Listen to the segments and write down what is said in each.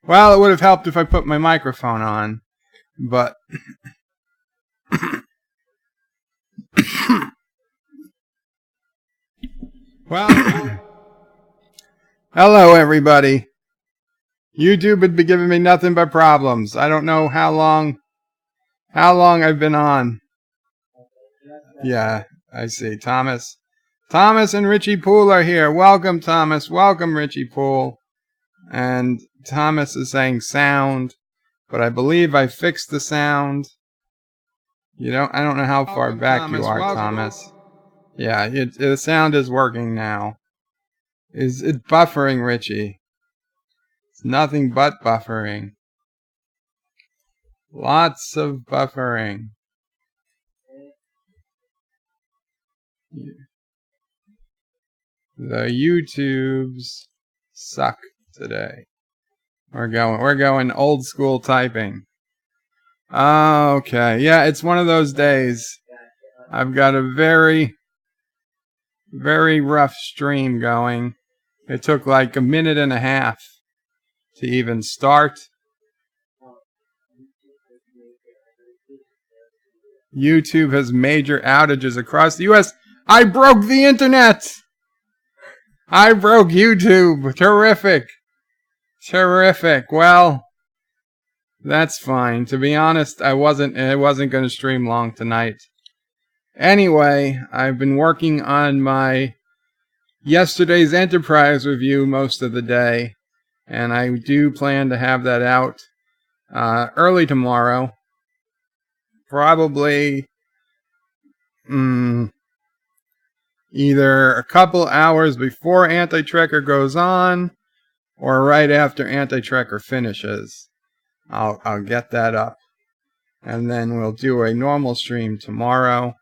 Well, it would have helped if I put my microphone on, but... Well, hello everybody. YouTube would be giving me nothing but problems. I don't know how long I've been on. Yeah, I see. Thomas and Richie Poole are here. Welcome, Thomas. Welcome, Richie Poole. And Thomas is saying sound, but I believe I fixed the sound. I don't know how far back you are, Thomas. Yeah, the sound is working now. Is it buffering, Richie? It's nothing but buffering. Lots of buffering. The YouTubes suck today. We're going old school typing. Okay, yeah, it's one of those days. I've got a very, very rough stream going. It took like a minute and a half to even start. YouTube has major outages across the US. I broke the internet! I broke YouTube! Terrific! Terrific. Well, that's fine. To be honest, I wasn't going to stream long tonight. Anyway, I've been working on my yesterday's Enterprise review most of the day, and I do plan to have that out early tomorrow. Probably either a couple hours before Anti-Trekker goes on, or right after Anti-Trekker finishes. I'll get that up. And then we'll do a normal stream tomorrow.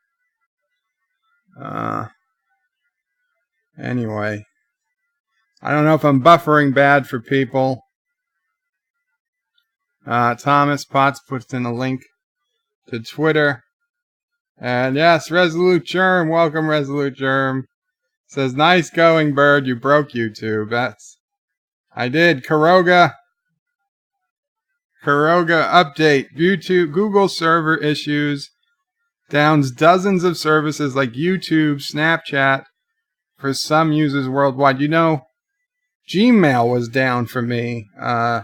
Anyway. I don't know if I'm buffering bad for people. Thomas Potts puts in a link to Twitter. And yes, Resolute Germ. Welcome, Resolute Germ. Says, nice going, Bird. You broke YouTube. I did. Kuroga update. YouTube, Google server issues. Downs dozens of services like YouTube, Snapchat for some users worldwide. Gmail was down for me a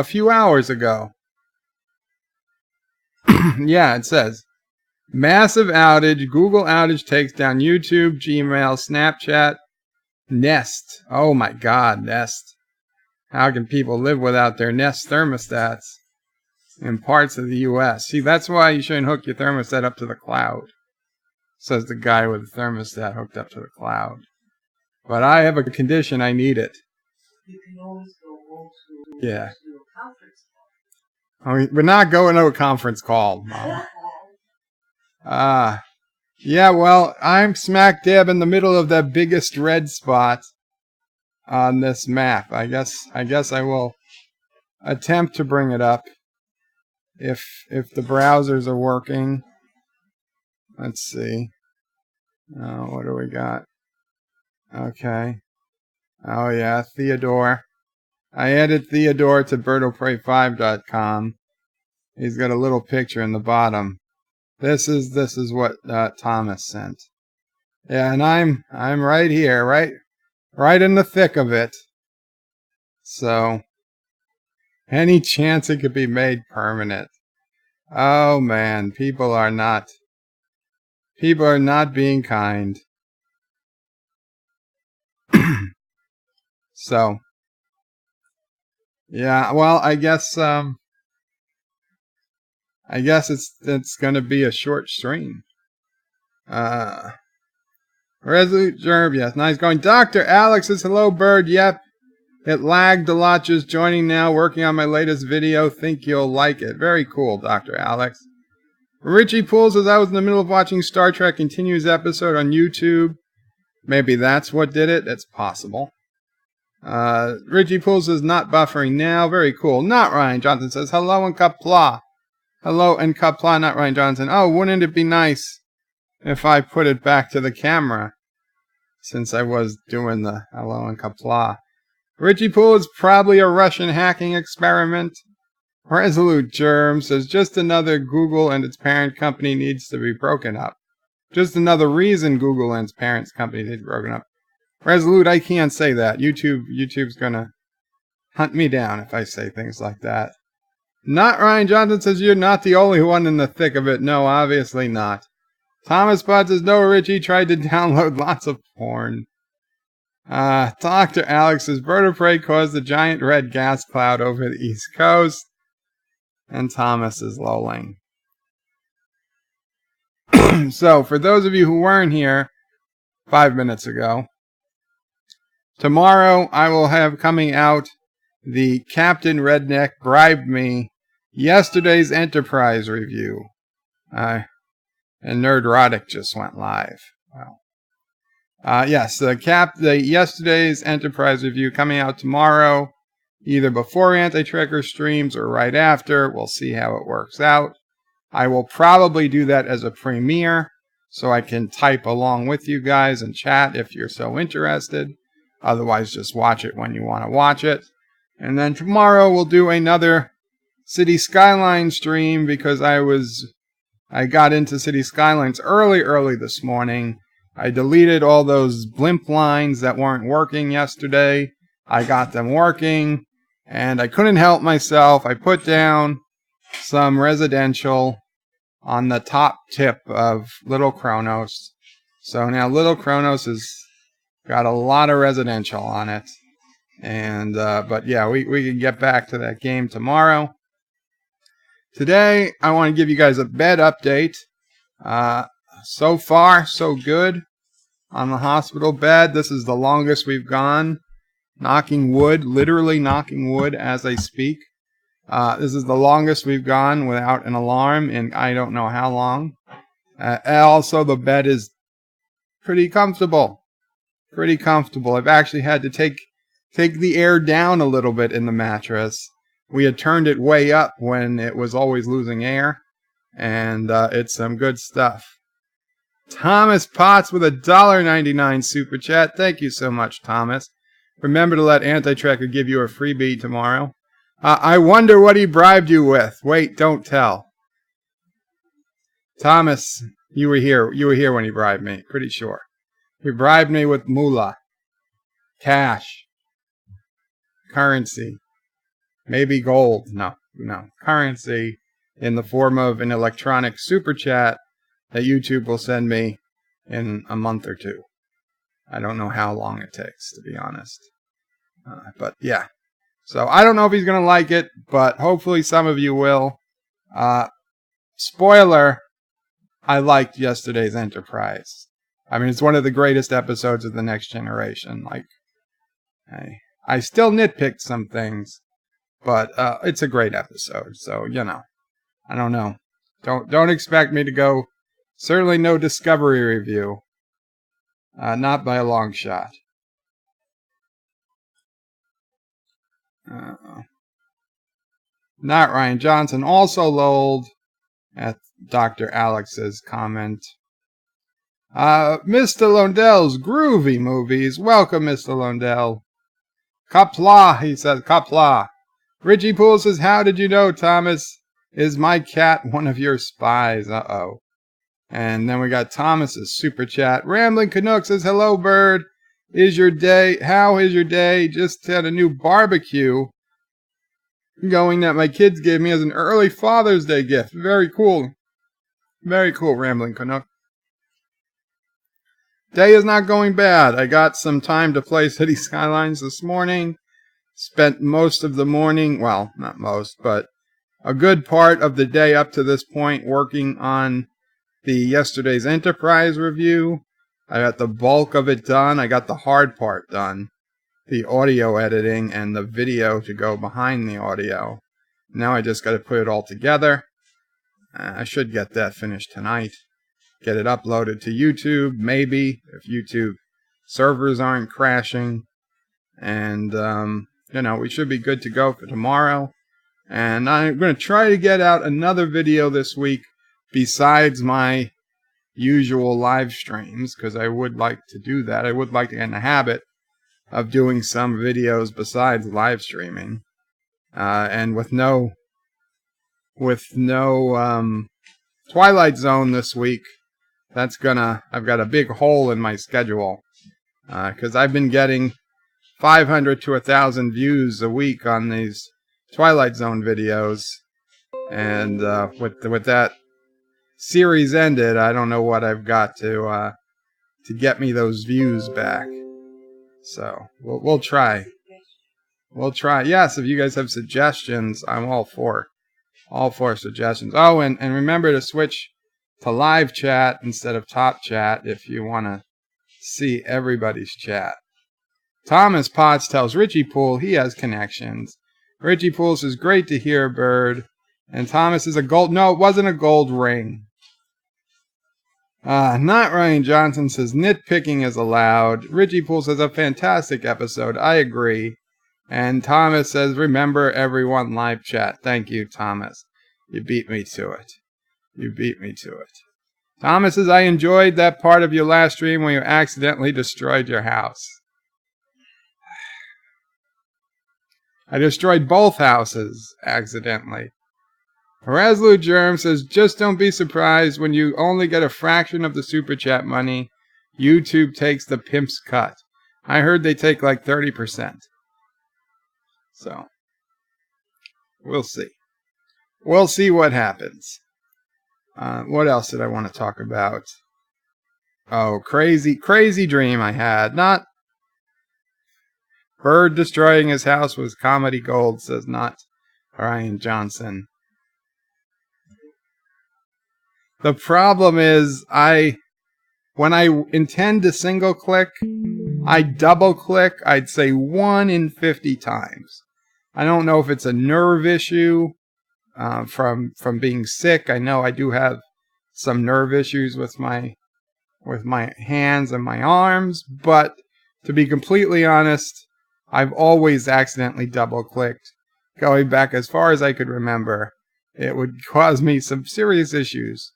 few hours ago. Yeah, it says, massive outage. Google outage takes down YouTube, Gmail, Snapchat, Nest. Oh my God, Nest. How can people live without their Nest thermostats in parts of the U.S.? See, that's why you shouldn't hook your thermostat up to the cloud, says the guy with the thermostat hooked up to the cloud. But I have a condition, I need it. You can always go to a conference call. We're not going to a conference call, Mom. Yeah, well, I'm smack dab in the middle of the biggest red spot on this map. I guess I will attempt to bring it up if the browsers are working. Let's see. What do we got? Okay. Oh yeah, Theodore. I added Theodore to birdwillpray5.com. He's got a little picture in the bottom. This is what Thomas sent. Yeah, and I'm right here, right in the thick of it. So, any chance it could be made permanent? Oh man, people are not being kind. So, yeah, well, I guess it's gonna be a short stream. Resolute Gerb, yes, nice going. Dr. Alex says, hello, Bird. Yep, it lagged a lot. Just joining now, working on my latest video. Think you'll like it. Very cool, Dr. Alex. Richie Poole says, I was in the middle of watching Star Trek Continues episode on YouTube. Maybe that's what did it. It's possible. Richie Poole says, not buffering now. Very cool. Not Ryan Johnson says, hello and Qapla. Hello and Qapla, not Ryan Johnson. Oh, wouldn't it be nice if I put it back to the camera? Since I was doing the hello and Qapla. Richie Poole is probably a Russian hacking experiment. Resolute Germ says just another Google and its parent company needs to be broken up. Just another reason Google and its parent company needs to be broken up. Resolute, I can't say that. YouTube's gonna hunt me down if I say things like that. Not Ryan Johnson says you're not the only one in the thick of it. No, obviously not. Thomas Bud says no, Richie tried to download lots of porn. Dr. Alex says bird of prey caused a giant red gas cloud over the East Coast. And Thomas is lolling. So, for those of you who weren't here 5 minutes ago, tomorrow I will have coming out the Captain Redneck Bribed Me yesterday's Enterprise review. And Nerdrotic just went live. Wow. Yes, the yesterday's Enterprise review coming out tomorrow, either before Anti-Tracker streams or right after. We'll see how it works out. I will probably do that as a premiere, so I can type along with you guys and chat if you're so interested. Otherwise, just watch it when you want to watch it. And then tomorrow we'll do another City Skyline stream because I got into City Skylines early this morning. I deleted all those blimp lines that weren't working yesterday. I got them working, and I couldn't help myself. I put down some residential on the top tip of Little Kronos. So now Little Kronos has got a lot of residential on it. And but yeah, we can get back to that game tomorrow. Today, I want to give you guys a bed update. So far, so good on the hospital bed. This is the longest we've gone. Knocking wood, literally knocking wood as I speak. This is the longest we've gone without an alarm in I don't know how long. Also, the bed is pretty comfortable. Pretty comfortable. I've actually had to take the air down a little bit in the mattress. We had turned it way up when it was always losing air. And it's some good stuff. Thomas Potts with a $1.99 super chat. Thank you so much, Thomas. Remember to let Anti-Tracker give you a freebie tomorrow. I wonder what he bribed you with. Wait, don't tell. Thomas, you were here. You were here when he bribed me. Pretty sure. He bribed me with moolah. Cash. Currency. Maybe gold. No. Currency in the form of an electronic super chat that YouTube will send me in a month or two. I don't know how long it takes, to be honest. But yeah. So I don't know if he's going to like it, but hopefully some of you will. Spoiler, I liked yesterday's Enterprise. I mean, it's one of the greatest episodes of The Next Generation. Like, I still nitpicked some things, but it's a great episode. So, you know, I don't know. Don't expect me to go. Certainly no Discovery review. Not by a long shot. Not Ryan Johnson. Also lolled at Dr. Alex's comment. Mr. Londell's Groovy Movies. Welcome, Mr. Londell. Qapla, he says. Qapla. Richie Poole says, how did you know, Thomas? Is my cat one of your spies? Uh-oh. And then we got Thomas's super chat. Rambling Canuck says, hello, bird. How is your day? Just had a new barbecue going that my kids gave me as an early Father's Day gift. Very cool. Very cool, Rambling Canuck. Day is not going bad. I got some time to play City Skylines this morning. Spent most of the morning, well, not most, but a good part of the day up to this point working on the yesterday's Enterprise review. I got the bulk of it done. I got the hard part done. The audio editing and the video to go behind the audio. Now I just got to put it all together. I should get that finished tonight. Get it uploaded to YouTube, maybe, if YouTube servers aren't crashing. And, you know, we should be good to go for tomorrow. And I'm going to try to get out another video this week besides my usual live streams, because I would like to do that. I would like to get in the habit of doing some videos besides live streaming. And with no Twilight Zone this week, I've got a big hole in my schedule, because I've been getting 500 to 1,000 views a week on these Twilight Zone videos, and with that series ended, I don't know what I've got to get me those views back. So we'll try. We'll try. Yes, if you guys have suggestions, I'm all for suggestions. Oh, and remember to switch to live chat instead of top chat if you want to see everybody's chat. Thomas Potts tells Richie Poole he has connections. Richie Poole says, great to hear, Bird. And Thomas is a gold. No, it wasn't a gold ring. Not Ryan Johnson says, nitpicking is allowed. Richie Poole says, a fantastic episode. I agree. And Thomas says, remember everyone live chat. Thank you, Thomas. You beat me to it. Thomas says, I enjoyed that part of your last stream when you accidentally destroyed your house. I destroyed both houses accidentally. Razlu Germ says, just don't be surprised when you only get a fraction of the super chat money. YouTube takes the pimp's cut. I heard they take like 30%. So, we'll see. We'll see what happens. What else did I want to talk about? Oh, crazy dream I had. Not Bird destroying his house was comedy gold, says not Ryan Johnson. The problem is, when I intend to single click, I double click, I'd say 1 in 50 times. I don't know if it's a nerve issue from being sick. I know I do have some nerve issues with my hands and my arms, but to be completely honest, I've always accidentally double clicked. Going back as far as I could remember, it would cause me some serious issues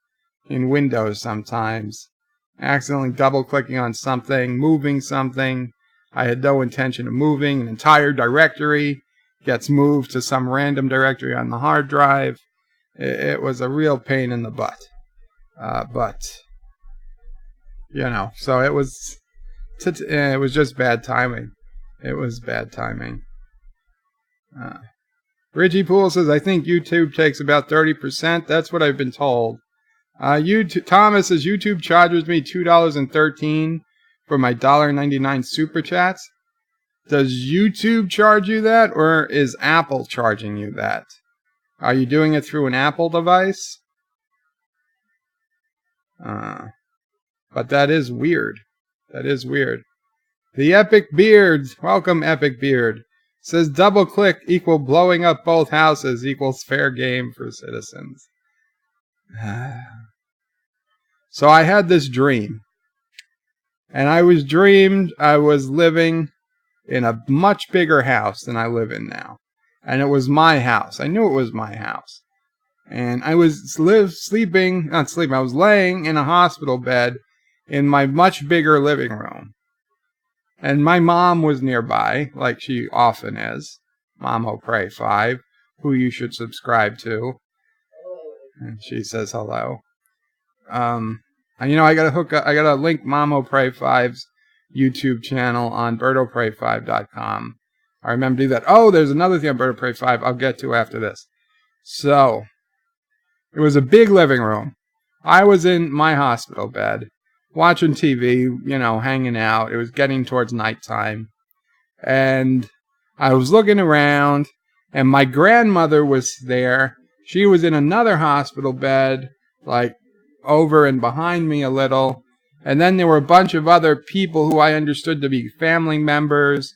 in Windows sometimes. Accidentally double clicking on something, moving something I had no intention of moving. An entire directory gets moved to some random directory on the hard drive. It was a real pain in the butt. But, so it was just bad timing. It was bad timing. Richie Poole says, I think YouTube takes about 30%. That's what I've been told. Thomas says, YouTube charges me $2.13 for my $1.99 super chats. Does YouTube charge you that, or is Apple charging you that? Are you doing it through an Apple device? But that is weird. The Epic Beard, welcome Epic Beard, says double click equal blowing up both houses equals fair game for citizens. So I had this dream. And I was living in a much bigger house than I live in now. And it was my house. I knew it was my house. And I was I was laying in a hospital bed in my much bigger living room. And my mom was nearby, like she often is. Mom Ho Pray 5, who you should subscribe to. And she says hello. And I gotta link Mom Ho Pray 5's YouTube channel on birdopray5.com. I remember to do that. Oh, there's another thing on Bird of Prey 5 I'll get to after this. So, it was a big living room. I was in my hospital bed, watching TV, hanging out. It was getting towards nighttime. And I was looking around, and my grandmother was there. She was in another hospital bed, like over and behind me a little. And then there were a bunch of other people who I understood to be family members,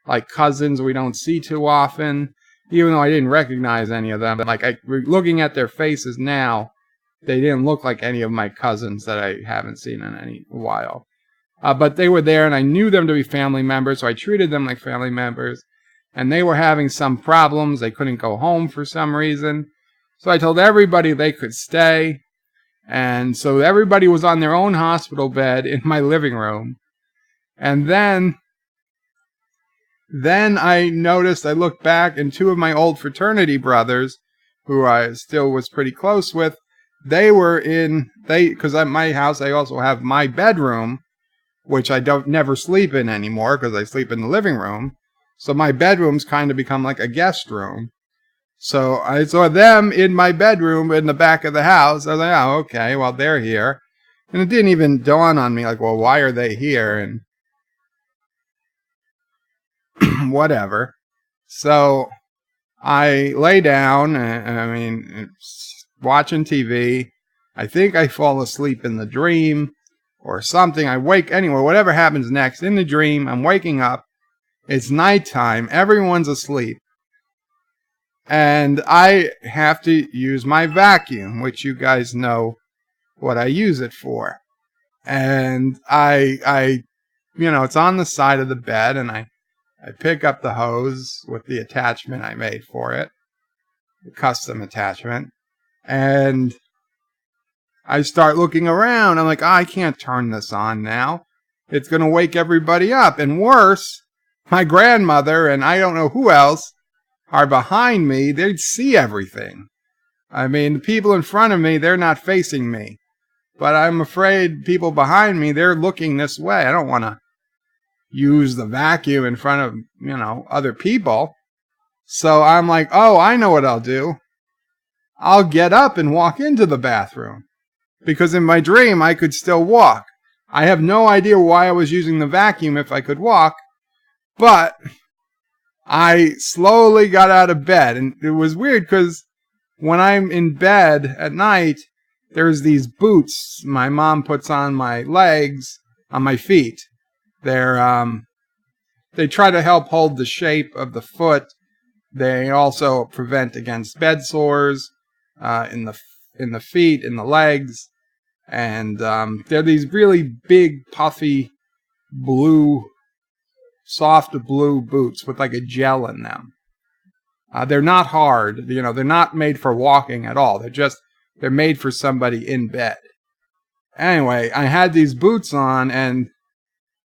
like cousins we don't see too often, even though I didn't recognize any of them. Looking at their faces now, they didn't look like any of my cousins that I haven't seen in any while. But they were there, and I knew them to be family members, so I treated them like family members. And they were having some problems. They couldn't go home for some reason. So I told everybody they could stay. And so everybody was on their own hospital bed in my living room. And then Then I noticed, I looked back, and two of my old fraternity brothers, who I still was pretty close with, because at my house I also have my bedroom, which I don't never sleep in anymore because I sleep in the living room. So my bedroom's kind of become like a guest room. So I saw them in my bedroom in the back of the house. I was like, oh, okay, well, they're here. And it didn't even dawn on me, like, well, why are they here? And whatever. So I lay down, watching TV. I think I fall asleep in the dream or something. I wake, anyway, whatever happens next. In the dream, I'm waking up. It's nighttime. Everyone's asleep. And I have to use my vacuum, which you guys know what I use it for. And it's on the side of the bed, and I pick up the hose with the attachment I made for it, the custom attachment, and I start looking around. I'm like, I can't turn this on now. It's going to wake everybody up. And worse, my grandmother and I don't know who else are behind me. They'd see everything. I mean, the people in front of me, they're not facing me. But I'm afraid people behind me, they're looking this way. I don't want to use the vacuum in front of, other people. So I'm like, oh, I know what I'll do. I'll get up and walk into the bathroom. Because in my dream, I could still walk. I have no idea why I was using the vacuum if I could walk. But I slowly got out of bed. And it was weird because when I'm in bed at night, there's these boots my mom puts on my legs, on my feet. They try to help hold the shape of the foot. They also prevent against bed sores in the feet, in the legs. And they're these really big, puffy, soft blue boots with like a gel in them. They're not hard. They're not made for walking at all. They're made for somebody in bed. Anyway, I had these boots on, and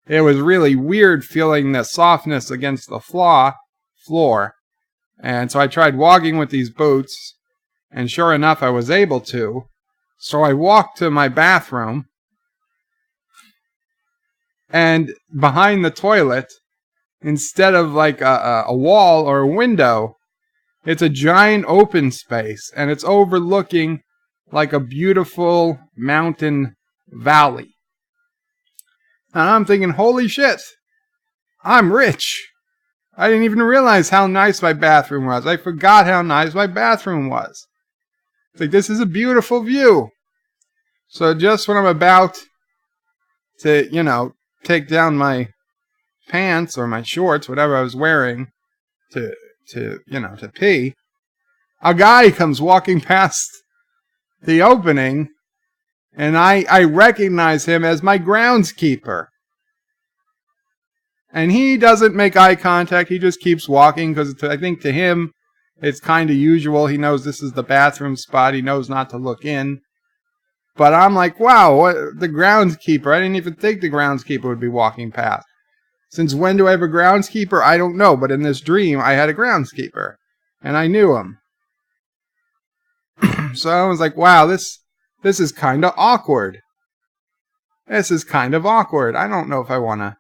it was really weird feeling the softness against the floor. And so I tried walking with these boots, and sure enough, I was able to. So I walked to my bathroom, and behind the toilet, instead of like a wall or a window, it's a giant open space, and it's overlooking like a beautiful mountain valley. And I'm thinking, holy shit, I'm rich. I didn't even realize how nice my bathroom was. I forgot how nice my bathroom was. It's like, this is a beautiful view. So just when I'm about to, take down my pants or my shorts, whatever I was wearing, to pee, a guy comes walking past the opening, and I recognize him as my groundskeeper. And he doesn't make eye contact. He just keeps walking because I think to him it's kind of usual. He knows this is the bathroom spot. He knows not to look in. But I'm like, wow, the groundskeeper. I didn't even think the groundskeeper would be walking past. Since when do I have a groundskeeper? I don't know. But in this dream, I had a groundskeeper. And I knew him. So I was like, wow, this is kind of awkward. This is kind of awkward. I don't know if I want to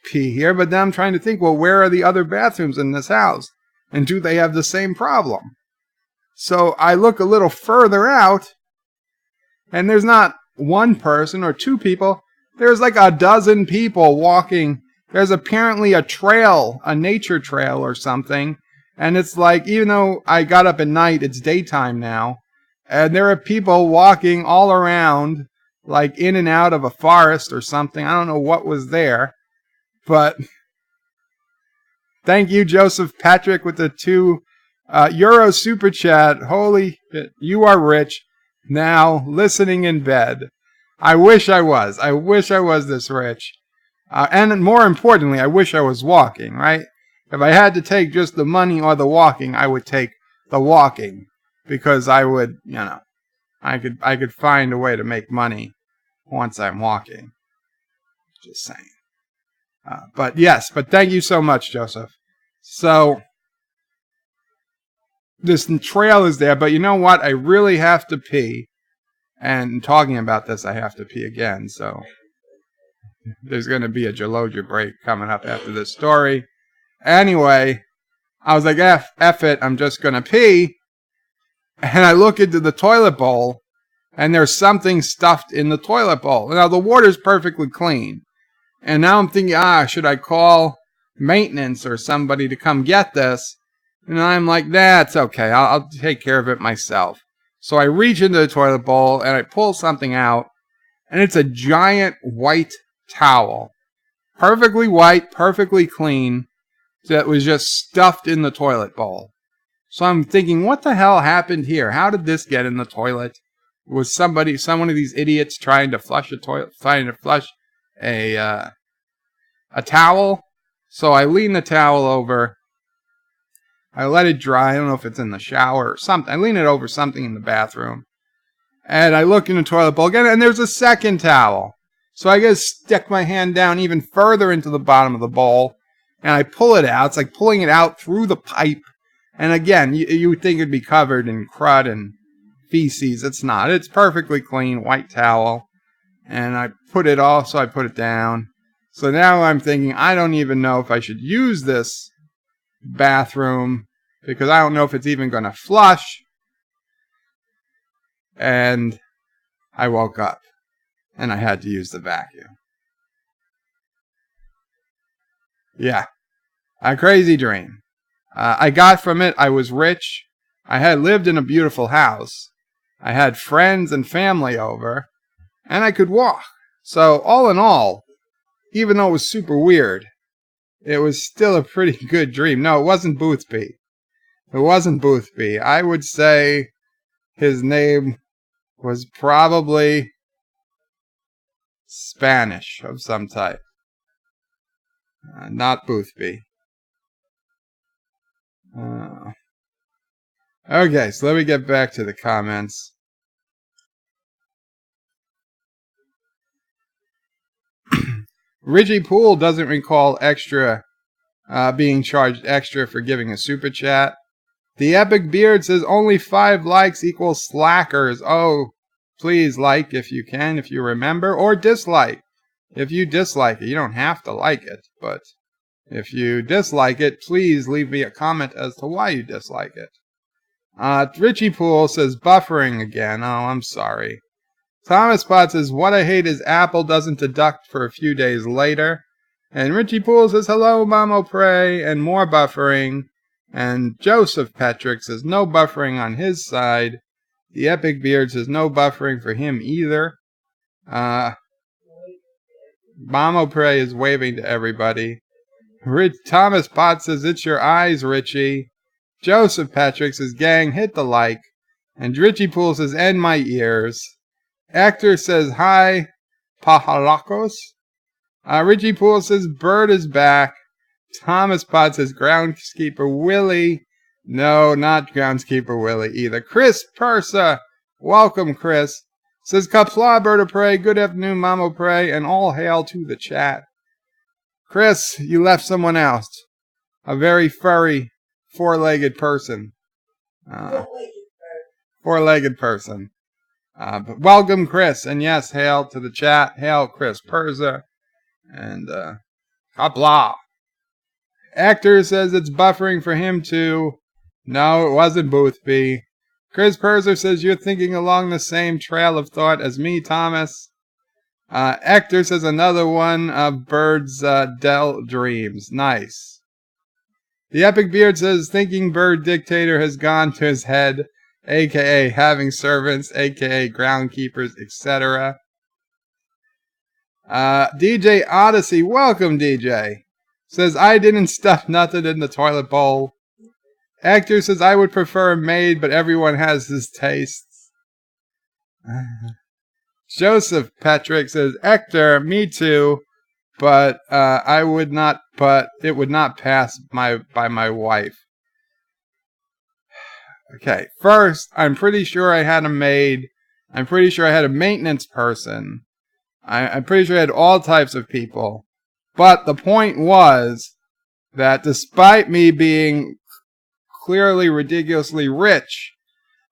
pee here. But then I'm trying to think, well, where are the other bathrooms in this house? And do they have the same problem? So I look a little further out, and there's not one person or two people. There's like a dozen people walking. There's apparently a trail, a nature trail or something. And it's like, even though I got up at night, it's daytime now. And there are people walking all around, like in and out of a forest or something. I don't know what was there. But thank you, Joseph Patrick, with the €2 super chat. Holy shit, you are rich. Now, listening in bed. I wish I was. I wish I was this rich. And more importantly, I wish I was walking, right? If I had to take just the money or the walking, I would take the walking. Because I would, I could find a way to make money once I'm walking. Just saying. But yes, but thank you so much, Joseph. So this trail is there, but you know what? I really have to pee. And talking about this, I have to pee again. So there's going to be a Gelogia break coming up after this story. Anyway, I was like, F it, I'm just going to pee. And I look into the toilet bowl, and there's something stuffed in the toilet bowl. Now, the water's perfectly clean. And now I'm thinking, should I call maintenance or somebody to come get this? And I'm like, nah, it's okay. I'll take care of it myself. So I reach into the toilet bowl, and I pull something out, and it's a giant white towel. Perfectly white, perfectly clean, that was just stuffed in the toilet bowl. So I'm thinking, what the hell happened here? How did this get in the toilet? Was some one of these idiots trying to flush a toilet, trying to flush a towel? So I lean the towel over. I let it dry. I don't know if it's in the shower or something. I lean it over something in the bathroom. And I look in the toilet bowl again, and there's a second towel. So I just stick my hand down even further into the bottom of the bowl, and I pull it out. It's like pulling it out through the pipe. And again, you would think it'd be covered in crud and feces. It's not. It's perfectly clean, white towel. And I put it off, so I put it down. So now I'm thinking, I don't even know if I should use this bathroom, because I don't know if it's even going to flush. And I woke up, and I had to use the vacuum. Yeah, a crazy dream. I got from it, I was rich. I had lived in a beautiful house. I had friends and family over, and I could walk. So all in all, even though it was super weird, it was still a pretty good dream. No, it wasn't Boothby. It wasn't Boothby. I would say his name was probably Spanish of some type. Not Boothby. Okay, so let me get back to the comments. Richie Poole doesn't recall being charged extra for giving a super chat. The Epic Beard says only 5 likes equals slackers. Oh, please like if you can, if you remember, or dislike. If you dislike it, you don't have to like it, but if you dislike it, please leave me a comment as to why you dislike it. Richie Poole says buffering again. Oh, I'm sorry. Thomas Potts says, what I hate is Apple doesn't deduct for a few days later. And Richie Poole says, hello, Mamo Prey, and more buffering. And Joseph Petrick says, no buffering on his side. The Epic Beard says, no buffering for him either. Mamo Prey is waving to everybody. Thomas Potts says, it's your eyes, Richie. Joseph Petrick says, gang, hit the like. And Richie Poole says, and my ears. Actor says, hi, Pahalakos. Richie Poole says, Bird is back. Thomas Potts says, Groundskeeper Willie. No, not Groundskeeper Willie either. Chris Persa. Welcome, Chris. Says, Qapla, Bird of Prey. Good afternoon, Mamo Prey. And all hail to the chat. Chris, you left someone else. A very furry, four-legged person. Four-legged person. But welcome, Chris. And yes, hail to the chat. Hail, Chris Persa. And, Qapla. Actor says it's buffering for him too. No, it wasn't Boothby. Chris Perser says you're thinking along the same trail of thought as me, Thomas. Actor says another one of Bird's Dell Dreams. Nice. The Epic Beard says thinking Bird Dictator has gone to his head, aka having servants, aka groundkeepers, etc. DJ Odyssey, welcome, DJ. Says, I didn't stuff nothing in the toilet bowl. Actor says, I would prefer a maid, but everyone has his tastes. Joseph Patrick says, Hector, me too, but it would not pass by my wife. Okay, first, I'm pretty sure I had a maid. I'm pretty sure I had a maintenance person. I'm pretty sure I had all types of people. But the point was that despite me being clearly ridiculously rich,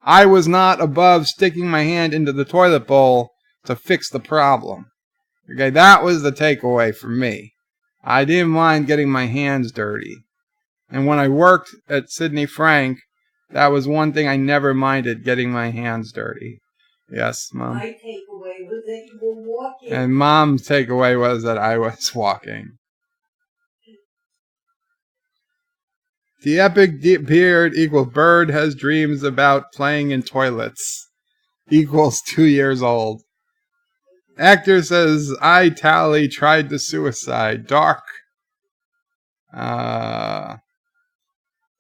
I was not above sticking my hand into the toilet bowl to fix the problem. Okay, that was the takeaway for me. I didn't mind getting my hands dirty. And when I worked at Sidney Frank, that was one thing I never minded, getting my hands dirty. Yes, Mom. My takeaway was that you were walking. And Mom's takeaway was that I was walking. The epic deep beard equals bird has dreams about playing in toilets equals 2 years old. Actor says, I tally tried to suicide. Dark.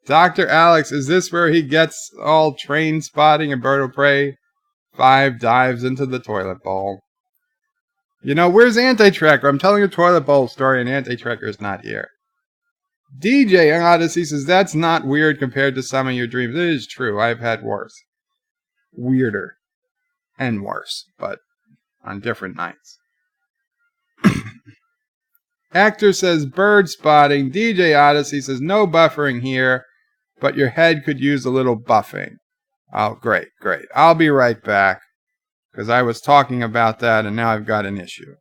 Dr. Alex, is this where he gets all train spotting a bird of prey? 5 dives into the toilet bowl. You know, where's Anti-Tracker? I'm telling a toilet bowl story and Anti-Tracker's not here. DJ on Odyssey says, that's not weird compared to some of your dreams. It is true. I've had worse. Weirder. And worse. But on different nights. Actor says, bird spotting. DJ Odyssey says, no buffering here, but your head could use a little buffing. Oh, great, great. I'll be right back, because I was talking about that, and now I've got an issue.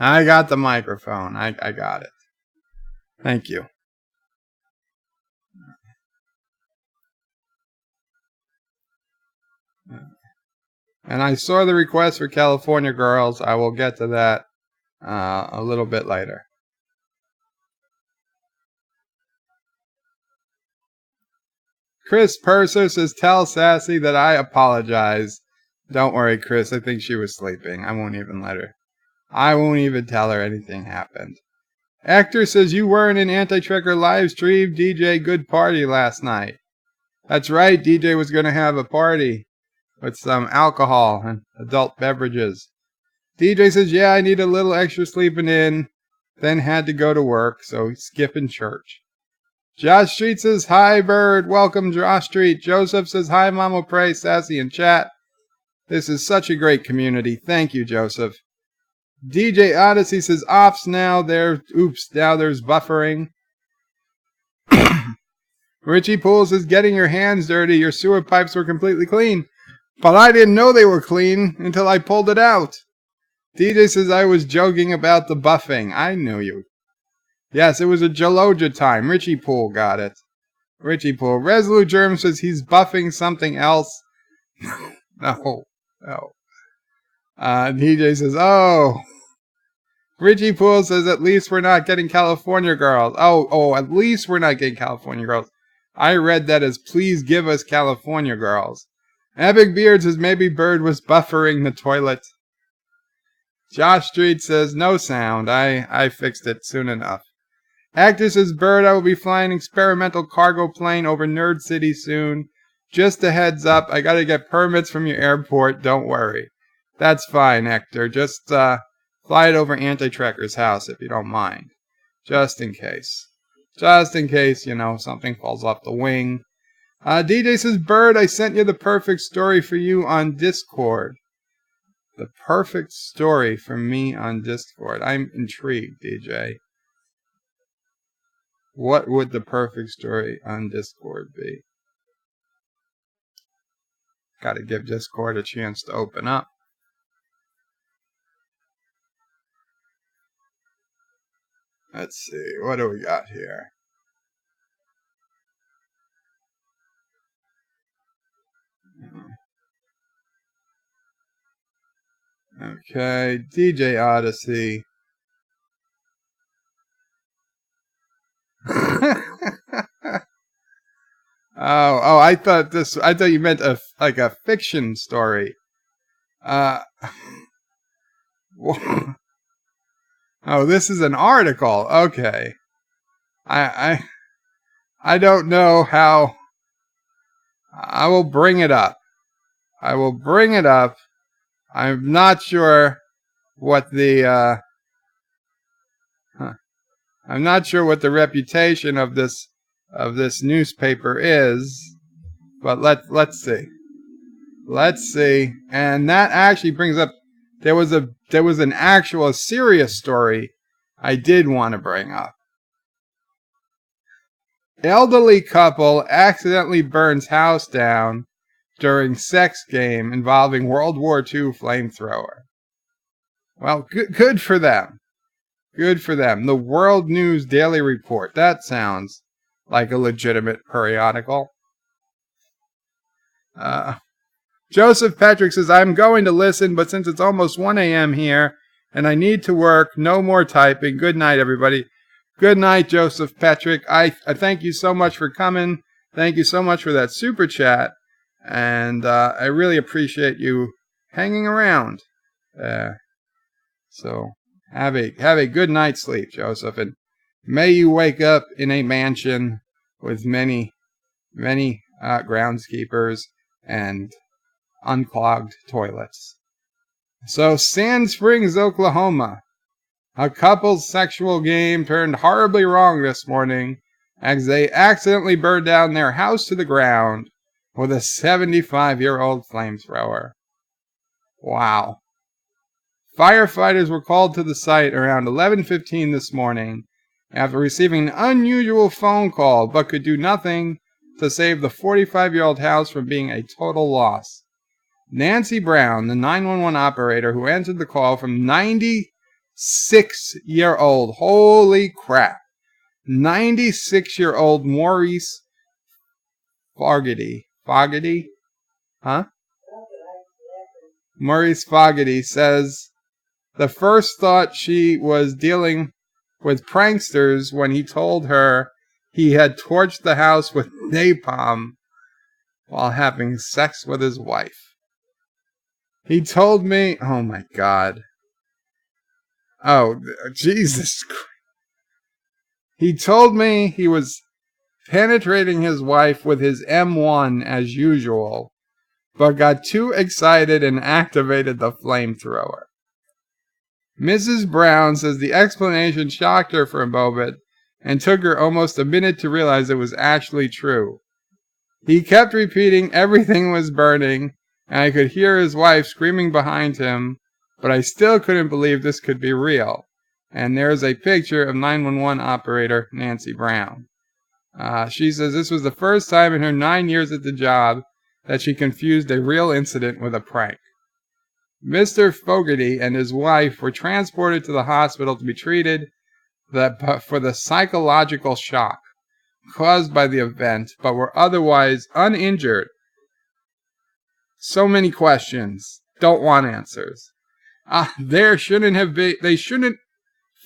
I got the microphone. I got it. Thank you. And I saw the request for California Girls. I will get to that a little bit later. Chris Purser says, tell Sassy that I apologize. Don't worry, Chris. I think she was sleeping. I won't even let her. I won't even tell her anything happened. Actor says, you weren't in Anti-Tracker live stream. DJ, good party last night. That's right. DJ was going to have a party with some alcohol and adult beverages. DJ says, yeah, I need a little extra sleeping in. Then had to go to work, so skipping church. Josh Street says, hi, Bird. Welcome, Josh Street. Joseph says, hi, Mama Pray, Sassy, and chat. This is such a great community. Thank you, Joseph. DJ Odyssey says, ops now. Now there's buffering. Richie Poole says, getting your hands dirty. Your sewer pipes were completely clean. But I didn't know they were clean until I pulled it out. DJ says, I was joking about the buffing. I knew you. Yes, it was a Jaloja time. Richie Poole got it. Richie Poole. Resolute Germ says he's buffing something else. No. DJ says, oh. Richie Poole says, at least we're not getting California Girls. Oh, at least we're not getting California Girls. I read that as please give us California girls. Epic Beard says maybe Bird was buffering the toilet. Josh Street says no sound. I fixed it soon enough. Actor says Bird, I will be flying experimental cargo plane over Nerd City soon. Just a heads up, I gotta get permits from your airport, don't worry. That's fine, Hector. Just fly it over Anti-Trekker's house if you don't mind. Just in case. Just in case, something falls off the wing. DJ says, Bird, I sent you the perfect story for you on Discord. The perfect story for me on Discord. I'm intrigued, DJ. What would the perfect story on Discord be? Gotta give Discord a chance to open up. Let's see, what do we got here? Okay, DJ Odyssey. I thought you meant a fiction story. Oh, this is an article. Okay. I don't know how. I will bring it up. I'm not sure what the I'm not sure what the reputation of this newspaper is, but let's see. Let's see. And that actually brings up there was an actual serious story I did want to bring up. Elderly couple accidentally burns house down during sex game involving World War II flamethrower. Well, good for them. Good for them. The World News Daily Report. That sounds like a legitimate periodical. Joseph Patrick says, I'm going to listen, but since it's almost 1 a.m. here and I need to work, no more typing. Good night, everybody. Good night, Joseph Patrick. I thank you so much for coming. Thank you so much for that super chat. And I really appreciate you hanging around. So have a good night's sleep, Joseph. And may you wake up in a mansion with many groundskeepers and unclogged toilets. So Sand Springs, Oklahoma. A couple's sexual game turned horribly wrong this morning as they accidentally burned down their house to the ground with a 75-year-old flamethrower. Wow. Firefighters were called to the site around 11:15 this morning after receiving an unusual phone call, but could do nothing to save the 45-year-old house from being a total loss. Nancy Brown, the 911 operator who answered the call from 96-year-old, holy crap, 96-year-old Maurice Fogarty, Maurice Fogarty says the first thought she was dealing with pranksters when he told her he had torched the house with napalm while having sex with his wife. He told me, oh my God. Oh, Jesus Christ. He told me he was penetrating his wife with his M1 as usual, but got too excited and activated the flamethrower. Mrs. Brown says the explanation shocked her for a moment and took her almost a minute to realize it was actually true. He kept repeating everything was burning, and I could hear his wife screaming behind him, but I still couldn't believe this could be real. And there's a picture of 911 operator Nancy Brown. She says this was the first time in her 9 years at the job that she confused a real incident with a prank. Mr. Fogarty and his wife were transported to the hospital to be treated for the psychological shock caused by the event, but were otherwise uninjured. So many questions. Don't want answers. They shouldn't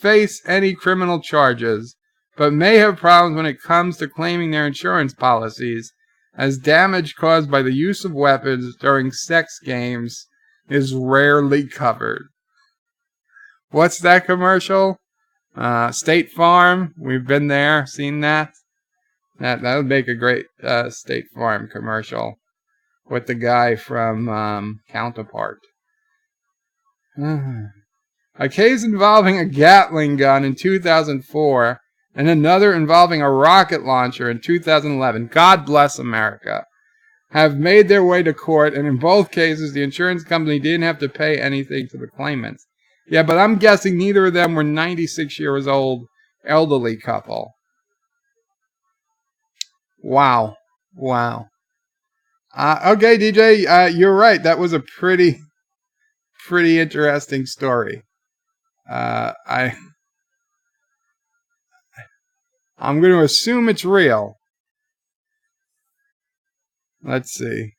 face any criminal charges but may have problems when it comes to claiming their insurance policies, as damage caused by the use of weapons during sex games is rarely covered. What's that commercial? State Farm. We've been there, seen that. That would make a great State Farm commercial with the guy from Counterpart. A case involving a Gatling gun in 2004 and another involving a rocket launcher in 2011, God bless America, have made their way to court, and in both cases the insurance company didn't have to pay anything to the claimants. Yeah, but I'm guessing neither of them were 96 years old elderly couple. Wow. Okay, DJ, you're right. That was a pretty interesting story. I'm going to assume it's real. Let's see.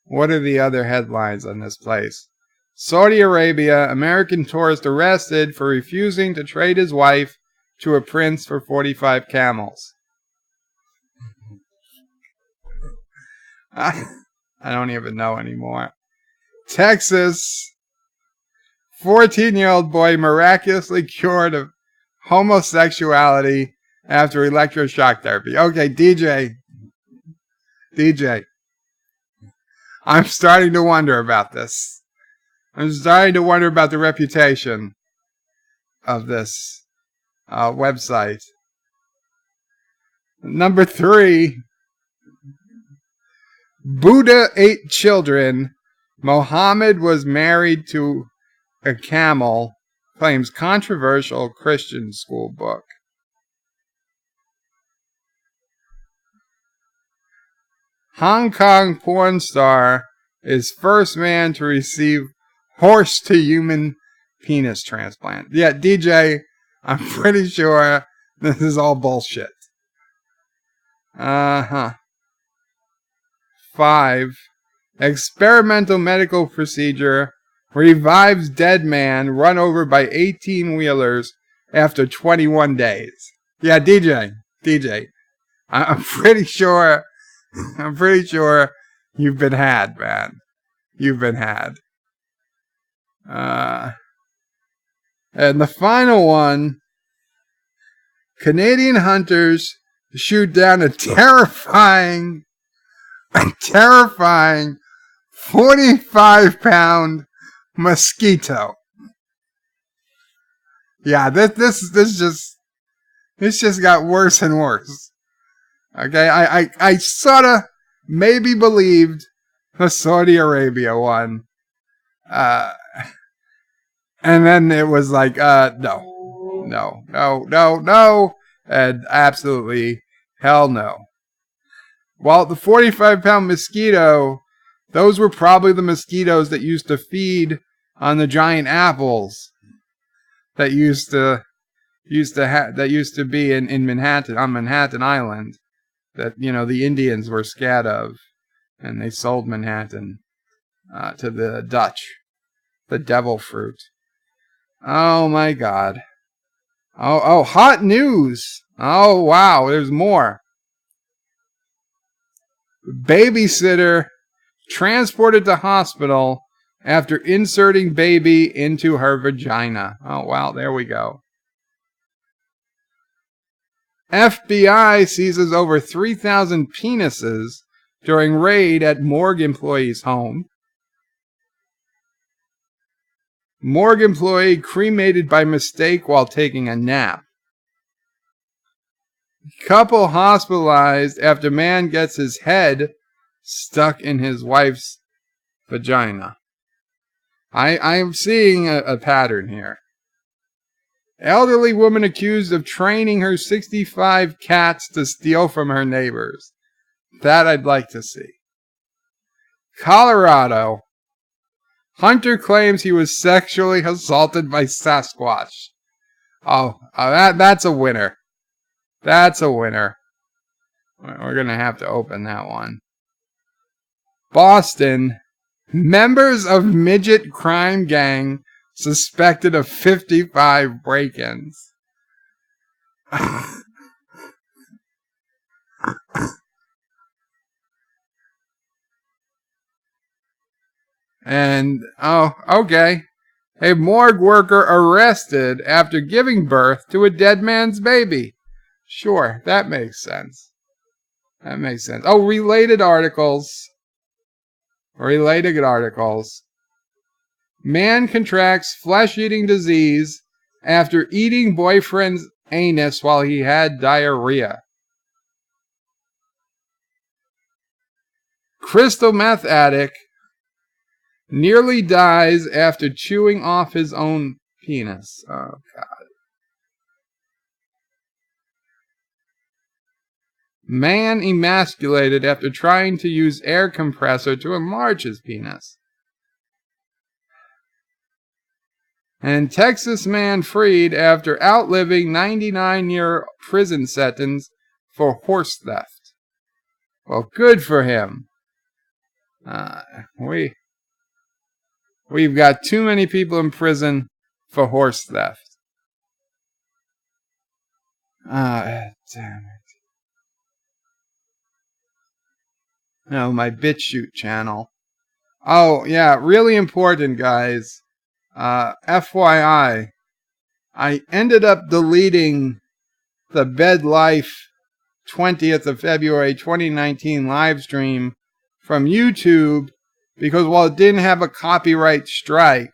What are the other headlines on this place? Saudi Arabia, American tourist arrested for refusing to trade his wife to a prince for 45 camels. I don't even know anymore. Texas, 14-year-old boy miraculously cured of homosexuality after electroshock therapy. Okay, DJ. I'm starting to wonder about this. I'm starting to wonder about the reputation of this website. Number 3. Buddha ate children. Mohammed was married to a camel. Claims controversial Christian school book. Hong Kong porn star is first man to receive horse-to-human penis transplant. Yeah, DJ, I'm pretty sure this is all bullshit. 5. Experimental medical procedure revives dead man run over by 18-wheelers after 21 days. Yeah, DJ, I'm pretty sure you've been had, man. You've been had. And the final one, Canadian hunters shoot down a terrifying 45-pound mosquito. Yeah, this just got worse and worse. Okay, I sort of maybe believed the Saudi Arabia one. And then it was like, no. And absolutely hell no. Well, the 45-pound mosquito, those were probably the mosquitoes that used to feed on the giant apples that used to be in Manhattan, on Manhattan Island, that, you know, the Indians were scared of, and they sold Manhattan to the Dutch, the devil fruit. Oh my God. Oh, hot news. Oh wow, there's more. Babysitter transported to hospital after inserting baby into her vagina. Oh wow, there we go. FBI seizes over 3,000 penises during raid at morgue employee's home. Morgue employee cremated by mistake while taking a nap. Couple hospitalized after man gets his head stuck in his wife's vagina. I am seeing a pattern here. Elderly woman accused of training her 65 cats to steal from her neighbors. That I'd like to see. Colorado. Hunter claims he was sexually assaulted by Sasquatch. That's a winner. That's a winner. We're going to have to open that one. Boston. Members of midget crime gang suspected of 55 break-ins. And, oh, okay. A morgue worker arrested after giving birth to a dead man's baby. Sure, that makes sense. That makes sense. Oh, related articles. Related articles. Man contracts flesh-eating disease after eating boyfriend's anus while he had diarrhea. Crystal meth addict nearly dies after chewing off his own penis. Oh, God. Man emasculated after trying to use air compressor to enlarge his penis. And Texas man freed after outliving 99-year prison sentence for horse theft. Well, good for him. We've got too many people in prison for horse theft. Damn it. No, my BitChute channel. Oh, yeah, really important, guys. FYI, I ended up deleting the Bed Life 20th of February 2019 live stream from YouTube because while it didn't have a copyright strike,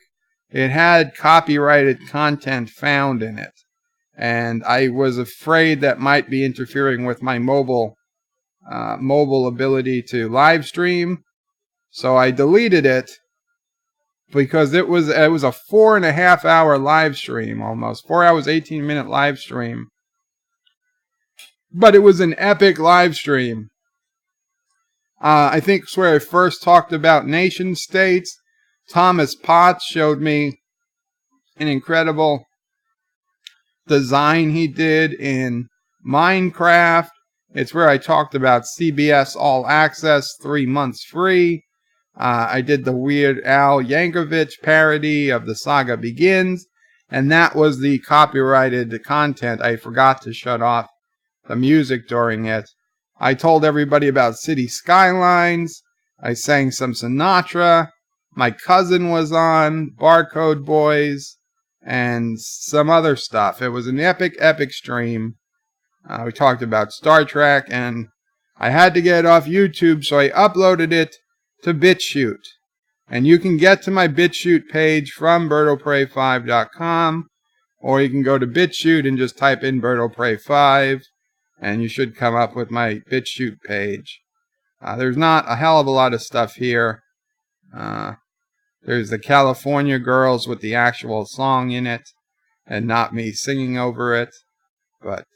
it had copyrighted content found in it. And I was afraid that might be interfering with my mobile ability to live stream. So I deleted it because it was a 4.5 hour live stream, almost 4 hours 18-minute live stream. But it was an epic live stream. I think it's where I first talked about nation states. Thomas Potts showed me an incredible design he did in Minecraft. It's where I talked about CBS All Access 3 months free. I did the Weird Al Yankovic parody of The Saga Begins, and that was the copyrighted content. I forgot to shut off the music during it. I told everybody about City Skylines. I sang some Sinatra. My cousin was on, Barcode Boys, and some other stuff. It was an epic, epic stream. We talked about Star Trek, and I had to get it off YouTube, so I uploaded it to BitChute. And you can get to my BitChute page from BirdoPrey5.com, or you can go to BitChute and just type in BirdoPrey5, and you should come up with my BitChute page. There's not a hell of a lot of stuff here. There's the California Girls with the actual song in it, and not me singing over it. But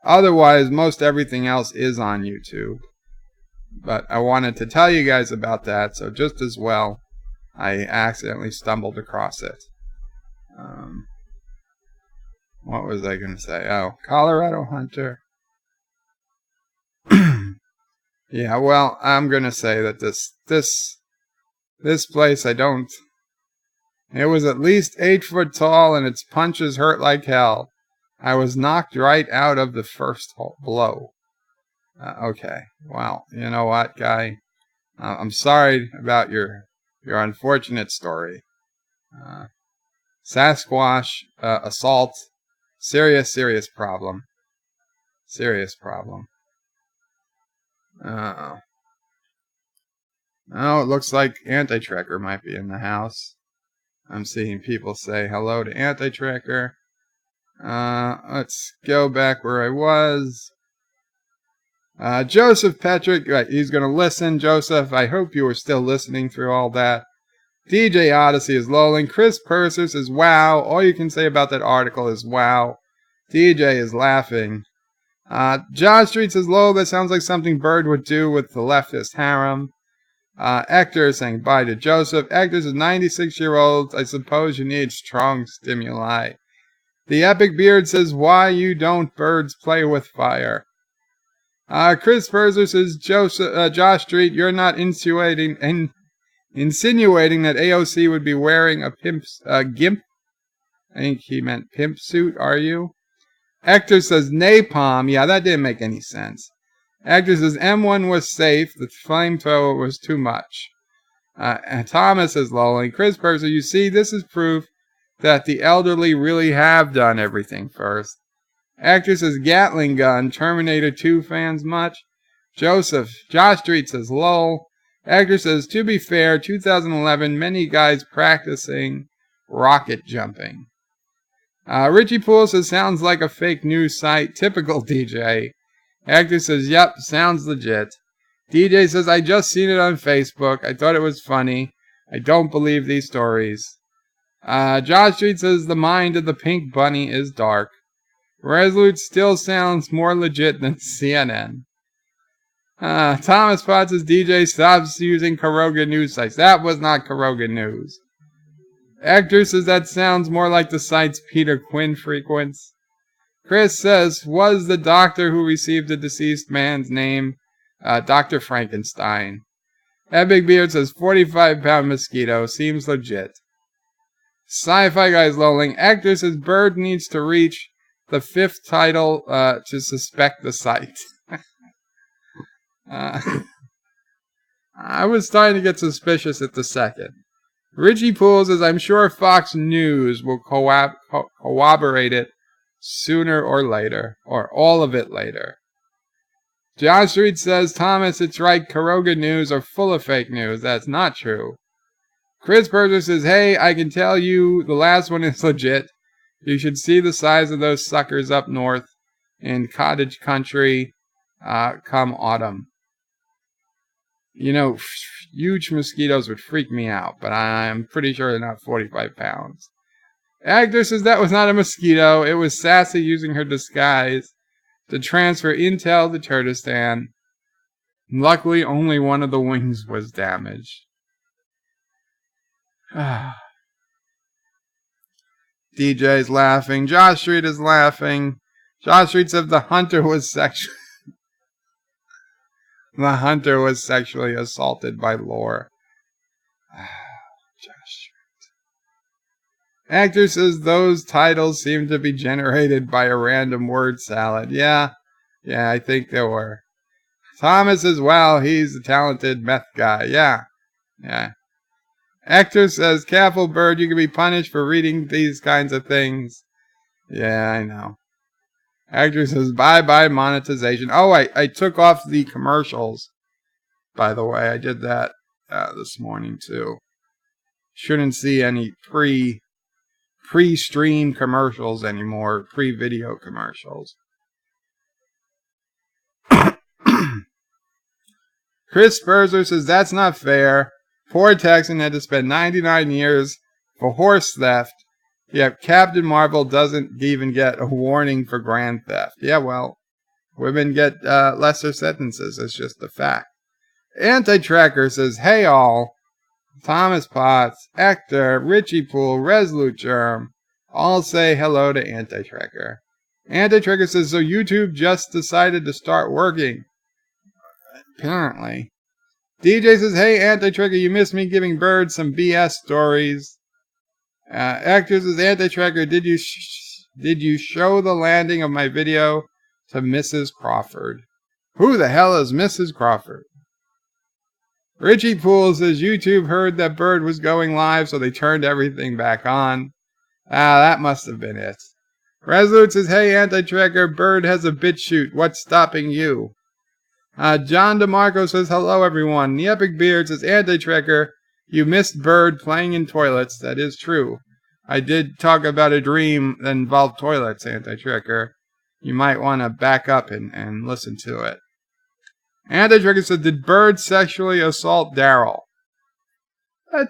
otherwise, most everything else is on YouTube. But I wanted to tell you guys about that, so just as well, I accidentally stumbled across it. What was I going to say? Oh, Colorado Hunter. Yeah, well, I'm going to say that this place, it was at least 8 foot tall and its punches hurt like hell. I was knocked right out of the first blow. Okay, well, you know what, guy? I'm sorry about your unfortunate story. Sasquatch assault, serious problem. Serious problem. Oh, it looks like Anti-Trekker might be in the house. I'm seeing people say hello to Anti-Trekker. Let's go back where I was. Joseph Petrick, right, he's going to listen. Joseph, I hope you were still listening through all that. DJ Odyssey is lolling. Chris Purser says, wow. All you can say about that article is wow. DJ is laughing. John Street says, lol, that sounds like something Bird would do with the leftist harem. Hector is saying bye to Joseph. Hector is 96-year-old. I suppose you need strong stimuli. The Epic Beard says, why you don't birds play with fire? Chris Purser says, Josh Street, you're not insinuating that AOC would be wearing a gimp? I think he meant pimp suit, are you? Hector says, napalm. Yeah, that didn't make any sense. Actor says M1 was safe. The flamethrower was too much. And Thomas is lolling. Chris Purser, you see, this is proof that the elderly really have done everything first. Actor says Gatling gun. Terminator 2 fans much. Josh Street says lol. Actor says, to be fair, 2011, many guys practicing rocket jumping. Richie Poole says, sounds like a fake news site. Typical DJ. Actor says, yep, sounds legit. DJ says, I just seen it on Facebook. I thought it was funny. I don't believe these stories. Josh Street says, the mind of the pink bunny is dark. Resolute still sounds more legit than CNN. Thomas Potts says, DJ stops using Karoga news sites. That was not Karoga News. Actor says, that sounds more like the sites Peter Quinn frequents. Chris says, was the doctor who received the deceased man's name Dr. Frankenstein? Epic Beard says, 45-pound mosquito. Seems legit. Sci-Fi Guy's lolling. Actor says, Bird needs to reach the 5th title to suspect the site. I was starting to get suspicious at the 2nd. Richie Poole says, I'm sure Fox News will corroborate it sooner or later, or all of it later. John Street says, Thomas, it's right, Karoga News are full of fake news. That's not true. Chris Purser says, hey, I can tell you the last one is legit. You should see the size of those suckers up north in cottage country come autumn. You know, huge mosquitoes would freak me out, but I'm pretty sure they're not 45 pounds. Actor says that was not a mosquito. It was Sassy using her disguise to transfer intel to Kurdistan. Luckily, only one of the wings was damaged. DJ's laughing. Josh Street is laughing. Josh Street said the hunter was sexually assaulted by Lore. Josh. Actor says those titles seem to be generated by a random word salad. Yeah, I think they were. Thomas says, well, he's a talented meth guy. Yeah. Actor says, careful, Bird, you can be punished for reading these kinds of things. Yeah, I know. Actor says, bye-bye monetization. Oh, I took off the commercials, by the way. I did that this morning, too. Shouldn't see any pre-stream commercials anymore, pre-video commercials. Chris Spurzer says, that's not fair. Poor Texan had to spend 99 years for horse theft, yet Captain Marvel doesn't even get a warning for grand theft. Yeah, well, women get lesser sentences. It's just a fact. Anti-Tracker says, hey all, Thomas Potts, Hector, Richie Poole, Resolute Germ, all say hello to Anti-Tracker. Anti-Tracker says, so YouTube just decided to start working. Apparently. DJ says, hey, Anti-Tracker, you missed me giving Bird some BS stories. Hector says, Anti-Tracker, did you show the landing of my video to Mrs. Crawford? Who the hell is Mrs. Crawford? Richie Poole says, YouTube heard that Bird was going live, so they turned everything back on. That must have been it. Resolute says, hey, Anti-Tracker, Bird has a bit shoot. What's stopping you? John DeMarco says, hello, everyone. The Epic Beard says, Anti-Tracker, you missed Bird playing in toilets. That is true. I did talk about a dream that involved toilets, Anti-Tracker. You might want to back up and listen to it. Anti-Tracker said, did Bird sexually assault Daryl? What?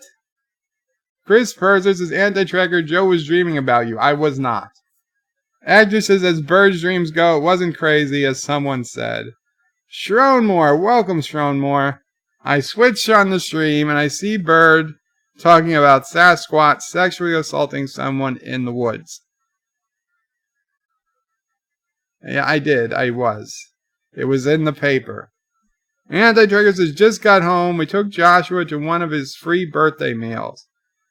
Chris Purser says, Anti-Tracker, Joe was dreaming about you. I was not. Actor says, as Bird's dreams go, it wasn't crazy, as someone said. Shronmore, welcome Shronmore. I switched on the stream and I see Bird talking about Sasquatch sexually assaulting someone in the woods. Yeah, I did. I was. It was in the paper. Anti-Tracker says, just got home. We took Joshua to one of his free birthday meals.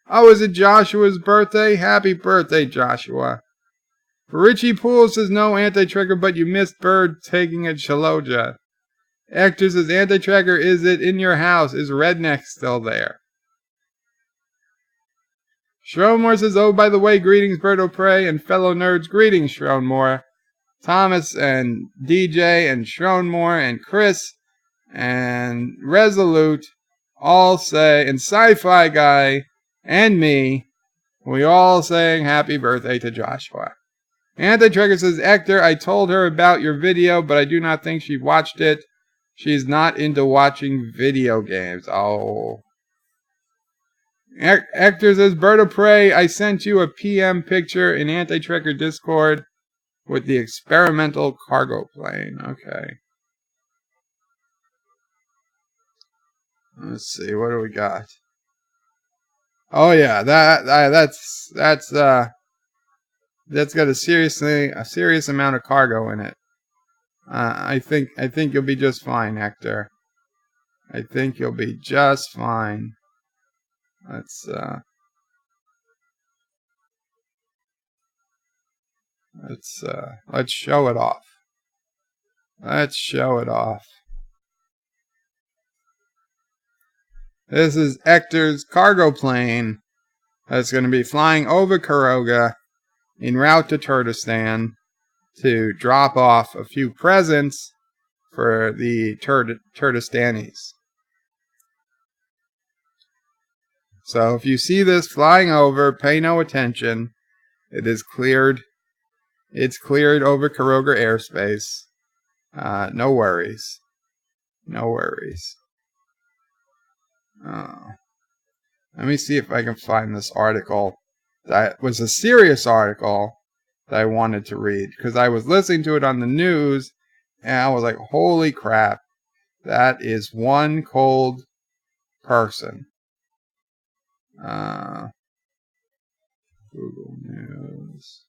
Oh, is it Joshua's birthday? Happy birthday, Joshua. Richie Poole says, no, Anti-Tracker, but you missed Bird taking a Chaloja. Hector says, Anti-Tracker, is it in your house? Is Redneck still there? Shronmore says, oh, by the way, greetings, Bird of Prey and fellow nerds. Greetings, Shronmore. Thomas and DJ and Shronmore and Chris and Resolute all say, and Sci-Fi Guy and me, we all saying happy birthday to Joshua. Anti-Tracker says, Hector, I told her about your video, but I do not think she watched it. She's not into watching video games. Oh. Hector says, Bird of Prey, I sent you a PM picture in Anti-Tracker Discord with the experimental cargo plane. Okay. Let's see, what do we got? Oh yeah, that's got a serious amount of cargo in it. I think you'll be just fine, Hector. I think you'll be just fine. Let's show it off. Let's show it off. This is Hector's cargo plane that's going to be flying over Karoga en route to Turtistan to drop off a few presents for the Turtistanis. So if you see this flying over, pay no attention. It is cleared. It's cleared over Karoga airspace. No worries. No worries. Let me see if I can find this article. That was a serious article that I wanted to read, because I was listening to it on the news and I was like, holy crap, that is one cold person. Google News.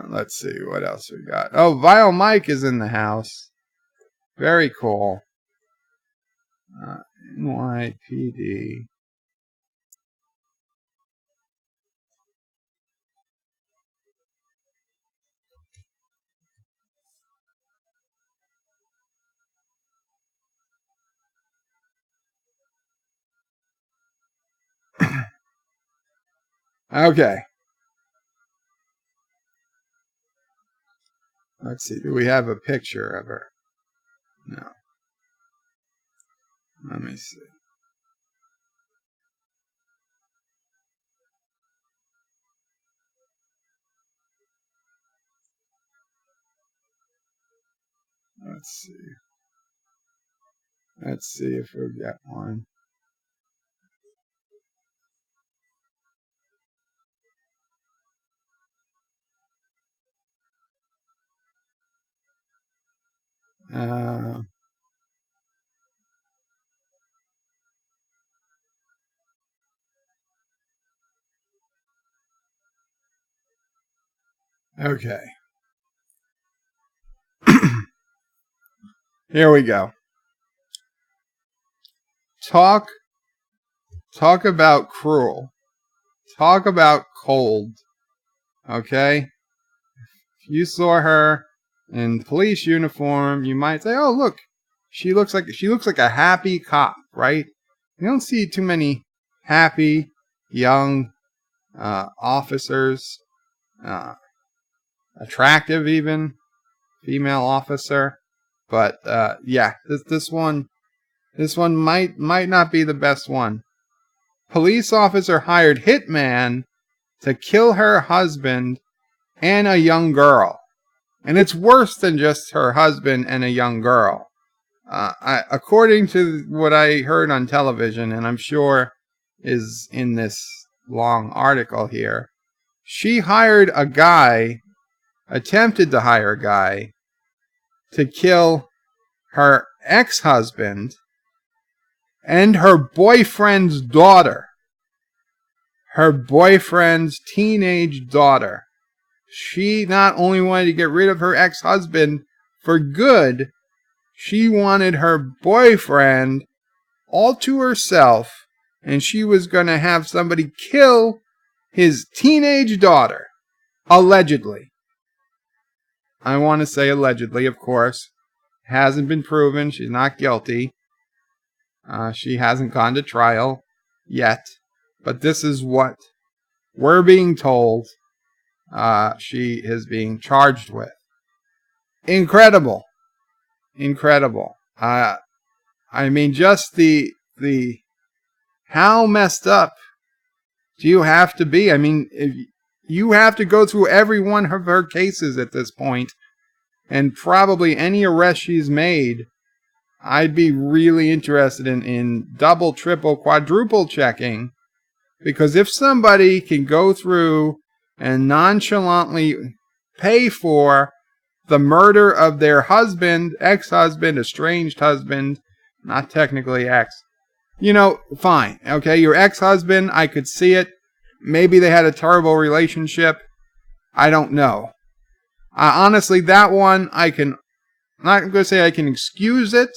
Let's see what else we got. Oh, Vile Mike is in the house. Very cool. NYPD. Okay. Let's see. Do we have a picture of her? No. Let me see. Let's see. Let's see if we get one. Okay. Here we go. Talk about cruel. Talk about cold. Okay? If you saw her in police uniform, you might say, "Oh, look, she looks like a happy cop," right? You don't see too many happy young officers, attractive even female officer. But yeah, this one might not be the best one. Police officer hired hitman to kill her husband and a young girl. And it's worse than just her husband and a young girl. According to what I heard on television, and I'm sure is in this long article here, she hired a guy, attempted to hire a guy, to kill her ex-husband and her boyfriend's daughter. Her boyfriend's teenage daughter. She not only wanted to get rid of her ex-husband for good, she wanted her boyfriend all to herself, and she was going to have somebody kill his teenage daughter, allegedly. I want to say allegedly, of course. Hasn't been proven. She's not guilty. She hasn't gone to trial yet. But this is what we're being told she is being charged with. Incredible. Incredible. I mean, just the how messed up do you have to be? I mean, if you have to go through every one of her cases at this point, and probably any arrest she's made. I'd be really interested in double, triple, quadruple checking, because if somebody can go through and nonchalantly pay for the murder of their husband, ex-husband, estranged husband, not technically ex, fine. Okay, your ex-husband, I could see it. Maybe they had a terrible relationship. I don't know. Honestly, that one, I'm not going to say I can excuse it,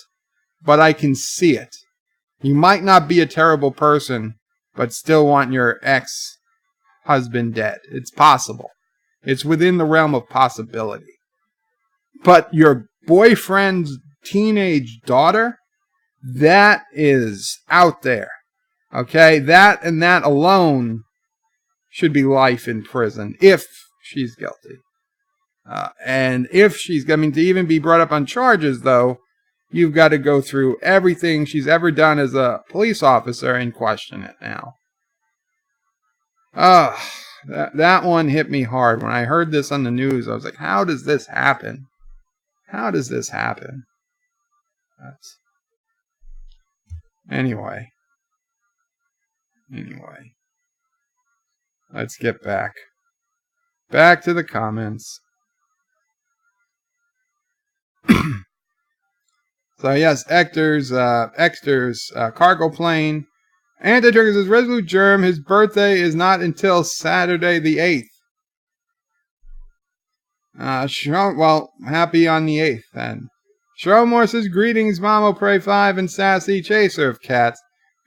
but I can see it. You might not be a terrible person, but still want your ex-husband dead. It's possible. It's within the realm of possibility. But your boyfriend's teenage daughter, that is out there. Okay? That and that alone should be life in prison if she's guilty. And if she's, to even be brought up on charges, though, you've got to go through everything she's ever done as a police officer and question it now. That one hit me hard. When I heard this on the news, I was like, how does this happen? How does this happen? Anyway. Let's get back to the comments. So yes, Exter's cargo plane. Anti-Trigger says, Resolute Germ, his birthday is not until Saturday the 8th. Well, happy on the 8th then. Shromore says, greetings, Mamo Pray 5 and Sassy, chaser of cats,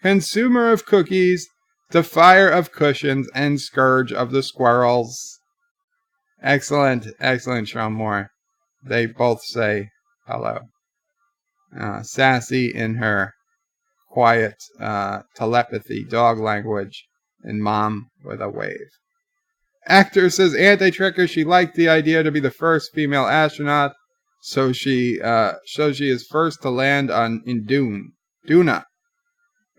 consumer of cookies, defier of cushions, and scourge of the squirrels. Excellent, Shromore. They both say hello. Sassy in her quiet telepathy, dog language, and mom with a wave. Actor says, Anti-Trekker, she liked the idea to be the first female astronaut, so she is first to land in Duna.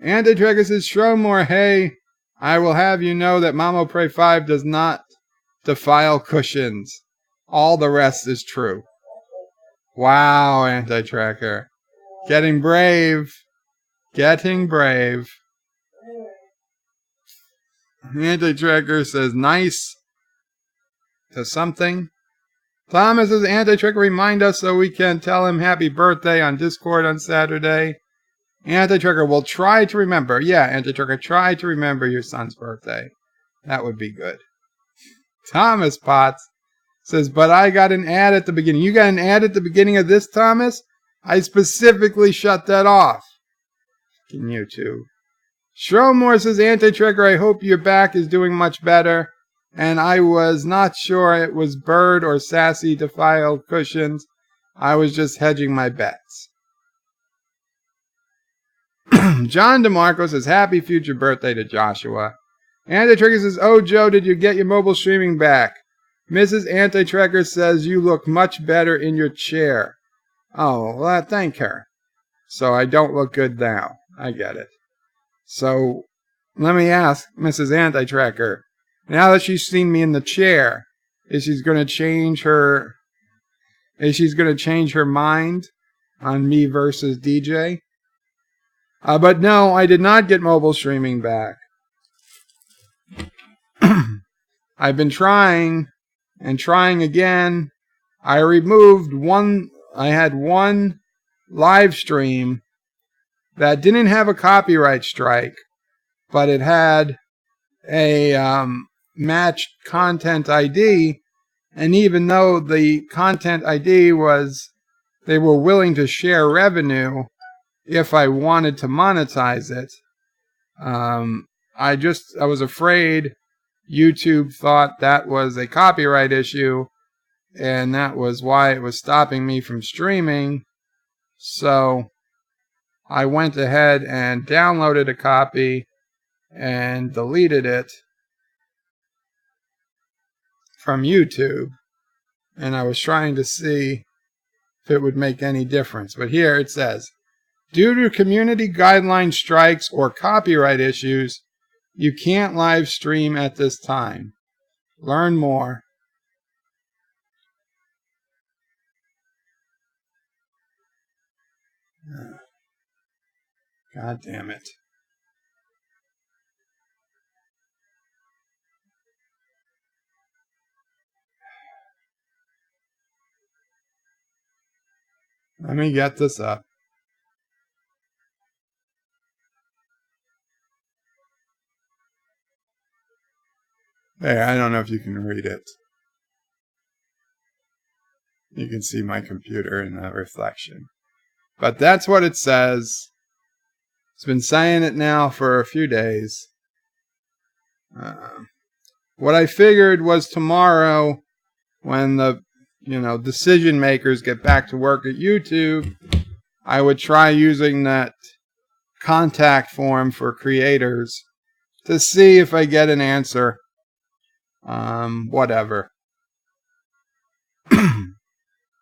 Anti-Trekker says, Shromore, hey, I will have you know that Mamo Pray 5 does not defile cushions. All the rest is true. Wow, Anti-Trekker. Getting brave. Anti-Trekker says nice to something. Thomas says, Anti-Trekker, remind us so we can tell him happy birthday on Discord on Saturday. Anti-Trekker will try to remember. Yeah, Anti-Trekker, try to remember your son's birthday. That would be good. Thomas Potts says, but I got an ad at the beginning. You got an ad at the beginning of this, Thomas? I specifically shut that off. Can you too? Shromore says, Anti-Trekker, I hope your back is doing much better. And I was not sure it was Bird or Sassy defiled cushions. I was just hedging my bets. John DeMarco says, happy future birthday to Joshua. Anti-Trekker says, oh, Joe, did you get your mobile streaming back? Mrs. Anti-Trekker says, you look much better in your chair. Oh, well, thank her. So I don't look good now. I get it. So let me ask Mrs. Anti-Trekker, now that she's seen me in the chair, is she going to change her mind on me versus DJ? But no, I did not get mobile streaming back. I've been trying and trying again. I had one live stream that didn't have a copyright strike, but it had a matched content ID, and even though the content ID they were willing to share revenue if I wanted to monetize it, I was afraid YouTube thought that was a copyright issue, and that was why it was stopping me from streaming. So I went ahead and downloaded a copy and deleted it from YouTube, and I was trying to see if it would make any difference. But here it says, due to community guideline strikes or copyright issues, you can't live stream at this time. Learn more. God damn it. Let me get this up. Hey, I don't know if you can read it. You can see my computer in the reflection. But that's what it says. It's been saying it now for a few days. What I figured was tomorrow, when the decision makers get back to work at YouTube, I would try using that contact form for creators to see if I get an answer. Whatever.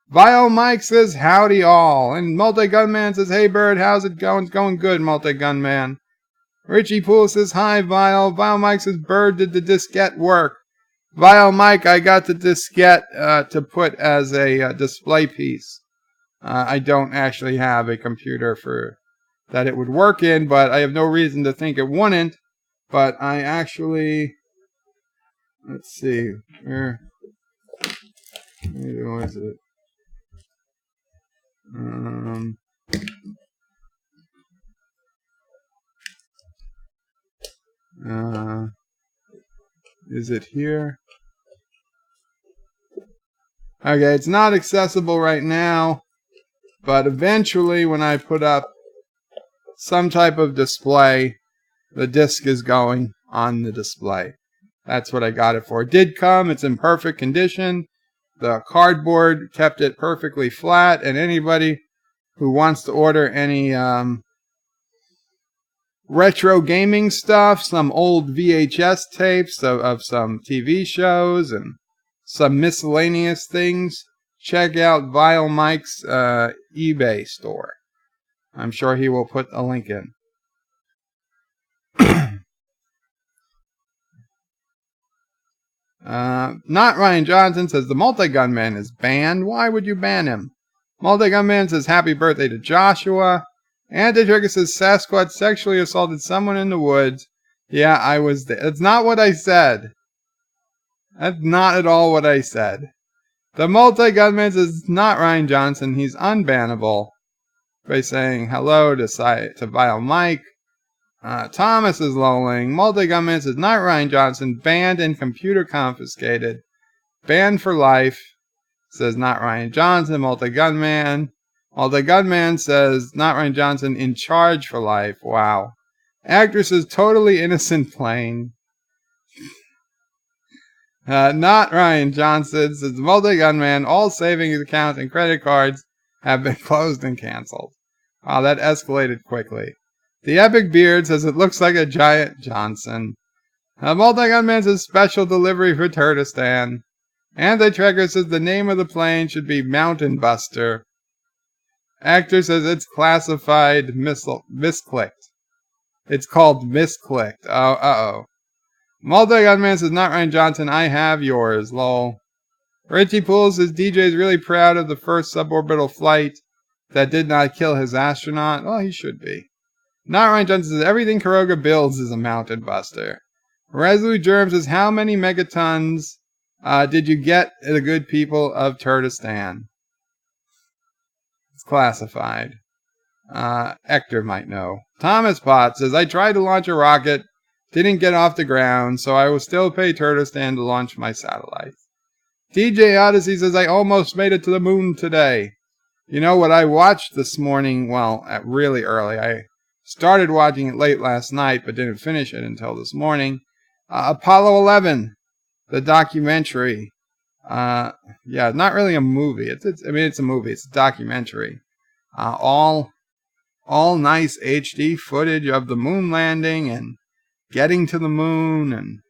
Vile Mike says, howdy all. And Multi-Gunman says, hey Bird, how's it going? It's going good, Multi-Gunman. Richie Poole says, hi Vile. Vile Mike says, Bird, did the diskette work? Vile Mike, I got the diskette to put as a display piece. I don't actually have a computer for that it would work in, but I have no reason to think it wouldn't. But I actually, let's see, where was it? Is it here? Okay, it's not accessible right now, but eventually when I put up some type of display, the disc is going on the display. That's what I got it for. It did come. It's in perfect condition. The cardboard kept it perfectly flat, and anybody who wants to order any retro gaming stuff, some old VHS tapes of some TV shows and some miscellaneous things, check out Vile Mike's eBay store. I'm sure he will put a link in. Not Ryan Johnson says, the Multi-Gunman is banned. Why would you ban him? Multi-Gunman says, happy birthday to Joshua. Anti-Trigger says, Sasquatch sexually assaulted someone in the woods. Yeah, I was there. That's not what I said. That's not at all what I said. The Multi-Gunman says, not Ryan Johnson. He's unbannable. By saying hello to Vile Mike. Thomas is lolling. Multi-Gunman says, not Ryan Johnson. Banned and computer confiscated. Banned for life. Says, not Ryan Johnson. Multi-Gunman. Multi-Gunman says, not Ryan Johnson. In charge for life. Wow. Actress is totally innocent plain. Not Ryan Johnson says, Multi-Gunman. All savings accounts and credit cards have been closed and canceled. Wow, that escalated quickly. The Epic Beard says it looks like a giant Johnson. Multi-Gunman says special delivery for Turtistan. Anti-Tracker says the name of the plane should be Mountain Buster. Actor says it's classified misclicked. It's called misclicked. Uh-oh. Multi-Gunman says not Ryan Johnson. I have yours, lol. Richie Poole says DJ is really proud of the first suborbital flight that did not kill his astronaut. Well, he should be. Not Ryan Johnson says everything Kuroga builds is a mountain buster. Resolute Germ says how many megatons did you get the good people of Turtistan? It's classified. Hector might know. Thomas Potts says I tried to launch a rocket, didn't get off the ground, so I will still pay Turtistan to launch my satellites. DJ Odyssey says I almost made it to the moon today. You know what I watched this morning? Well, really early. I started watching it late last night, but didn't finish it until this morning. Apollo 11, the documentary. Yeah, not really a movie. I mean, it's a movie. It's a documentary. All nice HD footage of the moon landing and getting to the moon and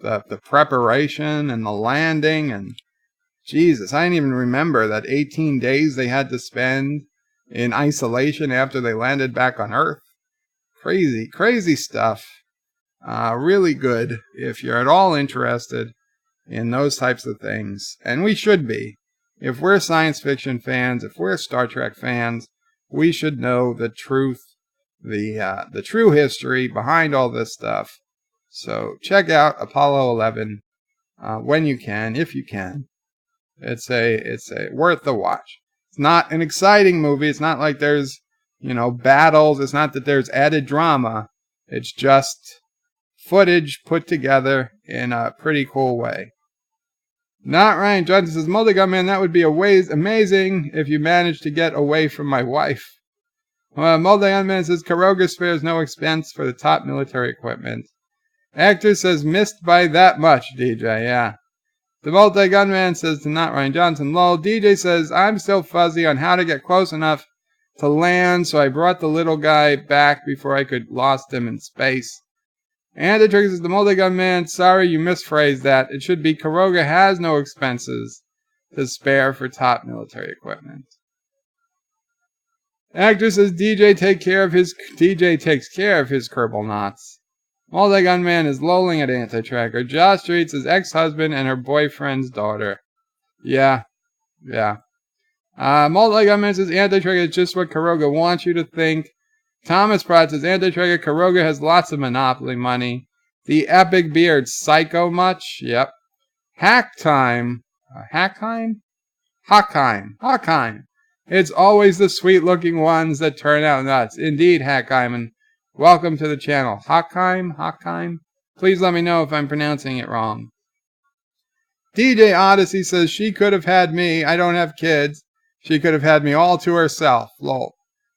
the preparation and the landing. And Jesus, I didn't even remember that 18 days they had to spend in isolation after they landed back on Earth. Crazy stuff. Really good if you're at all interested in those types of things. And we should be. If we're science fiction fans, if we're Star Trek fans, we should know the truth, the true history behind all this stuff. So check out Apollo 11 when you can, if you can. It's a worth the watch. It's not an exciting movie. It's not like there's battles. It's not that there's added drama. It's just footage put together in a pretty cool way. Not Ryan Johnson says, Multigun Man, that would be amazing if you managed to get away from my wife. Multigun Man says, Karoga spares no expense for the top military equipment. Actor says, missed by that much, DJ, yeah. The Multigun Man says to Not Ryan Johnson, lol. DJ says, I'm still fuzzy on how to get close enough to land, so I brought the little guy back before I could lost him in space. And it triggers the Multigun Man. Sorry, you misphrased that. It should be Karoga has no expenses to spare for top military equipment. Actor says DJ takes care of his Kerbal knots. Multigun Man is lolling at Anti-Tracker. Josh treats his ex-husband and her boyfriend's daughter. Yeah. Multigun Man says Anti-Tracker is just what Karoga wants you to think. Thomas Pratt says Anti-Tracker Karoga has lots of Monopoly money. The epic beard psycho much? Yep. Hackheim. It's always the sweet-looking ones that turn out nuts. Indeed, Hackheim, and welcome to the channel. Hackheim? Please let me know if I'm pronouncing it wrong. DJ Odyssey says she could have had me. I don't have kids. She could have had me all to herself. Lol.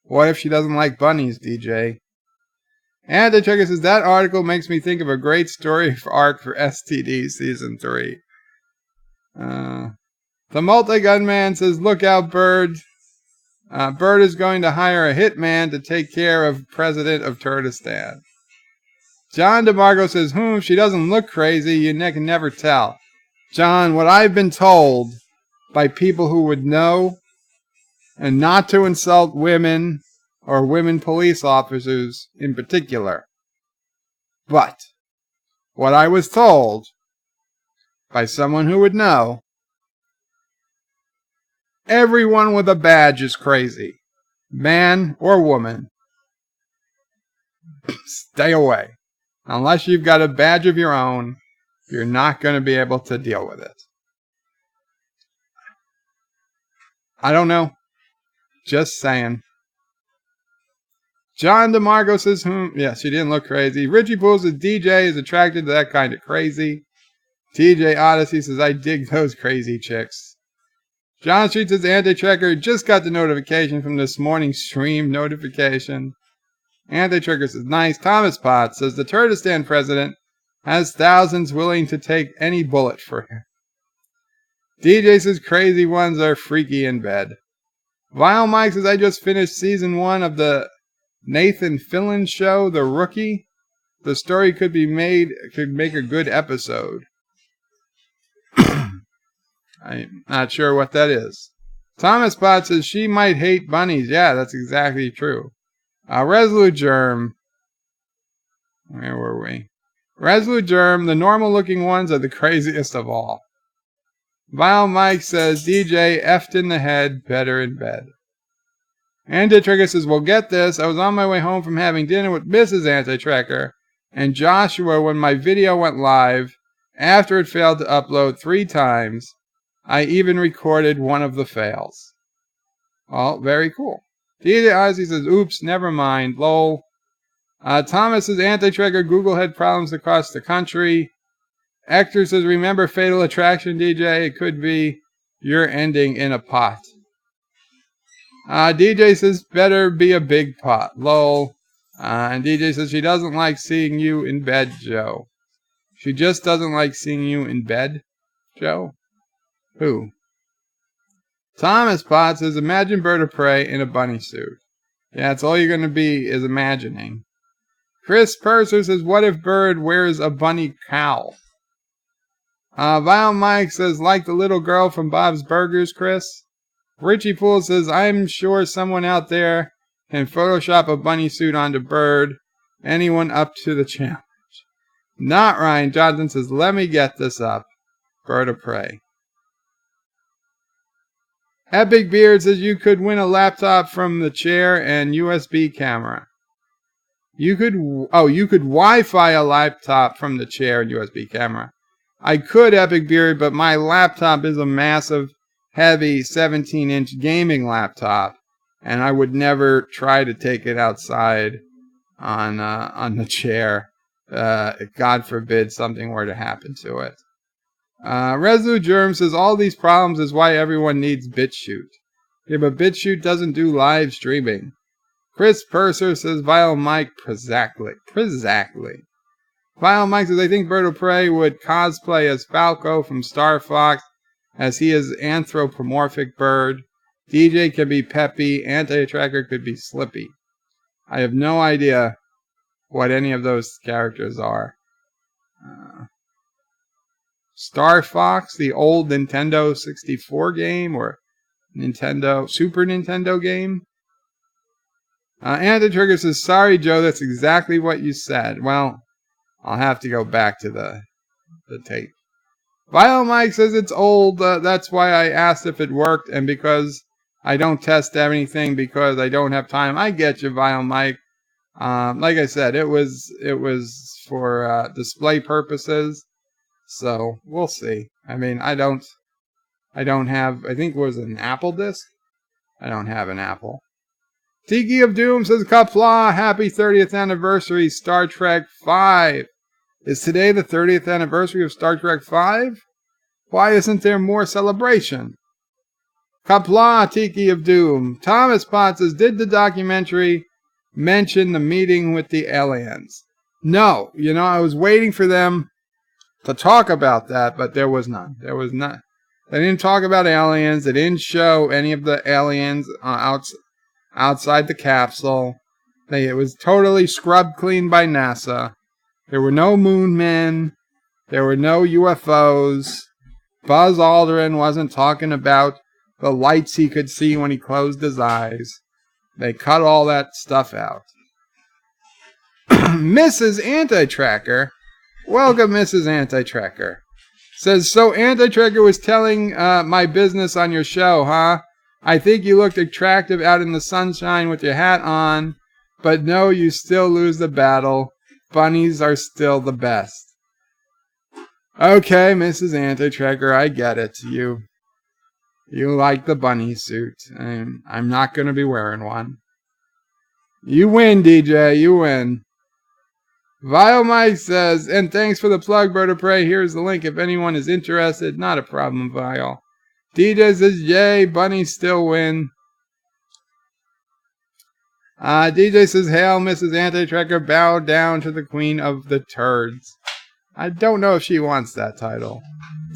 What if she doesn't like bunnies, DJ? And the checker says, that article makes me think of a great story arc for STD Season 3. The Multigun Man says, look out, Bird. Bird is going to hire a hitman to take care of President of Turkestan. John DeMarco says, she doesn't look crazy. You can never tell. John, what I've been told by people who would know, and not to insult women or women police officers in particular. But what I was told by someone who would know, everyone with a badge is crazy. Man or woman. Stay away. Unless you've got a badge of your own, you're not going to be able to deal with it. I don't know. Just saying. John DeMarco says, yeah, she didn't look crazy. Richie Poole says, DJ is attracted to that kind of crazy. TJ Odyssey says, I dig those crazy chicks. John Street says, Anti-Tracker just got the notification from this morning's stream notification. Anti-Tracker says, nice. Thomas Potts says, the Turkestan president has thousands willing to take any bullet for him. DJ says, crazy ones are freaky in bed. Vile Mike says, I just finished season 1 of the Nathan Fillion show, The Rookie. The story could make a good episode. I'm not sure what that is. Thomas Potts says, she might hate bunnies. Yeah, that's exactly true. Resolute Germ. Where were we? Resolute Germ, the normal looking ones are the craziest of all. Vile Mike says, DJ effed in the head, better in bed. Anti-Tracker says, well, get this. I was on my way home from having dinner with Mrs. Anti-Tracker and Joshua when my video went live after it failed to upload 3 times. I even recorded one of the fails. Well, very cool. DJ Ozzy says, oops, never mind, lol. Thomas says, Anti-Tracker, Google had problems across the country. Hector says, remember Fatal Attraction, DJ? It could be your ending in a pot. DJ says, better be a big pot, lol. And DJ says, she doesn't like seeing you in bed, Joe. She just doesn't like seeing you in bed, Joe. Who? Thomas Potts says, imagine bird of prey in a bunny suit. Yeah, that's all you're going to be is imagining. Chris Purser says, what if bird wears a bunny cowl? Vile Mike says, like the little girl from Bob's Burgers, Chris. Richie Poole says, I'm sure someone out there can Photoshop a bunny suit onto bird. Anyone up to the challenge? Not Ryan Johnson says, let me get this up. Bird of prey. Epic Beard says you could win a laptop from the chair and USB camera. You could Wi-Fi a laptop from the chair and USB camera. I could, Epic Beard, but my laptop is a massive, heavy 17-inch gaming laptop, and I would never try to take it outside on the chair. God forbid something were to happen to it. Resolute Germ says all these problems is why everyone needs BitChute. Yeah, but BitChute doesn't do live streaming. Chris Purser says Vile Mike Prezactly. Vile Mike says I think Bird of Prey would cosplay as Falco from Star Fox, as he is anthropomorphic bird. DJ could be Peppy. Anti-Tracker could be Slippy. I have no idea what any of those characters are. Star Fox, the old Nintendo 64 game, or Super Nintendo game. Anti-Trigger says, sorry, Joe, that's exactly what you said. Well, I'll have to go back to the tape. Vile Mike says it's old. That's why I asked if it worked, and because I don't test anything because I don't have time. I get you, Vile Mike. Like I said, it was for display purposes. So we'll see. I mean, I don't have. I think it was an Apple disc. I don't have an Apple. Tiki of Doom says, Qapla, happy 30th anniversary, Star Trek V. Is today the 30th anniversary of Star Trek V? Why isn't there more celebration? Qapla, Tiki of Doom. Thomas Potts says, did the documentary mention the meeting with the aliens? No. You know, I was waiting for them to talk about that, but there was none. There was none. They didn't talk about aliens. They didn't show any of the aliens outside the capsule. It was totally scrubbed clean by NASA. There were no moon men. There were no UFOs. Buzz Aldrin wasn't talking about the lights he could see when he closed his eyes. They cut all that stuff out. Mrs. Anti-Tracker. Welcome, Mrs. Anti-Tracker. Says, so Anti-Tracker was telling my business on your show, huh? I think you looked attractive out in the sunshine with your hat on, but no, you still lose the battle. Bunnies are still the best. Okay, Mrs. Anti-Tracker, I get it. You like the bunny suit. I'm not going to be wearing one. You win, DJ. You win. Vile Mike says, and thanks for the plug, Bird of Prey. Here's the link if anyone is interested. Not a problem, Vile. DJ says, yay, bunnies still win. DJ says, hail, Mrs. Anti-Tracker, bow down to the queen of the turds. I don't know if she wants that title.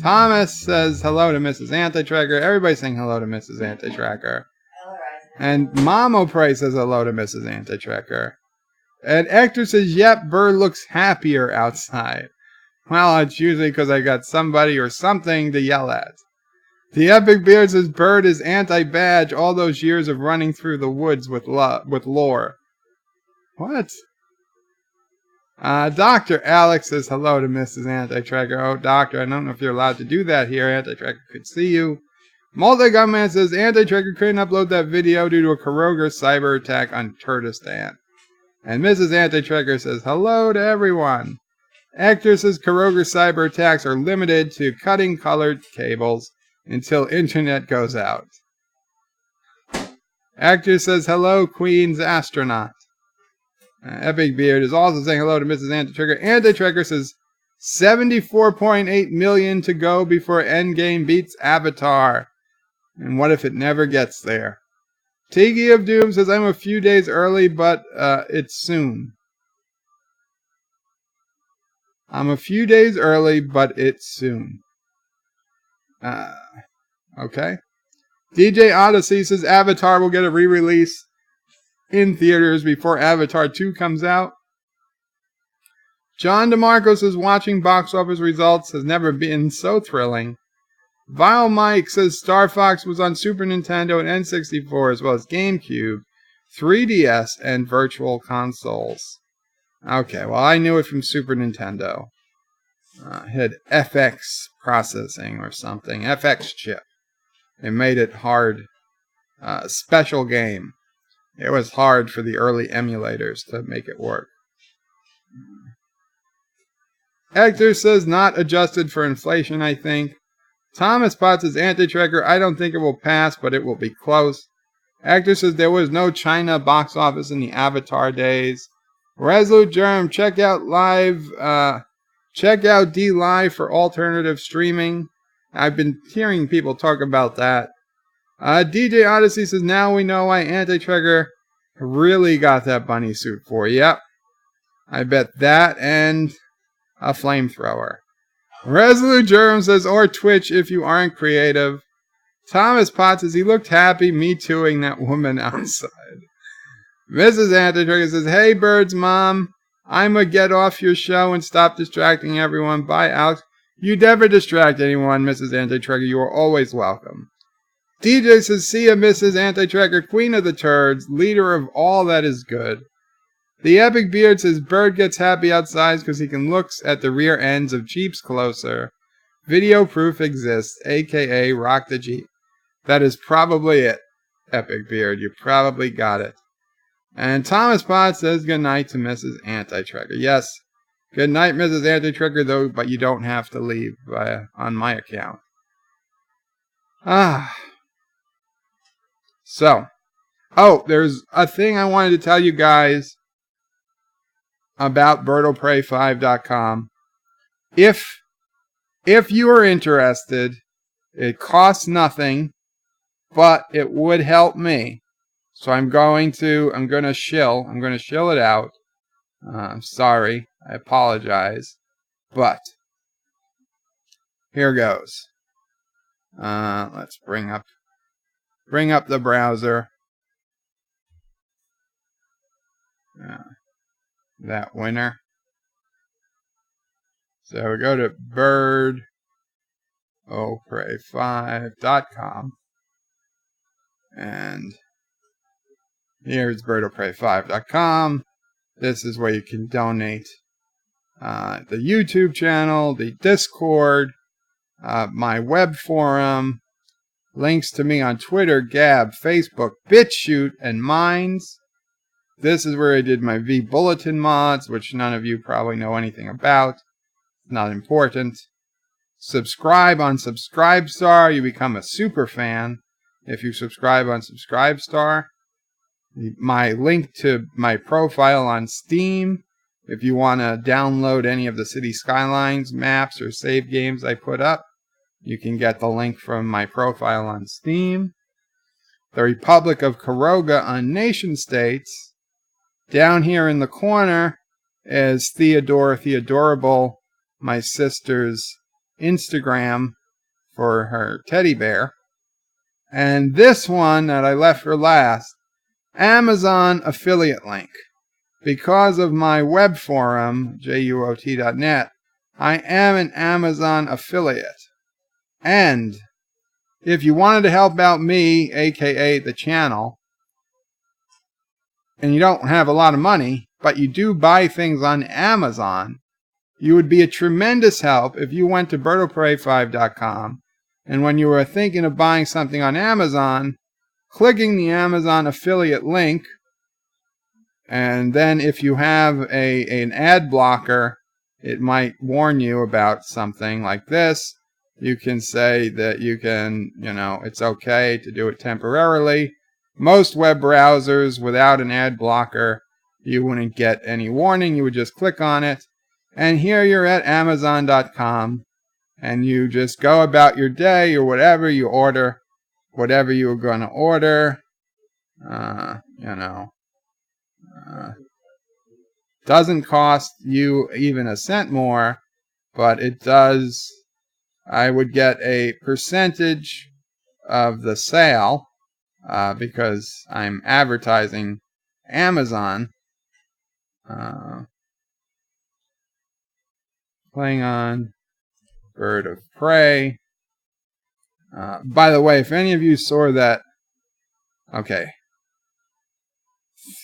Thomas says, hello to Mrs. Anti-Tracker. Everybody's saying hello to Mrs. Anti-Tracker. And Mamo Prey says hello to Mrs. Anti-Tracker. And Hector says, yep, Bird looks happier outside. Well, it's usually because I got somebody or something to yell at. The Epic Beard says, Bird is anti-badge all those years of running through the woods with lore. What? Dr. Alex says, hello to Mrs. Anti-Tracker. Oh, Doctor, I don't know if you're allowed to do that here. Anti-Tracker could see you. Multi-Gunman says, Anti-Tracker couldn't upload that video due to a Kuroga cyber attack on Turtistan. And Mrs. Anti-Tracker says, hello to everyone. Hector says, Kuroga cyber attacks are limited to cutting colored cables until internet goes out. Hector says, hello, Queen's astronaut. Epic Beard is also saying hello to Mrs. Anti-Tracker. Anti-Tracker says, 74.8 million to go before Endgame beats Avatar. And what if it never gets there? Tiki of Doom says, I'm a few days early, but it's soon. I'm a few days early, but it's soon. Okay. DJ Odyssey says Avatar will get a re-release in theaters before Avatar 2 comes out. John DeMarco says watching box office results has never been so thrilling. Vile Mike says Star Fox was on Super Nintendo and N64 as well as GameCube, 3DS, and Virtual Consoles. Okay, well I knew it from Super Nintendo. It had FX processing or something, FX chip. It made it hard. Special game. It was hard for the early emulators to make it work. Hector says not adjusted for inflation, I think. Thomas Potts says Anti-Tracker, I don't think it will pass, but it will be close. Hector says there was no China box office in the Avatar days. Resolute Germ, check out D Live for alternative streaming. I've been hearing people talk about that. DJ Odyssey says now we know why Anti-Tracker really got that bunny suit for. Yep. I bet that and a flamethrower. Resolute Germ says, or Twitch if you aren't creative. Thomas Potts says he looked happy me tooing that woman outside. Mrs. Anti-Tracker says, hey Bird's mom, I'ma get off your show and stop distracting everyone. Bye, Alex. You never distract anyone, Mrs. Anti-Tracker. You are always welcome. DJ says, see ya, Mrs. Anti-Tracker, queen of the turds, leader of all that is good. The Epic Beard says, Bird gets happy outside because he can look at the rear ends of Jeeps closer. Video proof exists, a.k.a. rock the Jeep. That is probably it, Epic Beard. You probably got it. And Thomas Potts says, good night to Mrs. Anti-Tracker. Yes, good night, Mrs. Anti-Tracker, though, but you don't have to leave on my account. So, there's a thing I wanted to tell you guys about Bird'llPray5.com. If you are interested, it costs nothing, but it would help me. So I'm gonna shill it out. I'm sorry, I apologize, but here goes. Let's bring up the browser. That winner. So we go to Bird'llPray5.com, and here's Bird'llPray5.com. This is where you can donate. The YouTube channel, the Discord, my web forum, links to me on Twitter, Gab, Facebook, BitChute, and Minds. This is where I did my V-Bulletin mods, which none of you probably know anything about. It's not important. Subscribe on Subscribestar. You become a super fan if you subscribe on Subscribestar. My link to my profile on Steam. If you want to download any of the City Skylines maps or save games I put up, you can get the link from my profile on Steam. The Republic of Karoga on Nation States. Down here in the corner is Theodorable, my sister's Instagram for her teddy bear. And this one that I left for last, Amazon affiliate link. Because of my web forum, juot.net, I am an Amazon affiliate. And if you wanted to help out me, aka the channel, and you don't have a lot of money, but you do buy things on Amazon, you would be a tremendous help if you went to Bird'llPray5.com, and when you were thinking of buying something on Amazon, clicking the Amazon affiliate link, and then if you have an ad blocker, it might warn you about something like this. You can say that it's okay to do it temporarily. Most web browsers without an ad blocker, you wouldn't get any warning. You would just click on it. And here you're at Amazon.com. And you just go about your day or whatever. You order whatever you were going to order. Doesn't cost you even a cent more. But it does. I would get a percentage of the sale because I'm advertising Amazon. Playing on Bird of Prey. By the way, if any of you saw that, okay,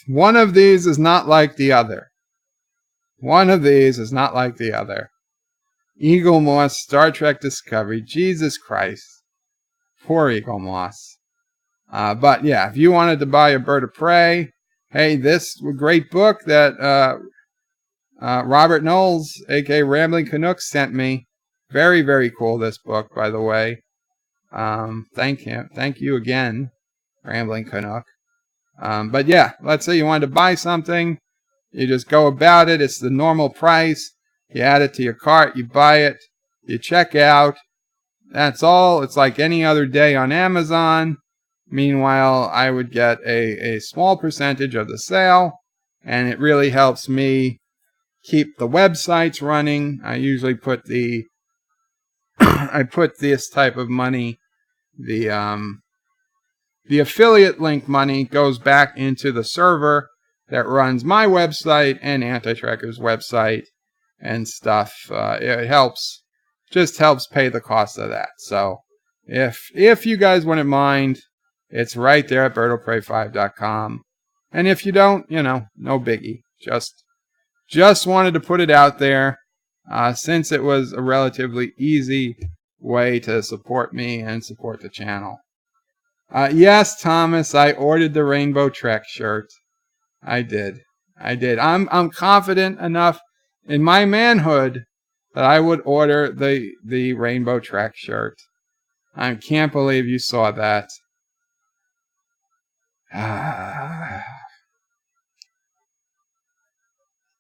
one of these is not like the other. One of these is not like the other. Eagle Moss, Star Trek Discovery, Jesus Christ. Poor Eagle Moss. But yeah, if you wanted to buy a Bird of Prey, hey, this great book that Robert Knowles, aka Rambling Canuck, sent me. Very, very cool, this book, by the way. Thank him. Thank you again, Rambling Canuck. But yeah, let's say you wanted to buy something. You just go about it. It's the normal price. You add it to your cart. You buy it. You check out. That's all. It's like any other day on Amazon. Meanwhile, I would get a small percentage of the sale. And it really helps me keep the websites running. I usually put I put this type of money, the affiliate link money goes back into the server that runs my website and Anti-Tracker's website and stuff. It helps, just helps pay the cost of that. So if you guys wouldn't mind, it's right there at birdofprey5.com. And if you don't, no biggie. Just wanted to put it out there since it was a relatively easy way to support me and support the channel. Yes, Thomas, I ordered the Rainbow Trek shirt. I did. I'm confident enough in my manhood that I would order the Rainbow Trek shirt. I can't believe you saw that.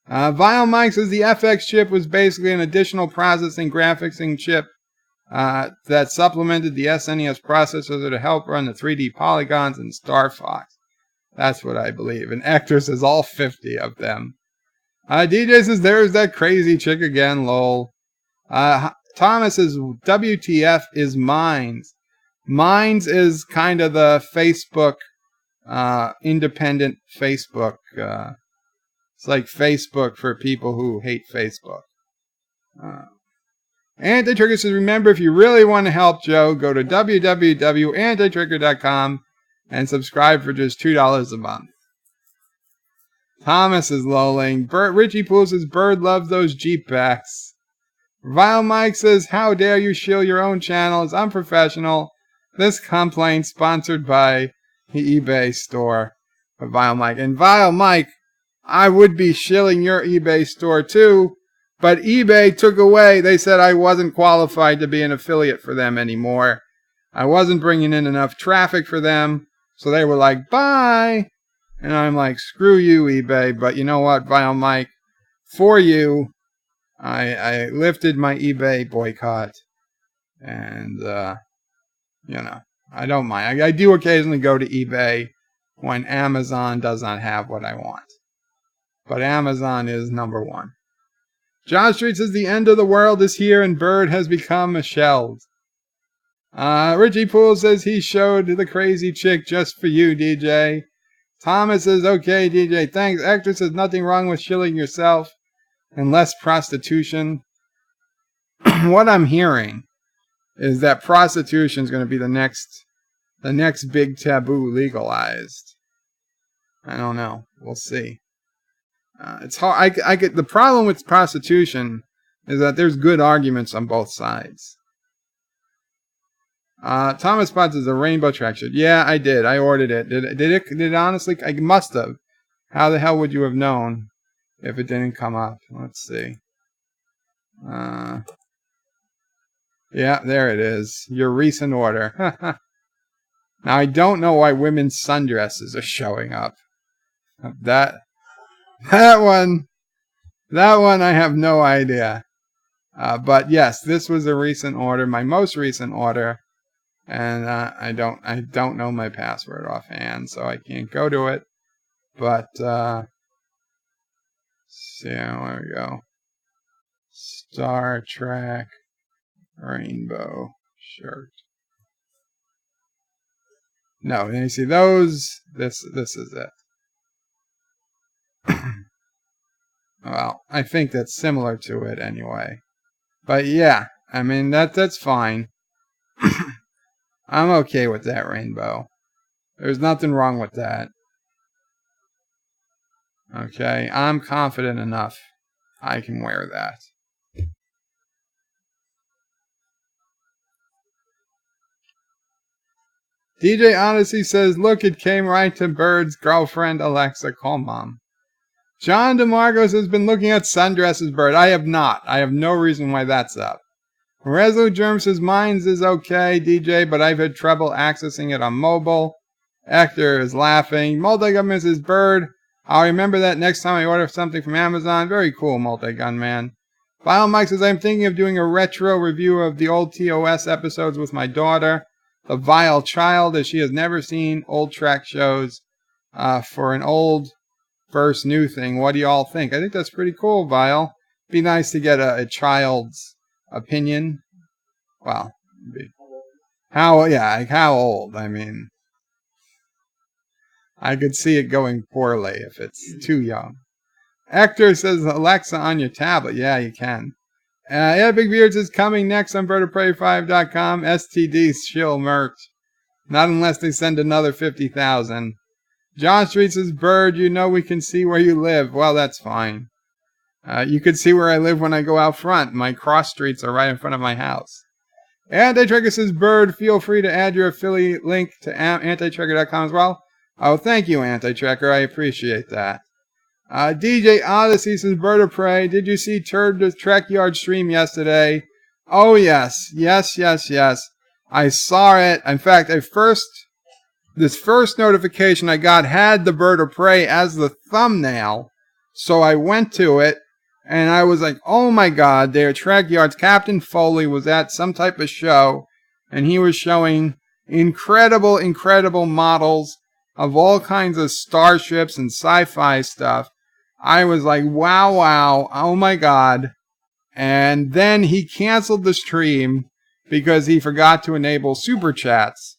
Vile Mike says the FX chip was basically an additional processing graphics chip that supplemented the SNES processor to help run the 3D polygons in Star Fox. That's what I believe. And Hector says all 50 of them. DJ says there's that crazy chick again, lol. Thomas says WTF is Minds. Minds is kind of the Facebook, independent Facebook. It's like Facebook for people who hate Facebook. Anti-Trigger says, remember, if you really want to help Joe, go to www.antitrigger.com and subscribe for just $2 a month. Thomas is lolling. Richie Poole says, Bird loves those Jeep backs. Vile Mike says, how dare you shill your own channel? It's unprofessional. This complaint sponsored by the eBay store of Vile Mike. And Vile Mike, I would be shilling your eBay store too, but eBay took away. They said I wasn't qualified to be an affiliate for them anymore. I wasn't bringing in enough traffic for them, so they were like, bye. And I'm like, screw you, eBay. But you know what, Vile Mike? For you, I lifted my eBay boycott. And, I don't mind. I do occasionally go to eBay when Amazon does not have what I want. But Amazon is number one. John Street says the end of the world is here and Bird has become a shelled. Richie Poole says he showed the crazy chick just for you, DJ. Thomas says, okay, DJ, thanks. Hector says nothing wrong with shilling yourself and less prostitution. What I'm hearing is that prostitution is going to be the next big taboo legalized. I don't know. We'll see. It's hard. I get the problem with prostitution is that there's good arguments on both sides. Thomas Potts is a Rainbow Trek shirt. Yeah, I did. I ordered it. Did it honestly? I must have. How the hell would you have known if it didn't come up? Let's see. Yeah, there it is. Your recent order. Now I don't know why women's sundresses are showing up. That one I have no idea. But yes, this was a recent order, my most recent order, and I don't know my password offhand, so I can't go to it. But see, there we go. Star Trek Rainbow shirt. No, and you see those. This is it. Well, I think that's similar to it anyway. But yeah, I mean that's fine. I'm okay with that rainbow. There's nothing wrong with that. Okay, I'm confident enough. I can wear that. DJ Odyssey says, look, it came right to Bird's girlfriend, Alexa. Call mom. John DeMarcos has been looking at sundresses, Bird. I have not. I have no reason why that's up. Rezo Germ says, mine's is okay, DJ, but I've had trouble accessing it on mobile. Hector is laughing. Multi-Gun says, Bird, I'll remember that next time I order something from Amazon. Very cool, Multi-Gun Man. Vile Mike says, I'm thinking of doing a retro review of the old TOS episodes with my daughter, the Vile Child, as she has never seen old track shows for an old versus new thing. What do you all think? I think that's pretty cool, Vile. Be nice to get a child's opinion. Well, how old? I mean, I could see it going poorly if it's too young. Hector says, Alexa on your tablet. Yeah, you can. Yeah, Big Beards is coming next on BirderPrey5.com. STD shill merch. Not unless they send another 50,000. John Street says, Bird, you know we can see where you live. Well, that's fine. You can see where I live when I go out front. My cross streets are right in front of my house. Anti-Tracker says, Bird, feel free to add your affiliate link to antitracker.com as well. Oh, thank you, Anti-Tracker. I appreciate that. DJ Odyssey says, Bird of Prey, did you see Turd the Trek Yard stream yesterday? Oh, yes. Yes. I saw it. In fact, this first notification I got had the Bird of Prey as the thumbnail. So I went to it, and I was like, oh my God, they're Trek Yards. Captain Foley was at some type of show, and he was showing incredible models of all kinds of starships and sci-fi stuff. I was like, wow, oh my God. And then he canceled the stream because he forgot to enable super chats.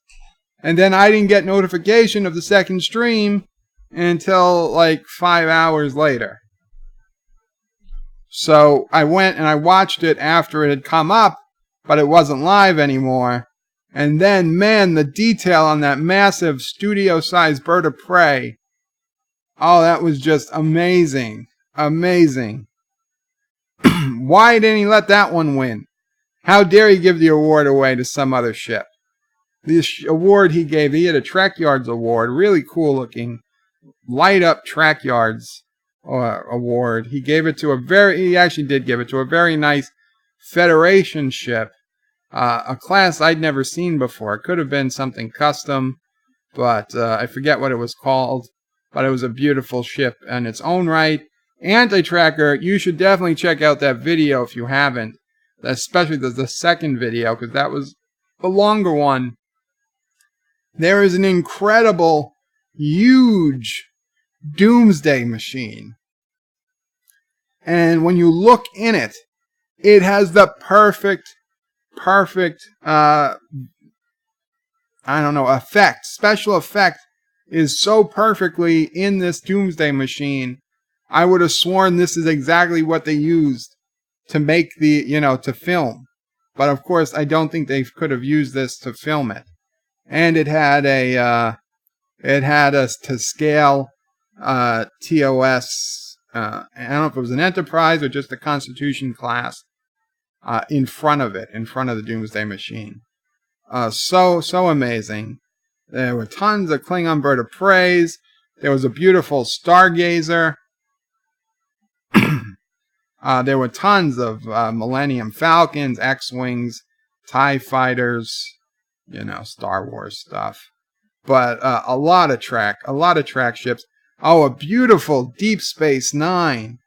And then I didn't get notification of the second stream until like 5 hours later. So I went and I watched it after it had come up, but it wasn't live anymore. And then, man, the detail on that massive studio-sized Bird of Prey. Oh, that was just amazing. Amazing. Why didn't he let that one win? How dare he give the award away to some other ship? The award he gave, he had a Track Yards award, really cool looking, light up Track Yards award. He actually did give it to a very nice Federation ship, a class I'd never seen before. It could have been something custom, but I forget what it was called. But it was a beautiful ship in its own right. Anti-Tracker, you should definitely check out that video if you haven't, especially the second video, because that was the longer one. There is an incredible, huge doomsday machine. And when you look in it, it has the perfect, effect. Special effect is so perfectly in this doomsday machine. I would have sworn this is exactly what they used to make to film. But of course, I don't think they could have used this to film it. And it had a to scale TOS. I don't know if it was an Enterprise or just a Constitution class in front of the Doomsday Machine. So amazing. There were tons of Klingon Bird of Prey. There was a beautiful Stargazer. There were tons of Millennium Falcons, X-Wings, TIE Fighters, Star Wars stuff. But a lot of track ships. Oh, a beautiful Deep Space Nine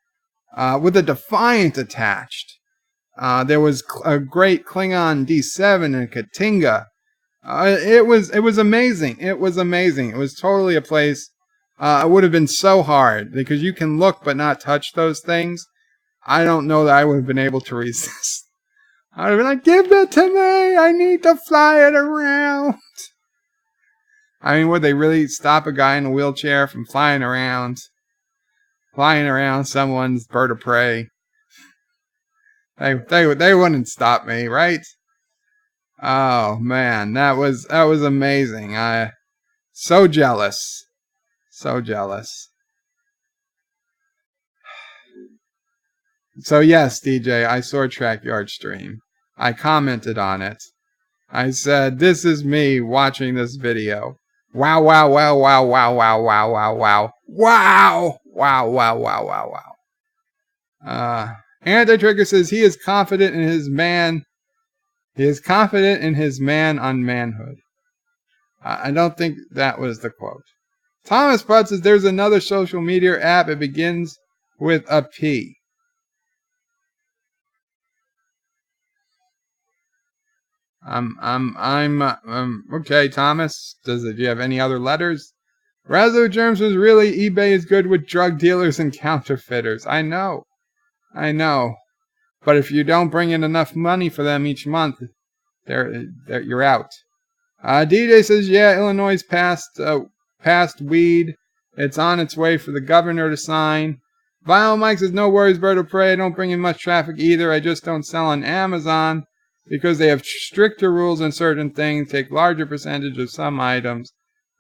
with a Defiant attached. There was a great Klingon D7 and Katinga. It was amazing. It was amazing. It was totally a place. It would have been so hard because you can look but not touch those things. I don't know that I would have been able to resist. I would have been like, give that to me. I need to fly it around. I mean, would they really stop a guy in a wheelchair from flying around someone's bird of prey? They wouldn't stop me, right? Oh man, that was amazing. So jealous. So jealous. So yes, DJ, I saw Trackyard stream. I commented on it. I said, this is me watching this video. Wow, wow, wow, wow, wow, wow, wow, wow, wow. Wow! Wow, wow, wow, wow, wow. Anti-Trigger says he is confident in his man. He is confident in his man on manhood. I don't think that was the quote. Thomas Butt says there's another social media app. It begins with a P. Okay, Thomas. Do you have any other letters? Resolute Germs was really, eBay is good with drug dealers and counterfeiters. I know. But if you don't bring in enough money for them each month, you're out. DJ says, yeah, Illinois passed weed. It's on its way for the governor to sign. Vinyl Mike says, no worries, bird of prey. I don't bring in much traffic either. I just don't sell on Amazon because they have stricter rules on certain things, take larger percentage of some items,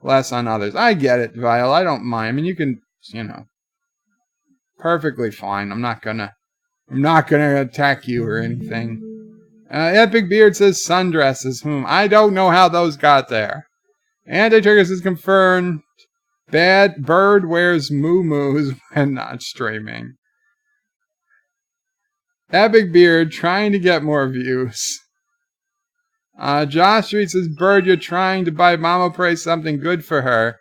less on others. I get it, Vial. I don't mind. I mean, you can, perfectly fine. I'm not gonna attack you or anything. Epic Beard says sundresses. I don't know how those got there. Anti-Trigger says confirmed. Bad bird wears moo-moos when not streaming. Epic Beard trying to get more views. Josh Street says, Bird, you're trying to buy Mama Prey something good for her.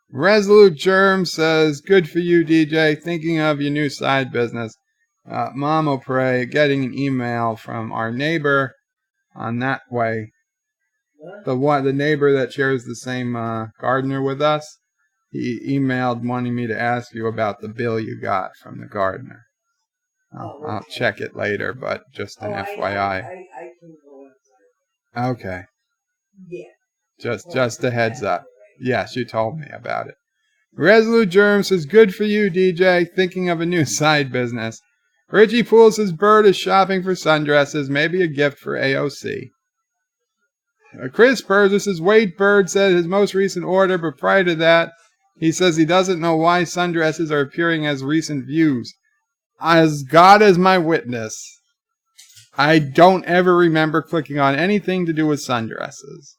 Resolute Germ says, good for you, DJ. Thinking of your new side business. Mama Prey getting an email from our neighbor on that way. The neighbor that shares the same gardener with us. He emailed wanting me to ask you about the bill you got from the gardener. I'll check it later, but just an FYI. I can go inside. Okay. Yeah. Just a heads up. Yes, you told me about it. Resolute Germ says, good for you, DJ. Thinking of a new side business. Richie Poole says, Bird is shopping for sundresses. Maybe a gift for AOC. Chris Purzer says, Wade Bird said his most recent order, but prior to that, he says he doesn't know why sundresses are appearing as recent views. As God is my witness, I don't ever remember clicking on anything to do with sundresses.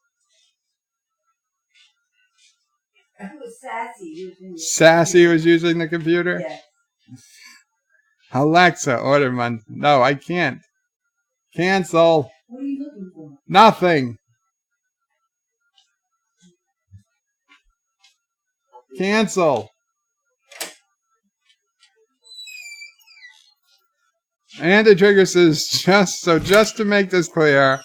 It was Sassy. Sassy was using the computer? Yes. Alexa, order month. No, I can't. Cancel. What are you looking for? Nothing. Cancel. And the trigger says, just to make this clear,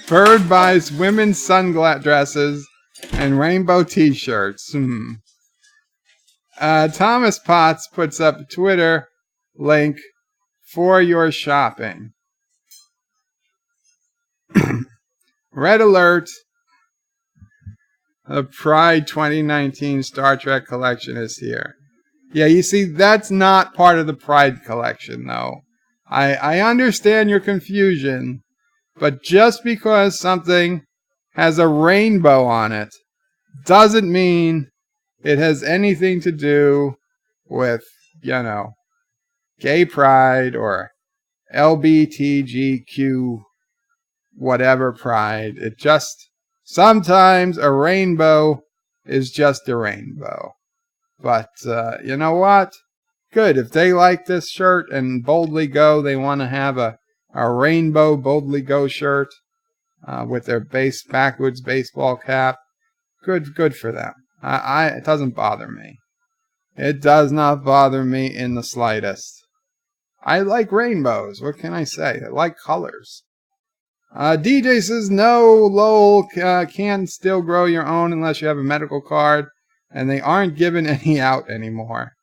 Bird buys women's sundresses and rainbow t-shirts. Thomas Potts puts up a Twitter link for your shopping. Red alert. The Pride 2019 Star Trek collection is here. Yeah, you see, that's not part of the Pride collection, though. I understand your confusion, but just because something has a rainbow on it doesn't mean it has anything to do with, gay pride or LBTGQ whatever pride. It just, sometimes a rainbow is just a rainbow. But, you know what? Good. If they like this shirt and Boldly Go, they want to have a rainbow Boldly Go shirt with their backwards baseball cap. Good for them. It doesn't bother me. It does not bother me in the slightest. I like rainbows. What can I say? I like colors. DJ says, no, Lowell can still grow your own unless you have a medical card, and they aren't giving any out anymore.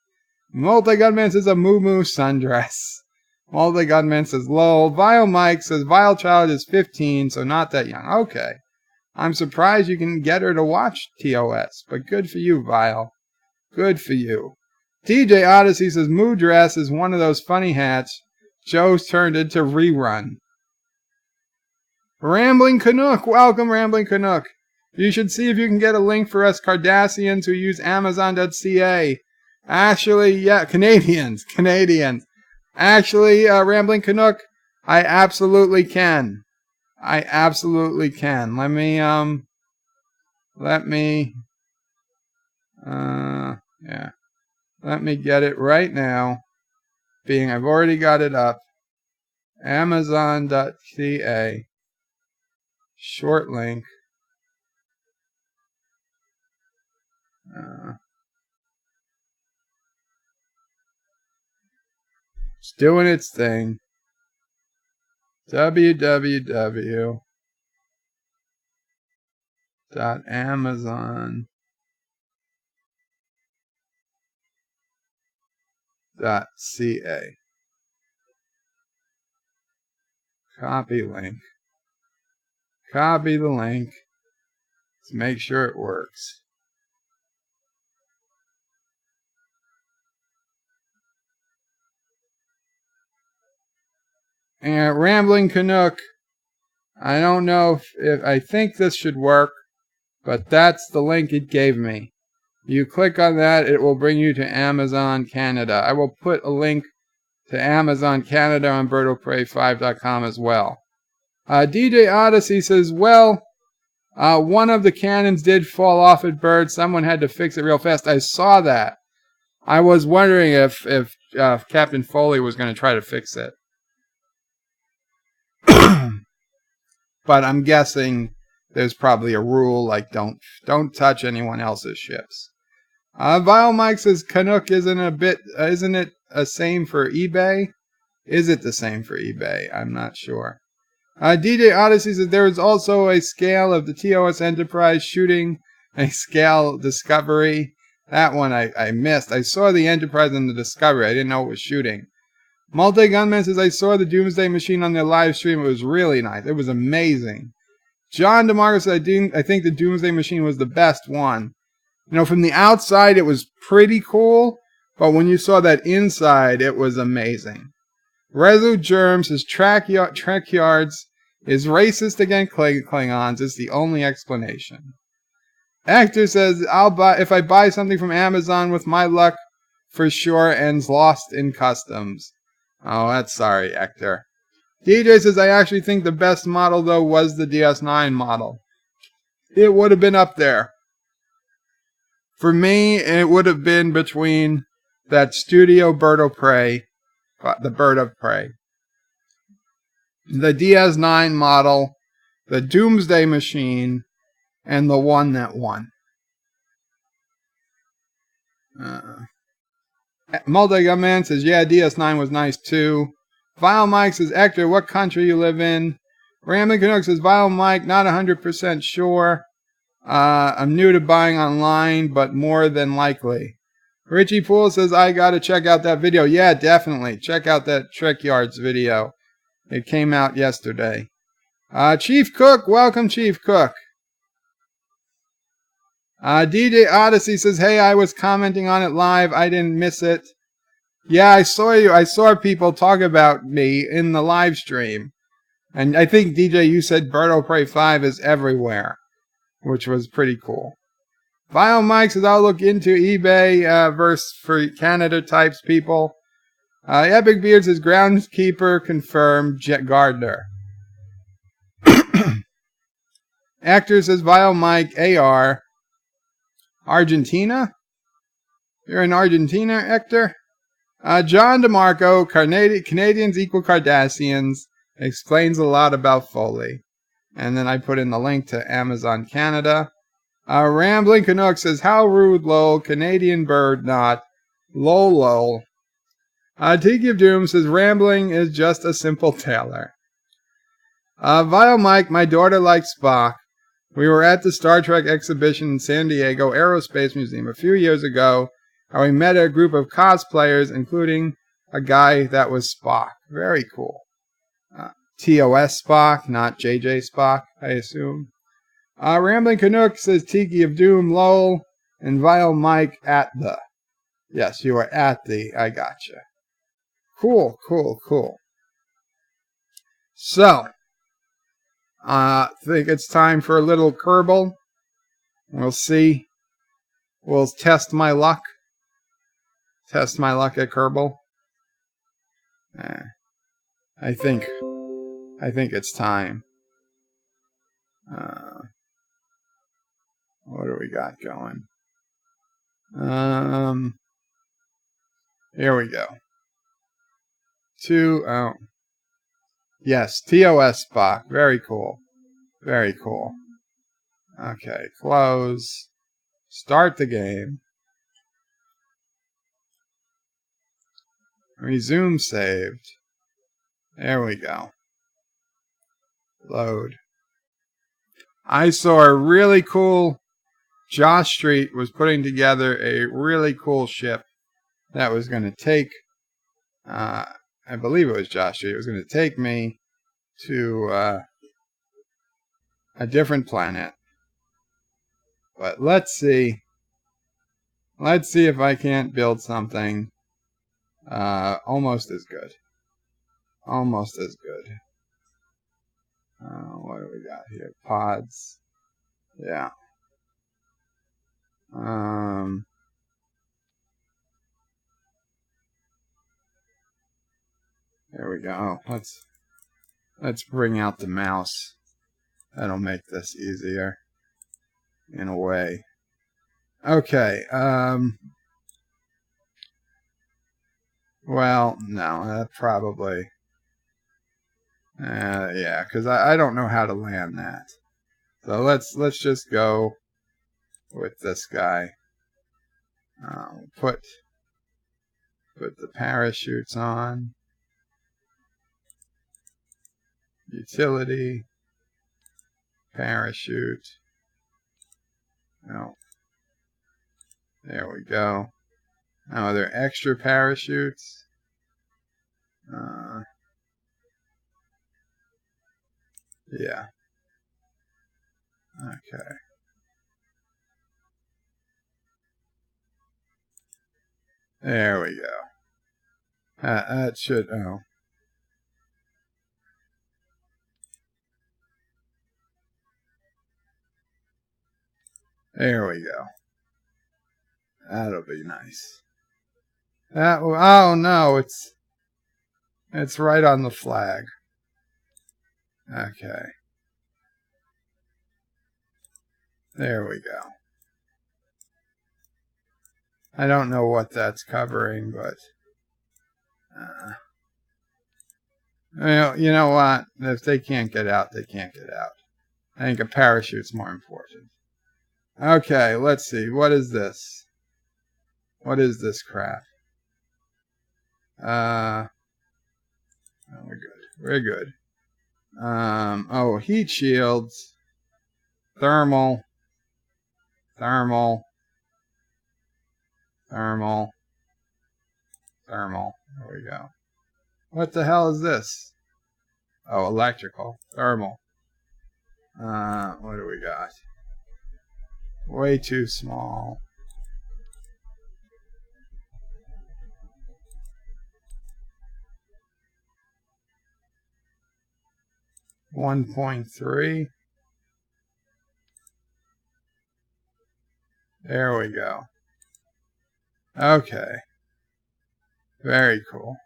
Multi-Gunman says, a moo-moo sundress. Multi Gunman says lol. Vile Mike says Vile Child is 15, so not that young. Okay. I'm surprised you can get her to watch TOS, but good for you, Vile. Good for you. TJ Odyssey says Moo Dress is one of those funny hats Joe's turned into Rerun. Rambling Canuck. Welcome, Rambling Canuck. You should see if you can get a link for us Cardassians who use Amazon.ca. Actually, yeah, Canadians. Actually, Rambling Canuck, I absolutely can. Let me, yeah. Let me get it right now. Being I've already got it up. Amazon.ca. Short link. It's doing its thing. www.amazon.ca. Copy link. Copy the link. Let's make sure it works. And Rambling Canuck, I don't know if I think this should work, but that's the link it gave me. You click on that, it will bring you to Amazon Canada. I will put a link to Amazon Canada on birdoprey5.com as well. DJ Odyssey says, well, one of the cannons did fall off at Bird. Someone had to fix it real fast. I saw that. I was wondering if Captain Foley was going to try to fix it. But I'm guessing there's probably a rule like don't touch anyone else's ships. Vile Mike says Canuck isn't it a same for eBay? Is it the same for eBay? I'm not sure. DJ Odyssey says there is also a scale of the TOS Enterprise shooting a scale Discovery. That one I missed. I saw the Enterprise and the Discovery. I didn't know it was shooting. Multi Gunman says I saw the Doomsday Machine on their live stream. It was really nice. It was amazing. John DeMarco says I think the Doomsday Machine was the best one. You know, from the outside it was pretty cool, but when you saw that inside, it was amazing. Rezu Germ says Trek Yards is racist against Klingons. It's the only explanation. Actor says if I buy something from Amazon with my luck, for sure ends lost in customs. Oh, that's sorry, Hector. DJ says, I actually think the best model, though, was the DS9 model. It would have been up there. For me, it would have been between that Studio Bird of Prey, the Bird of Prey, the DS9 model, the Doomsday Machine, and the one that won. Multi-Gunman says, yeah, DS9 was nice too. Vile Mike says, Hector, what country you live in? Rambling Canuck says, Vile Mike, not 100% sure. I'm new to buying online, but more than likely. Richie Poole says, I gotta check out that video. Yeah, definitely. Check out that Trek Yards video. It came out yesterday. Chief Cook, welcome, Chief Cook. DJ Odyssey says, hey, I was commenting on it live. I didn't miss it. Yeah, I saw you. I saw people talk about me in the live stream. And I think, DJ, you said Bird of Prey 5 is everywhere, which was pretty cool. Vile Mike says, I'll look into eBay verse for Canada types people. Epic Beard says, groundskeeper confirmed, Jet Gardner. Actor says, Vile Mike, AR. Argentina? You're in Argentina, Hector? John DeMarco, Canadians equal Cardassians, explains a lot about Foley. And then I put in the link to Amazon Canada. Rambling Canuck says, how rude, lol, Canadian bird not, lol, lol. Tiki of Doom says, rambling is just a simple tailor. Vile Mike, my daughter likes Spock. We were at the Star Trek exhibition in San Diego Aerospace Museum a few years ago, and we met a group of cosplayers, including a guy that was Spock. Very cool. TOS Spock, not JJ Spock, I assume. Rambling Canuck says Tiki of Doom, lol, and Vile Mike at the. Yes, you are at the. I gotcha. Cool, cool, cool. So, I think it's time for a little Kerbal. We'll see. We'll test my luck. Test my luck at Kerbal. I think it's time. What do we got going? Here we go. Yes, TOS Spock. Very cool. Very cool. Okay, close. Start the game. Resume saved. There we go. Load. I saw a really cool... Josh Street was putting together a really cool ship that was going to take... I believe it was Josh Street. It was going to take me to a different planet. But let's see. Let's see if I can't build something almost as good. Almost as good. What do we got here? Pods. Yeah. There we go. Let's bring out the mouse. That'll make this easier in a way. Okay. Well, no, that probably. Yeah, because I don't know how to land that. So let's just go with this guy. Put the parachutes on. Utility. Parachute. Oh. There we go. Now, are there extra parachutes? Yeah. Okay. There we go. That should... Oh. There we go. That'll be nice. Oh no, it's right on the flag. Okay. There we go. I don't know what that's covering, but you know what? If they can't get out, they can't get out. I think a parachute's more important. Okay, let's see. What is this? What is this crap? Oh, we're good. We're good. Oh, heat shields. Thermal. Thermal. Thermal. Thermal. There we go. What the hell is this? Oh, electrical. Thermal. What do we got? Way too small. .3. There we go. Okay. Very cool.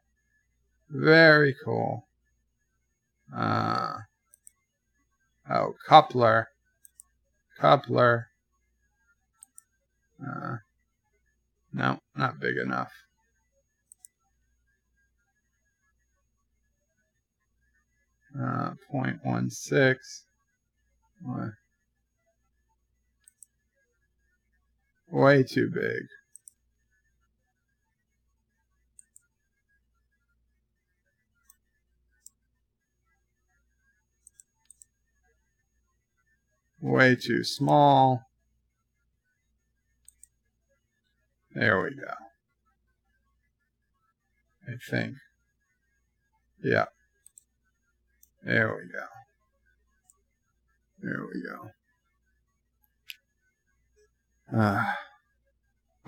Very cool. Oh, Qapla. Qapla. No, not big enough. .16. Way too big. Way too small. There we go. I think. Yeah. There we go. There we go.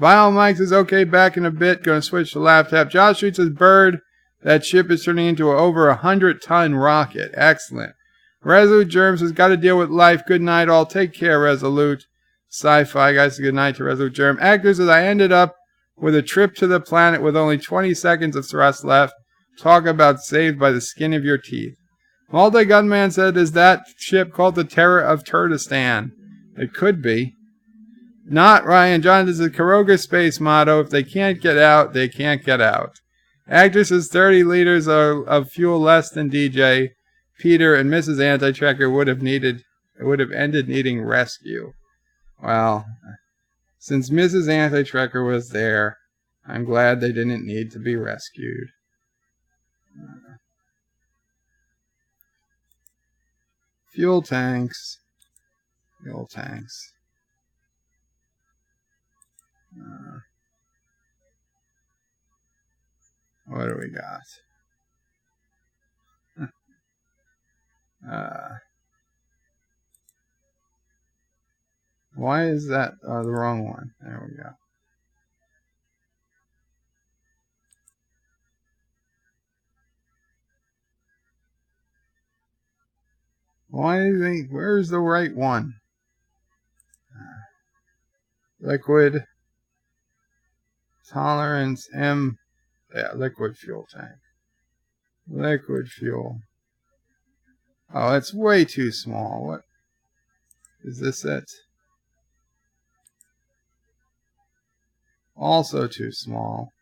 Vinyl Mike says, okay, back in a bit. Gonna switch to laptop. Josh Street says, Bird, that ship is turning into over 100-ton rocket. Excellent. Resolute Germs has got to deal with life. Good night, all. Take care, Resolute. Sci-Fi guys, good night to Resolute Germ. Actor says, I ended up with a trip to the planet with only 20 seconds of thrust left. Talk about saved by the skin of your teeth. Multi-Gunman said, is that ship called the Terror of Turdistan? It could be. Not Ryan John. This is a Karoga space motto. If they can't get out, they can't get out. Actress says 30 liters of fuel less than DJ. Peter and Mrs. Anti-Tracker would have ended needing rescue. Well, since Mrs. Anti-Tracker was there, I'm glad they didn't need to be rescued. Fuel tanks. Fuel tanks. What do we got? Why is that the wrong one? There we go. Where's the right one? Liquid tolerance M. Yeah, liquid fuel tank. Liquid fuel. Oh, it's way too small. What? Is this it? Also too small.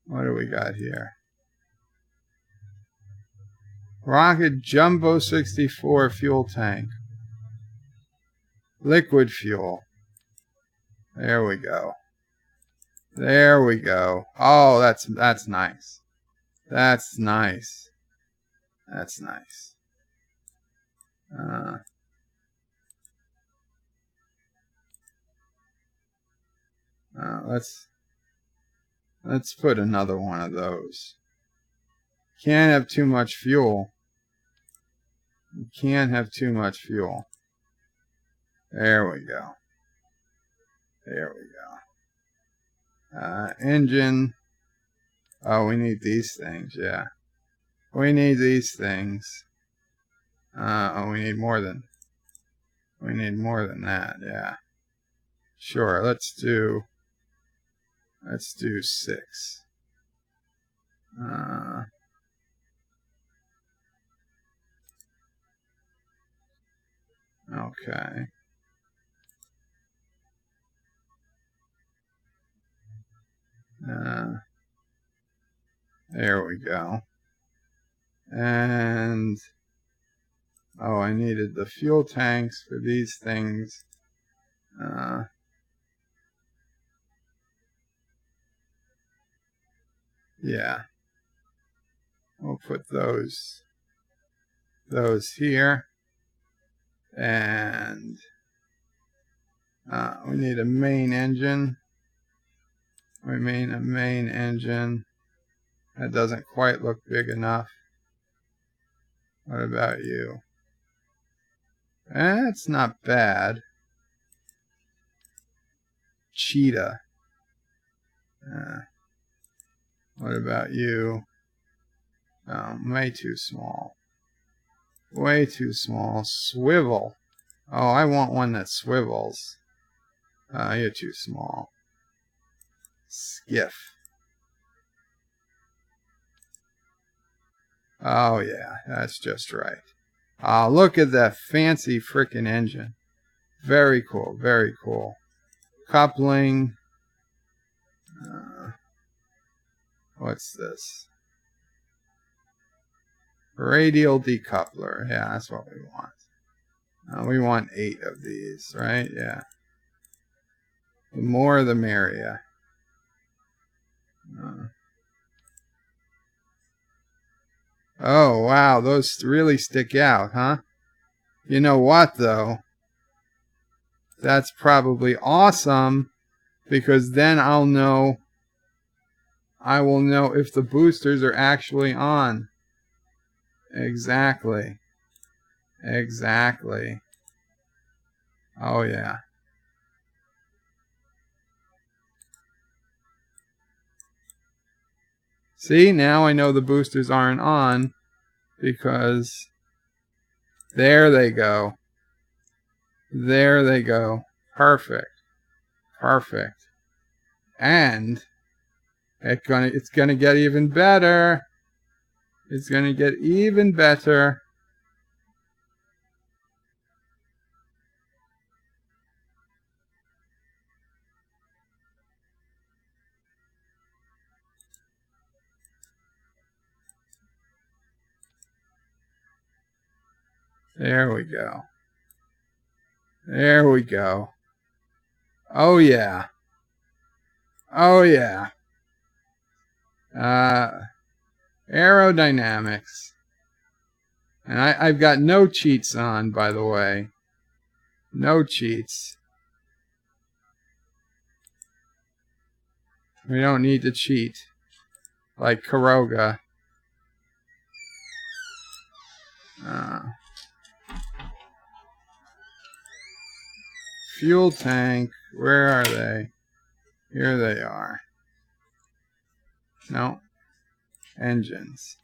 What do we got here? Rocket Jumbo 64 fuel tank. Liquid fuel. There we go. There we go. Oh, that's nice. That's nice. That's nice. Let's put another one of those. Can't have too much fuel. You can't have too much fuel. There we go. There we go. Engine. Oh, we need these things, yeah. We need these things. Oh, we need more than that, yeah. Sure, let's do 6. Okay. There we go. And oh, I needed the fuel tanks for these things. Yeah. We'll put those here. And we need a main engine. We mean a main engine. That doesn't quite look big enough. What about you? That's not bad. Cheetah. What about you? Way too small. Way too small. Swivel. Oh, I want one that swivels. You're too small. Skiff. Oh, yeah. That's just right. Look at that fancy frickin' engine. Very cool. Very cool. Coupling. What's this? Radial decoupler. Yeah, that's what we want. We want 8 of these, right? Yeah. The more the merrier. Oh, wow. Those really stick out, huh? You know what, though? That's probably awesome, because then I'll know I will know if the boosters are actually on. Exactly. Exactly. Oh, yeah. See, now I know the boosters aren't on because there they go. There they go. Perfect. Perfect. And it's gonna get even better. It's gonna get even better. There we go. There we go. Oh yeah. Oh yeah. Aerodynamics. And I've got no cheats on, by the way. No cheats. We don't need to cheat. Like Karoga. Fuel tank. Where are they? Here they are. No. Engines.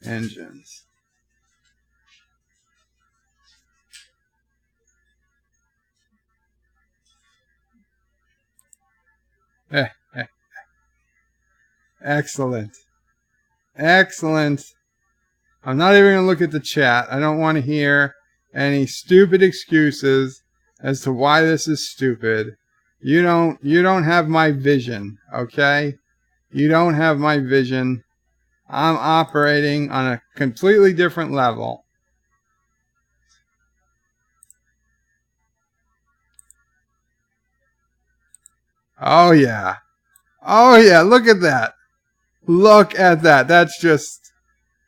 Engines. Excellent. Excellent. I'm not even going to look at the chat. I don't want to hear any stupid excuses as to why this is stupid. You don't have my vision, okay? You don't have my vision. I'm operating on a completely different level. Oh yeah. Oh yeah, look at that. Look at that. That's just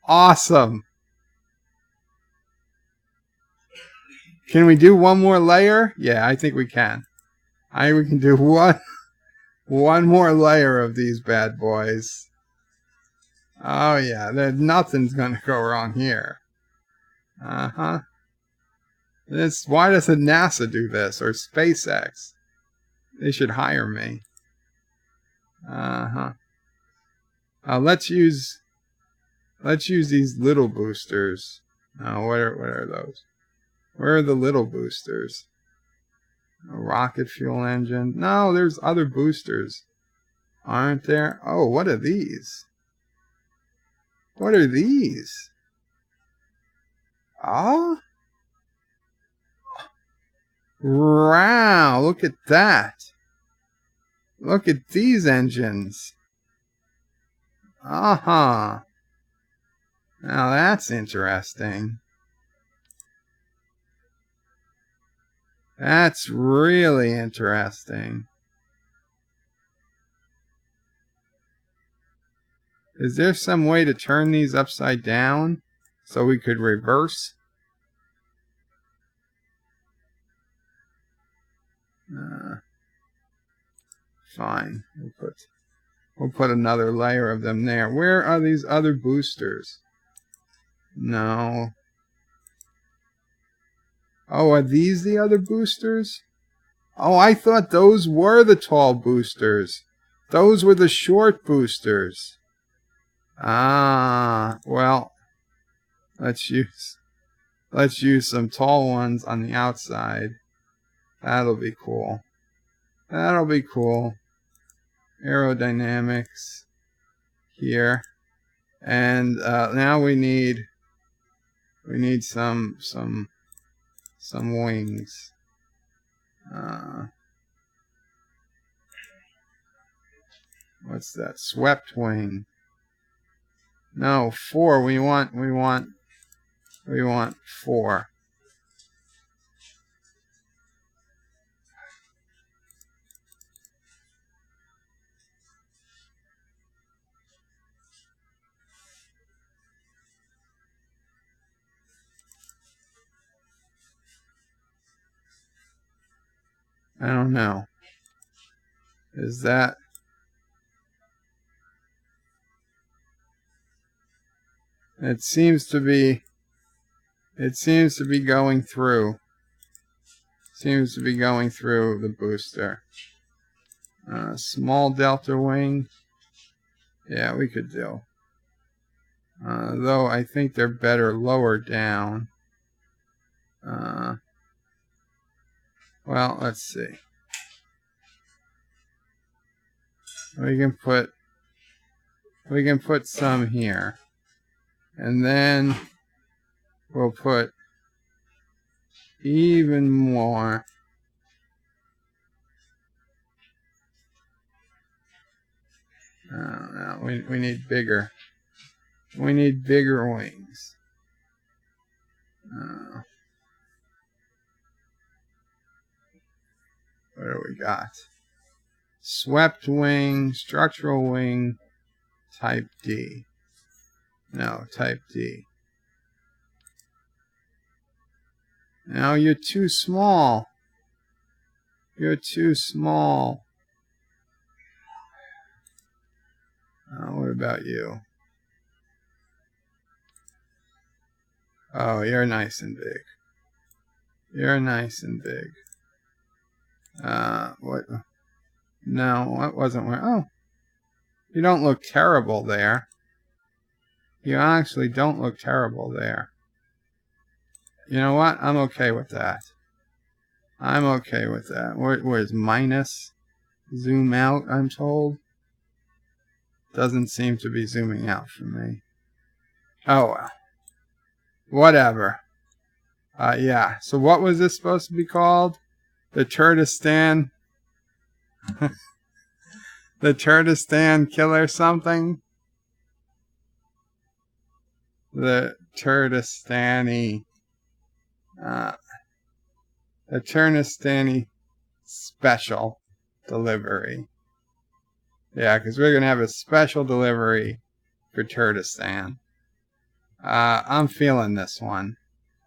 awesome. Can we do one more layer? Yeah, I think we can. We can do one more layer of these bad boys. Oh yeah, nothing's gonna go wrong here. Why doesn't NASA do this or SpaceX? They should hire me. Let's use these little boosters. What are those? Where are the little boosters? A rocket fuel engine. No, there's other boosters. Aren't there? Oh, what are these? What are these? Oh? Wow, look at that. Look at these engines. Now that's interesting. That's really interesting. Is there some way to turn these upside down so we could reverse? Fine. We'll put another layer of them there. Where are these other boosters? No. Oh, are these the other boosters? Oh, I thought those were the tall boosters. Those were the short boosters. Well, let's use some tall ones on the outside. That'll be cool. That'll be cool. Aerodynamics here. And now we need some wings. What's that? Swept wing. No, 4. We want 4. I don't know. Is that It seems to be going through. Seems to be going through the booster. Small delta wing. Yeah, we could do. Though I think they're better lower down. Well, let's see. We can put some here. And then we'll put even more. No, we need bigger. We need bigger wings. What do we got? Swept wing, structural wing, type D. No, type D. No, you're too small. You're too small. What about you? Oh, you're nice and big. You're nice and big. What? No, that wasn't where. Oh, you don't look terrible there. You actually don't look terrible there. You know what? I'm okay with that. I'm okay with that. Where's minus? Zoom out, I'm told. Doesn't seem to be zooming out for me. Oh, well. Whatever. Yeah. So what was this supposed to be called? The Turtistan? The Turtistan killer something? The Turtistani. The Turtistani special delivery. Yeah, because we're going to have a special delivery for Turtistan. I'm feeling this one.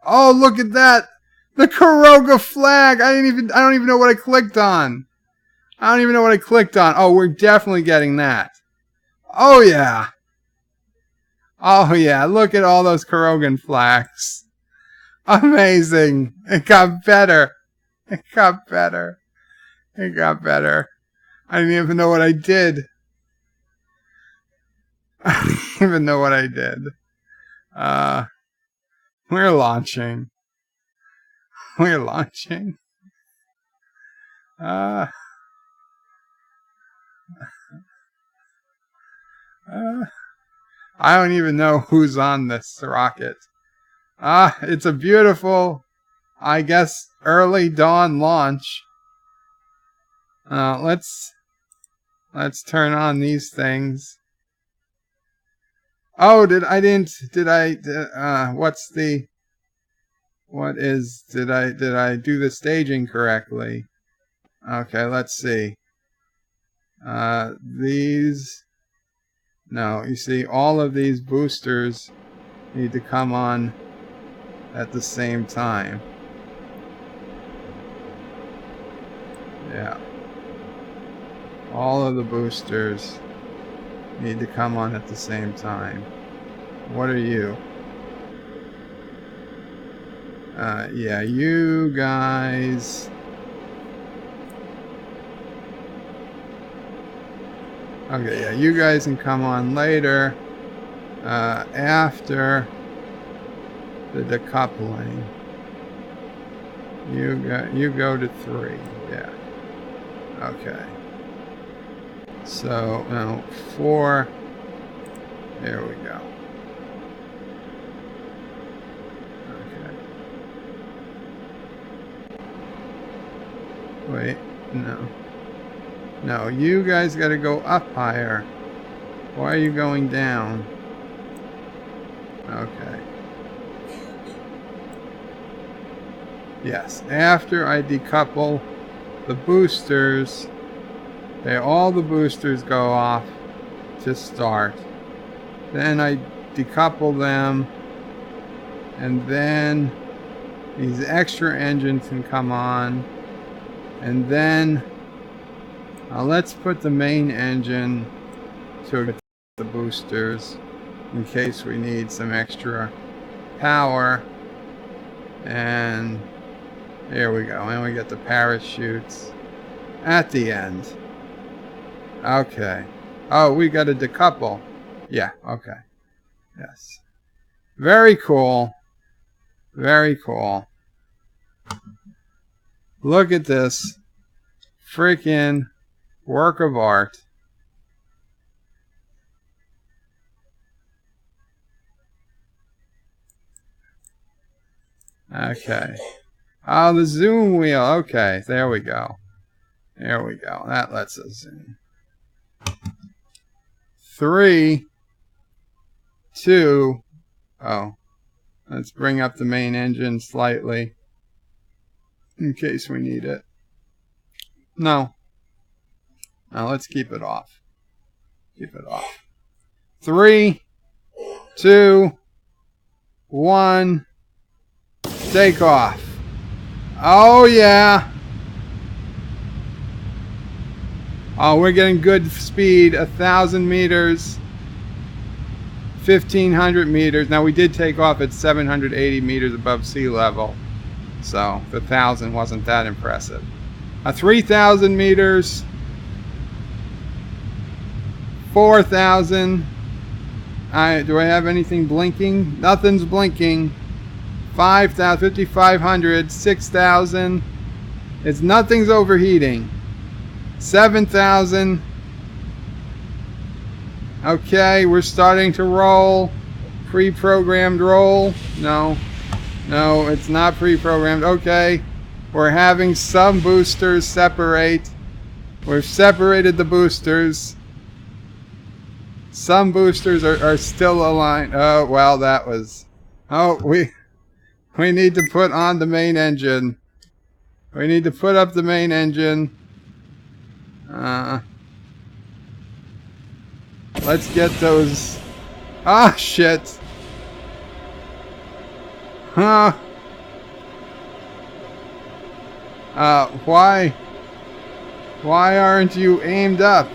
Oh, look at that! The Kuroga flag! I don't even know what I clicked on. I don't even know what I clicked on. Oh, we're definitely getting that. Oh, yeah. Oh, yeah. Look at all those Kurogan flags. Amazing. It got better. It got better. It got better. I didn't even know what I did. I didn't even know what I did. We're launching. We're launching. I don't even know who's on this rocket. It's a beautiful, I guess, early dawn launch. Let's turn on these things. Oh, did I do the staging correctly? Okay, let's see. No, you see, all of these boosters need to come on at the same time. Yeah. All of the boosters need to come on at the same time. What are you? Yeah, you guys. Okay, yeah, you guys can come on later. After the decoupling. You go to 3. Yeah. Okay. So, no, 4. There we go. Okay. Wait, no. No, you guys gotta go up higher. Why are you going down? Okay. Yes, after I decouple the boosters, all the boosters go off to start. Then I decouple them, and then these extra engines can come on, and then let's put the main engine to the boosters. in case we need some extra power. And here we go. And we get the parachutes at the end. Okay. Oh, we got to decouple. Yeah, okay. Yes. Very cool. Very cool. Look at this freaking work of art. Okay. Oh, the zoom wheel. Okay, there we go. There we go. That lets us zoom. 3, 2. Oh, let's bring up the main engine slightly in case we need it. No. Now let's keep it off. Keep it off. 3, 2, 1. Take off. Oh, yeah. Oh, we're getting good speed. 1,000 meters. 1,500 meters. Now, we did take off at 780 meters above sea level. So, the 1,000 wasn't that impressive. 3,000 meters. 4,000. Do I have anything blinking? Nothing's blinking. 5,000, 5,500, 6,000. Nothing's overheating. 7,000. Okay, we're starting to roll. Pre-programmed roll. No, it's not pre-programmed. Okay, we're having some boosters separate. We've separated the boosters. Some boosters are still aligned. Oh, well, that was... Oh, we need to put on the main engine. We need to put up the main engine. Let's get those... Ah, shit. Huh. Why aren't you aimed up?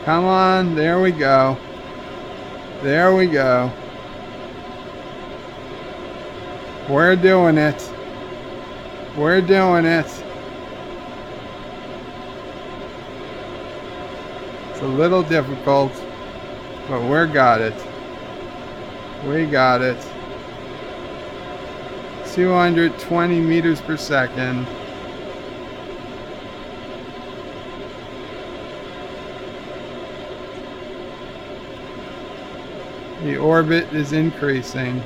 Come on, there we go. There we go. We're doing it. We're doing it. It's a little difficult, but we got it. We got it. 220 meters per second. The orbit is increasing.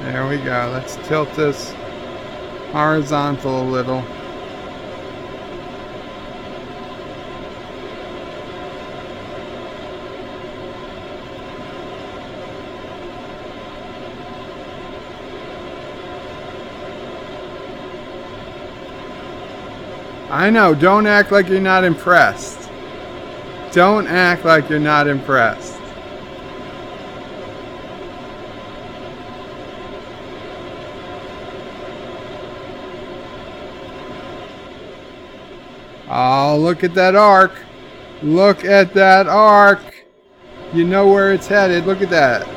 There we go. Let's tilt this horizontal a little. I know, don't act like you're not impressed. Don't act like you're not impressed. Oh, look at that arc. Look at that arc. You know where it's headed. Look at that.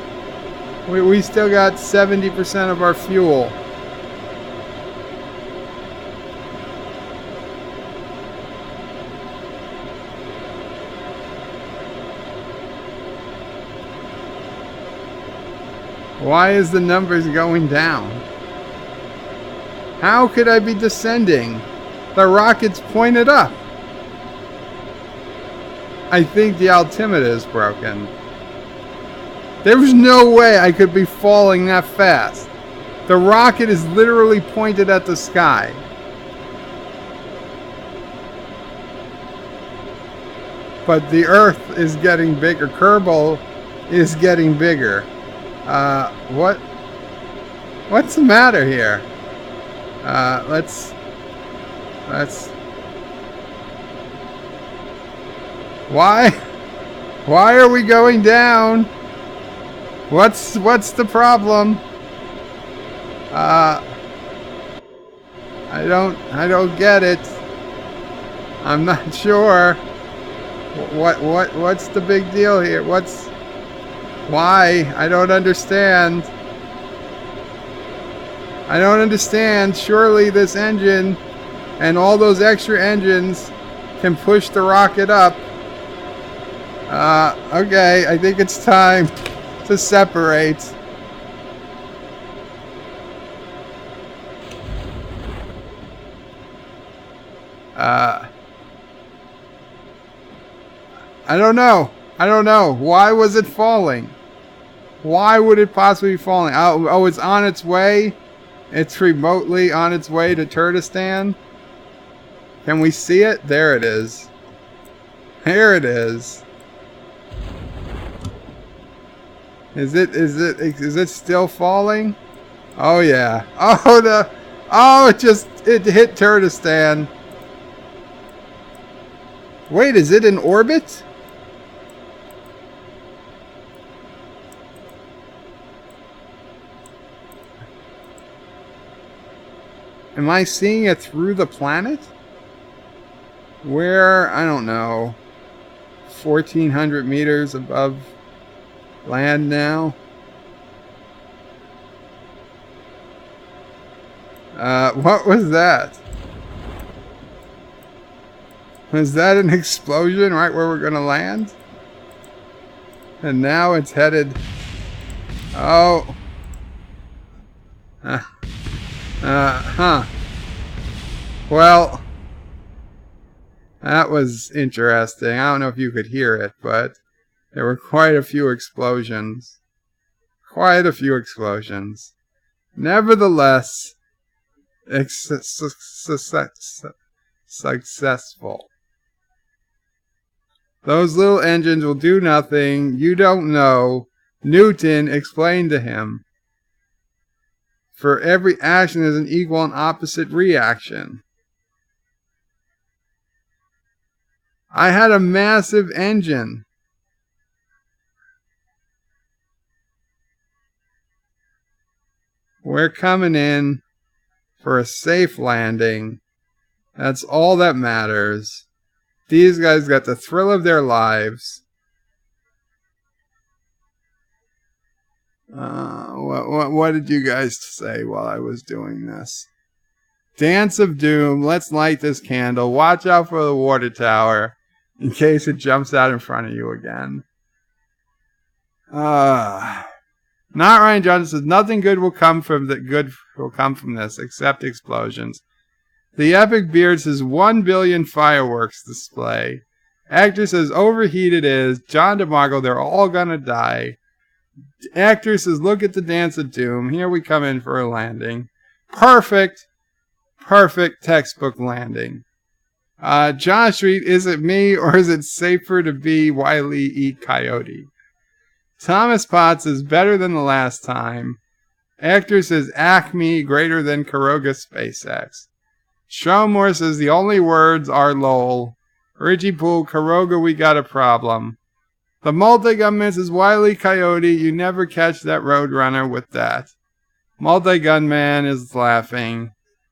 We still got 70% of our fuel. Why is the numbers going down? How could I be descending? The rocket's pointed up. I think the altimeter is broken. There was no way I could be falling that fast. The rocket is literally pointed at the sky. But the Earth is getting bigger. Kerbal is getting bigger. What's the matter here? Why? Why are we going down? What's the problem? I don't get it. I'm not sure. What's the big deal here? Why? I don't understand. I don't understand. Surely this engine and all those extra engines can push the rocket up. Okay, I think it's time to separate. I don't know. I don't know. Why was it falling? Why would it possibly be falling? Oh, it's on its way? It's remotely on its way to Kurdistan? Can we see it? There it is. Here it is. Is it still falling? Oh yeah. Oh, it hit Kurdistan. Wait, is it in orbit? Am I seeing it through the planet? Where, I don't know, 1,400 meters above land now? What was that? Was that an explosion right where we're going to land? And now it's headed... Oh. Well, that was interesting. I don't know if you could hear it, but there were quite a few explosions. Quite a few explosions. Nevertheless, successful. Those little engines will do nothing. You don't know. Newton explained to him. For every action there's an equal and opposite reaction. I had a massive engine. We're coming in for a safe landing. That's all that matters. These guys got the thrill of their lives. What did you guys say while I was doing this? Dance of Doom. Let's light this candle. Watch out for the water tower in case it jumps out in front of you again. Not Ryan Johnson says nothing good will come from this except explosions. The Epic Beard says 1 billion fireworks display. Actor says overheated is. John DeMarco, they're all gonna die. Actor says look at the Dance of Doom. Here we come in for a landing. Perfect textbook landing. John Street, is it me or is it safer to be Wile E. Coyote? Thomas Potts is better than the last time. Actor says Acme greater than Kuroga SpaceX. Showmore says the only words are lol. Richie Poole, Kuroga, we got a problem. The multi-gunman says Wile E. Coyote, you never catch that Roadrunner with that. Multi-gunman is laughing.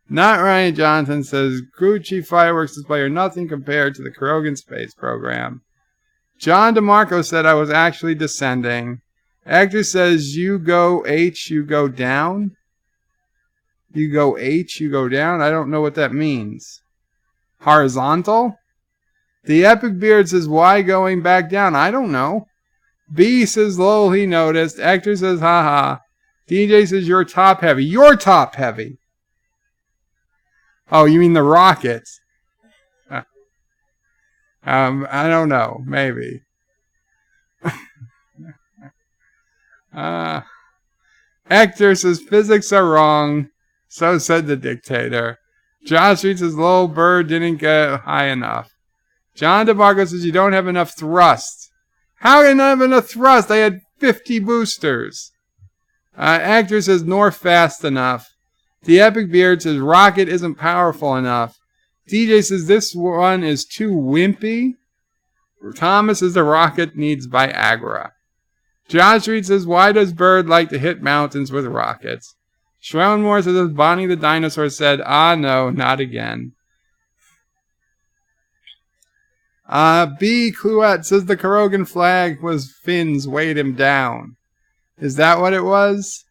Not Ryan Johnson says Gucci fireworks display are nothing compared to the Kurogan space program. John DeMarco said I was actually descending. Actor says you go H, you go down. You go H, you go down. I don't know what that means. Horizontal? The Epic Beard says why going back down? I don't know. B says lol, he noticed. Actor says haha. DJ says you're top heavy. You're top heavy. Oh, you mean the rocket? I don't know. Maybe. Hector says physics are wrong. So said the dictator. John Street says little bird didn't get high enough. John DeMarco says you don't have enough thrust. How did I not have enough thrust? I had 50 boosters. Actor says nor fast enough. The Epic Beard says rocket isn't powerful enough. DJ says this one is too wimpy. Thomas says the rocket needs Viagra. Josh Reed says, why does Bird like to hit mountains with rockets? Schwellenmore says, Bonnie the dinosaur said, ah, no, not again. B. Cluette says the Karogan flag was Finn's weighed him down. Is that what it was?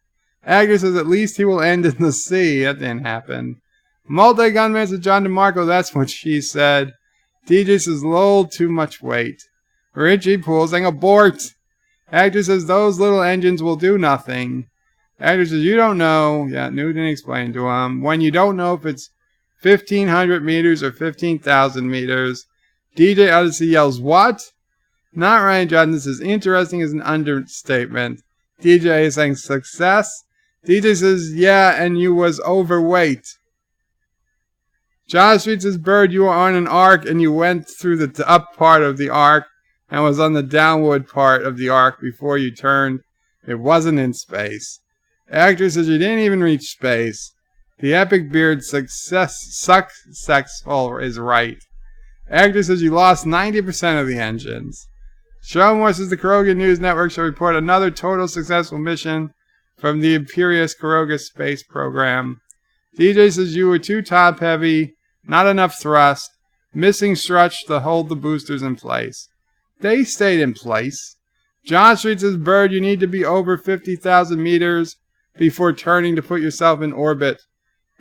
Agner says, at least he will end in the sea. That didn't happen. Multi-gunman says, John DeMarco, that's what she said. DJ says, lol, too much weight. Richie Poole saying, abort. Actor says, those little engines will do nothing. Actor says, you don't know. Yeah, Newton explained to him. When you don't know if it's 1,500 meters or 15,000 meters. DJ Odyssey yells, what? Not Ryan Johnson says, interesting is an understatement. DJ is saying, success? DJ says, yeah, and you was overweight. Josh Street says, Bird, you were on an arc and you went through the up part of the arc and was on the downward part of the arc before you turned. It wasn't in space. Actor says, you didn't even reach space. The epic beard successful is right. Actor says, you lost 90% of the engines. Showmore says, the Karoga News Network shall report another total successful mission from the Imperious Karoga space program. DJ says, you were too top heavy, not enough thrust, missing struts to hold the boosters in place. They stayed in place. John Street says, Bird, you need to be over 50,000 meters before turning to put yourself in orbit.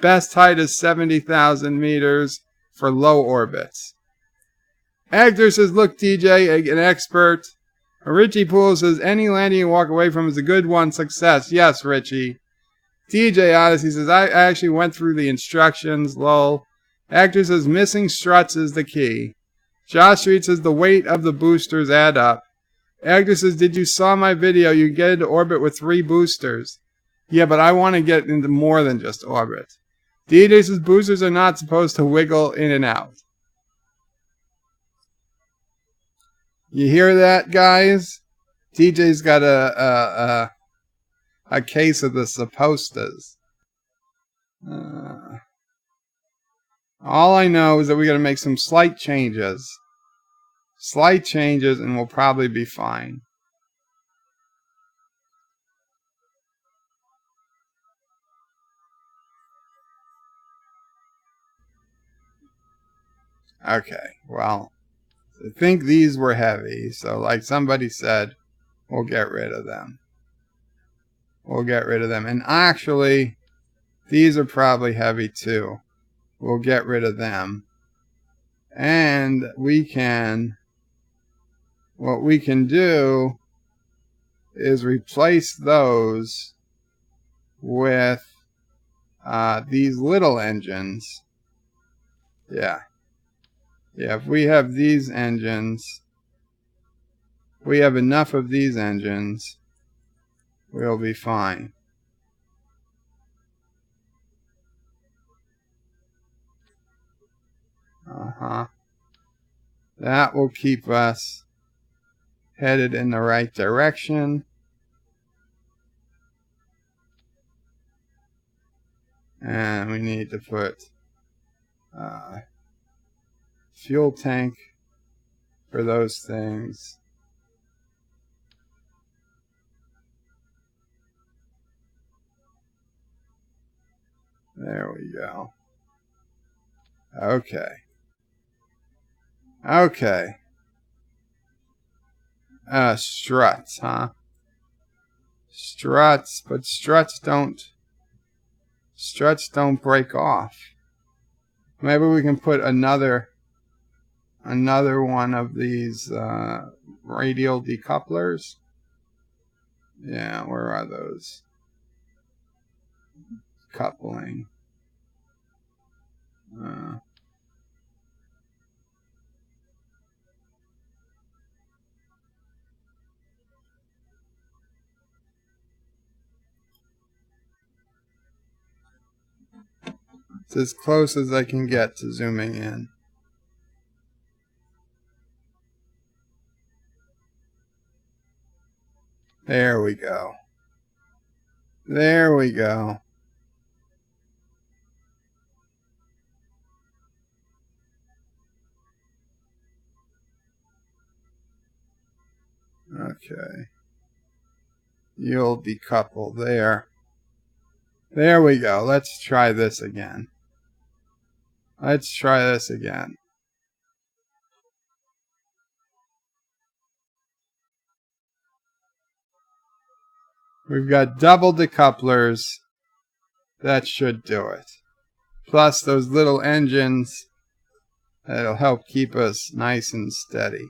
Best height is 70,000 meters for low orbits. Actor says, look, DJ, an expert. Richie Poole says, any landing you walk away from is a good one. Success. Yes, Richie. DJ Odyssey says, I actually went through the instructions. Lol. Actor says, missing struts is the key. Josh Street says, the weight of the boosters add up. Actor says, did you saw my video? You get into orbit with 3 boosters. Yeah, but I want to get into more than just orbit. DJ says, boosters are not supposed to wiggle in and out. You hear that, guys? DJ's got a case of the suppostas. All I know is that we got to make some slight changes. Slight changes, and we'll probably be fine. Okay, well, I think these were heavy, so like somebody said, we'll get rid of them. We'll get rid of them. And actually, these are probably heavy too. We'll get rid of them. And we can, what we can do is replace those with these little engines. Yeah. Yeah, if we have these engines, we have enough of these engines, we'll be fine. That will keep us headed in the right direction. And we need to put fuel tank for those things. There we go. Okay. Okay. Struts, huh? Struts, but struts don't break off. Maybe we can put another one of these radial decouplers. Yeah, where are those? Coupling. It's as close as I can get to zooming in. There we go. There we go. Okay. You'll decouple there. There we go. Let's try this again. Let's try this again. We've got double decouplers. That should do it. Plus those little engines that'll help keep us nice and steady.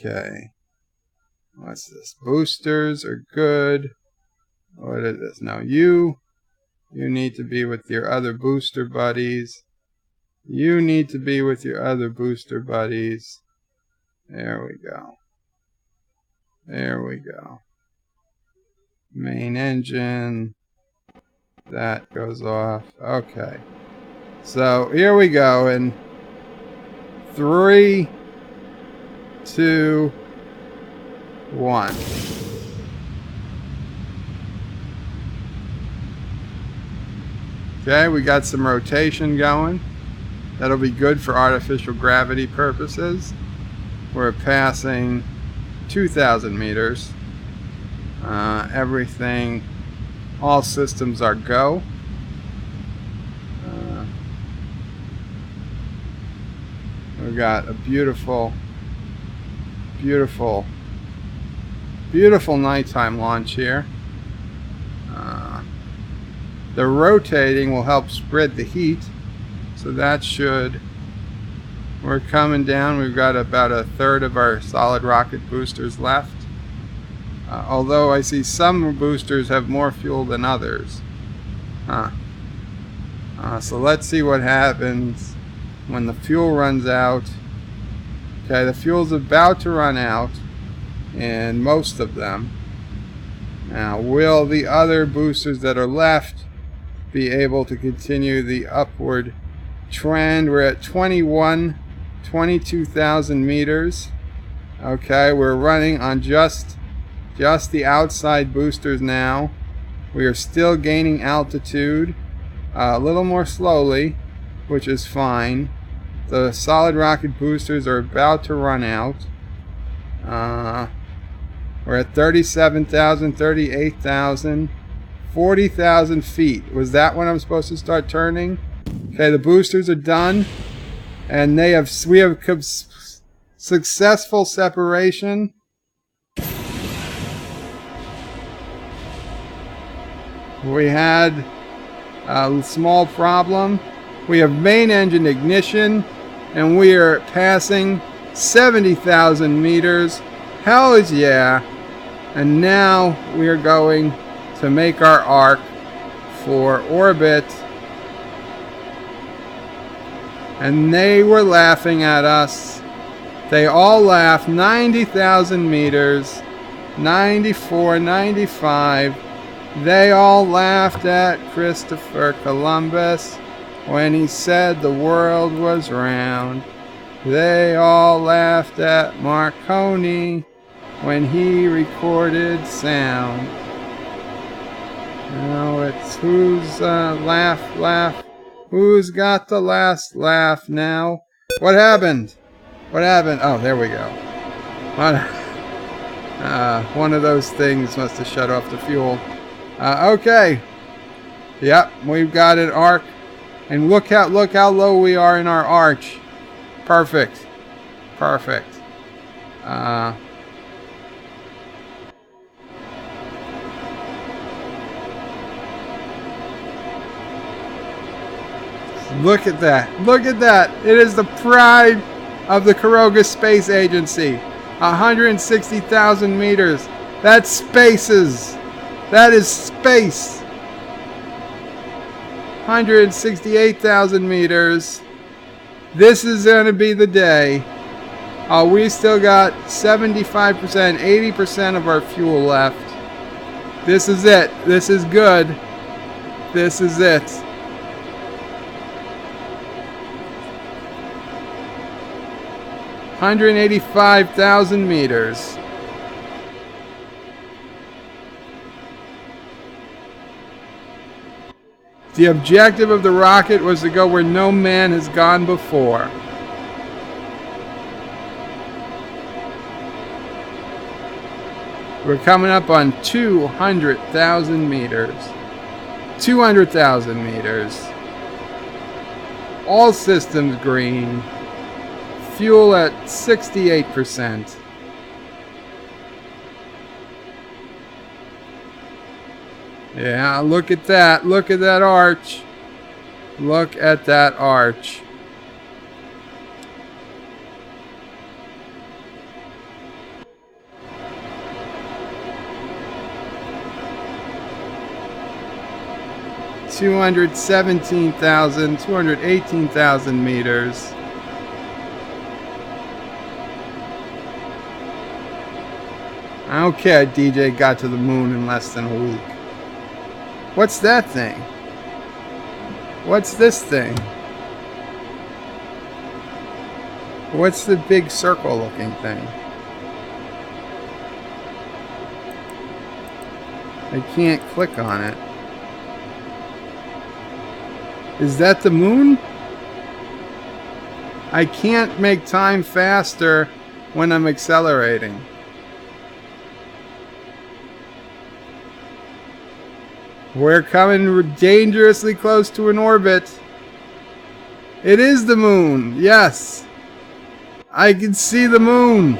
Okay. What's this? Boosters are good. What is this? Now you need to be with your other booster buddies. You need to be with your other booster buddies. There we go. There we go. Main engine. That goes off. Okay. So here we go in 3, 2, 1. Okay, we got some rotation going. That'll be good for artificial gravity purposes. We're passing 2,000 meters. Everything, all systems are go. We've got a beautiful, beautiful, beautiful nighttime launch here. The rotating will help spread the heat, so that should. We're coming down. We've got about a third of our solid rocket boosters left. Although I see some boosters have more fuel than others. So let's see what happens when the fuel runs out. Okay, the fuel's about to run out in most of them. Now, will the other boosters that are left be able to continue the upward trend? We're at 22,000 meters. Okay, we're running on just the outside boosters now. We are still gaining altitude, a little more slowly, which is fine. The solid rocket boosters are about to run out. We're at 37,000, 38,000, 40,000 feet. Was that when I'm supposed to start turning? Okay, the boosters are done, and we have successful separation. We had a small problem. We have main engine ignition, and we are passing 70,000 meters. Hell is yeah. And now we are going to make our arc for orbit. And they were laughing at us. They all laughed. 90,000 meters, 94, 95. They all laughed at Christopher Columbus when he said the world was round. They all laughed at Marconi when he recorded sound. Now it's who's laugh? Who's got the last laugh now? What happened? What happened? Oh, there we go. One of those things must have shut off the fuel. Okay. Yep, we've got an arc. And look how low we are in our arch. Perfect. Perfect. Look at that. Look at that. It is the pride of the Kuroga Space Agency. 160,000 meters. That's spaces. That is space. 168,000 meters. This is going to be the day. We still got 75%, 80% of our fuel left. This is it. This is good. This is it. $185,000 meters. The objective of the rocket was to go where no man has gone before. We're coming up on 200,000 meters. 200,000 meters. All systems green. Fuel at 68%. Yeah, look at that. Look at that arch. Look at that arch. $218,000 meters. Okay, DJ got to the moon in less than a week. What's that thing? What's this thing? What's the big circle looking thing? I can't click on it. Is that the moon? I can't make time faster when I'm accelerating. We're coming dangerously close to an orbit. It is the moon. Yes. I can see the moon.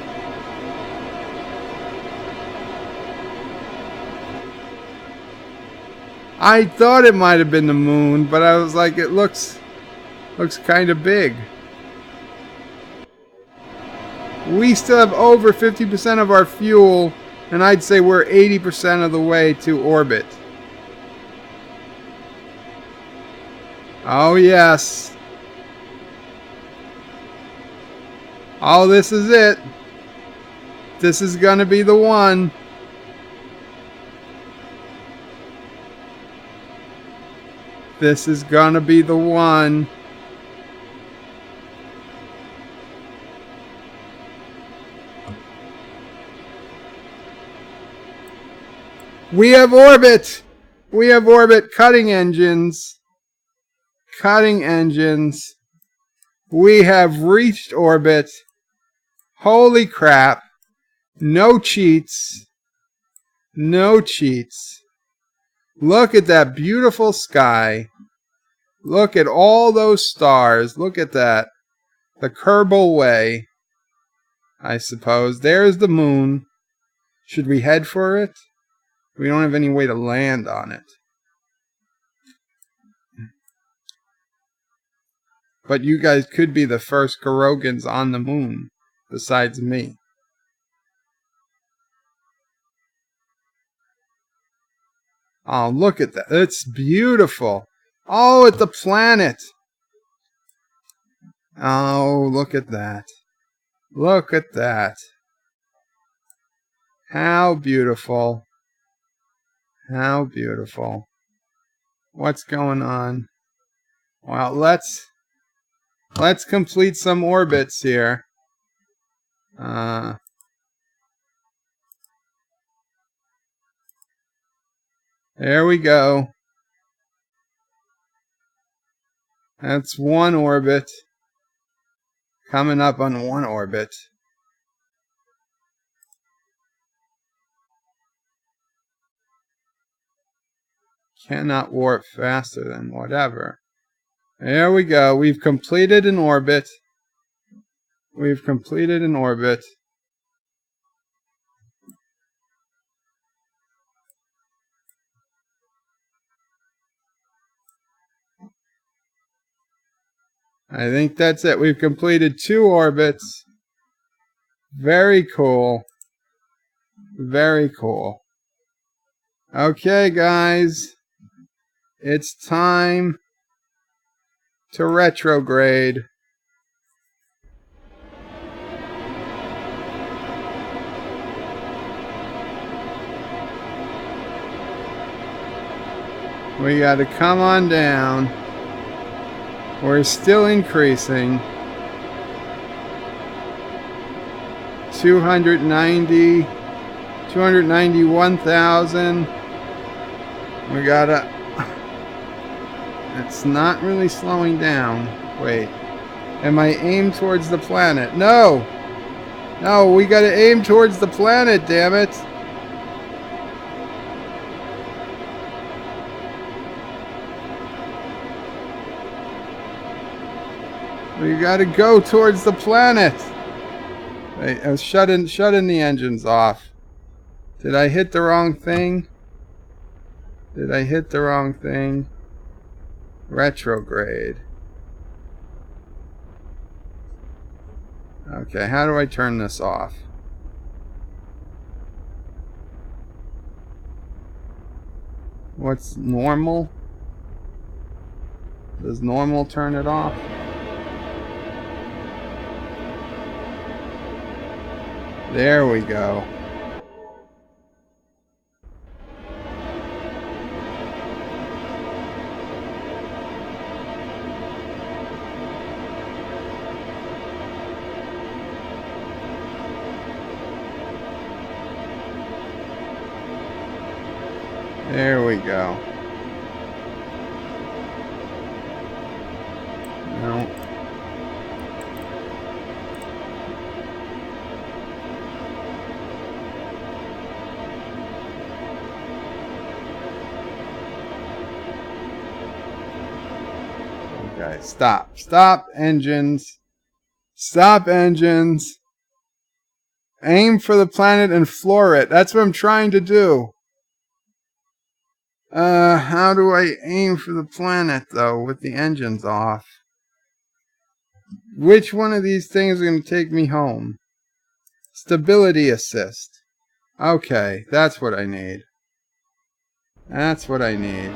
I thought it might have been the moon, but I was like, it looks kind of big. We still have over 50% of our fuel, and I'd say we're 80% of the way to orbit. Oh, yes. Oh, this is it. This is gonna be the one. This is gonna be the one. We have orbit. We have orbit. Cutting engines. Cutting engines. We have reached orbit. Holy crap. No cheats. No cheats. Look at that beautiful sky. Look at all those stars. Look at that. The Kerbal way, I suppose. There's the moon. Should we head for it? We don't have any way to land on it. But you guys could be the first Garogans on the moon, besides me. Oh, look at that. It's beautiful. Oh, at the planet. Oh, look at that. Look at that. How beautiful. How beautiful. What's going on? Well, let's complete some orbits here. There we go. That's one orbit. Coming up on one orbit. Cannot warp faster than whatever. There we go. We've completed an orbit. We've completed an orbit. I think that's it. We've completed 2 orbits. Very cool. Very cool. Okay, guys. It's time to retrograde. We got to come on down. We're still increasing. 291,000. We gotta... It's not really slowing down. Wait. Am I aimed towards the planet? No! No, we gotta aim towards the planet, damn it! We gotta go towards the planet. Wait, I was shutting the engines off. Did I hit the wrong thing? Did I hit the wrong thing? Retrograde. Okay, how do I turn this off? What's normal? Does normal turn it off? There we go. There we go. No. Okay, stop. Stop engines. Stop engines. Aim for the planet and floor it. That's what I'm trying to do. How do I aim for the planet, though, with the engines off? Which one of these things is going to take me home? Stability assist. Okay, that's what I need. That's what I need.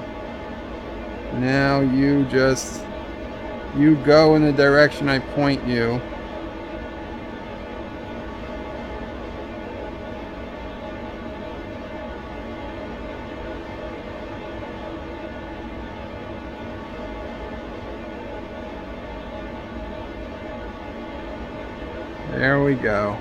Now you go in the direction I point you. There we go.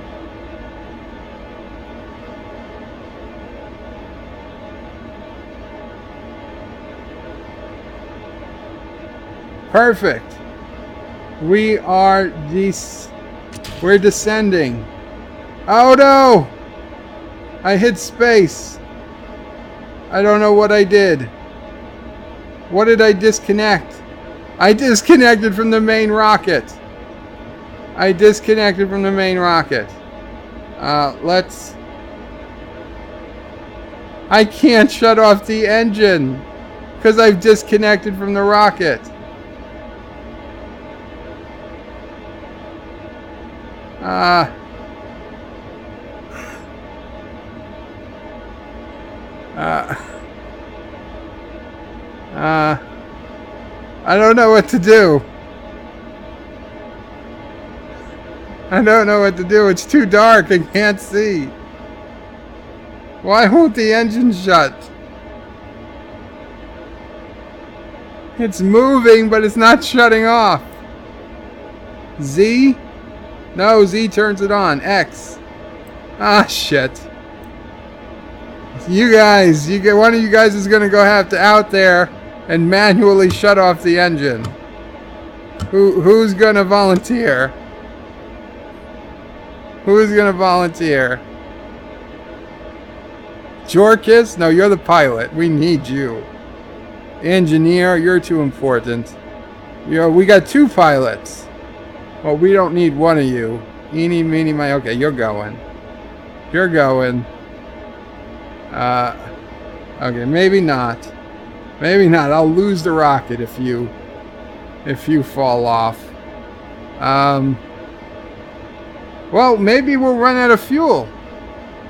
Perfect. We're descending. Oh no! I hit space. I don't know what I did. What did I disconnect? I disconnected from the main rocket. I disconnected from the main rocket. I can't shut off the engine because I've disconnected from the rocket. I don't know what to do. I don't know what to do. It's too dark. I can't see. Why won't the engine shut? It's moving, but it's not shutting off. Z? No, Z turns it on. X. Ah, shit. You guys, one of you guys is gonna go have to out there and manually shut off the engine. Who's gonna volunteer? Who's gonna volunteer? Jorkis? No, you're the pilot. We need you. Engineer, you're too important. We got 2 pilots. Well, we don't need one of you. Eeny, meeny, miny. Okay, you're going. You're going. Okay, maybe not. Maybe not. I'll lose the rocket if you fall off. Well, maybe we'll run out of fuel.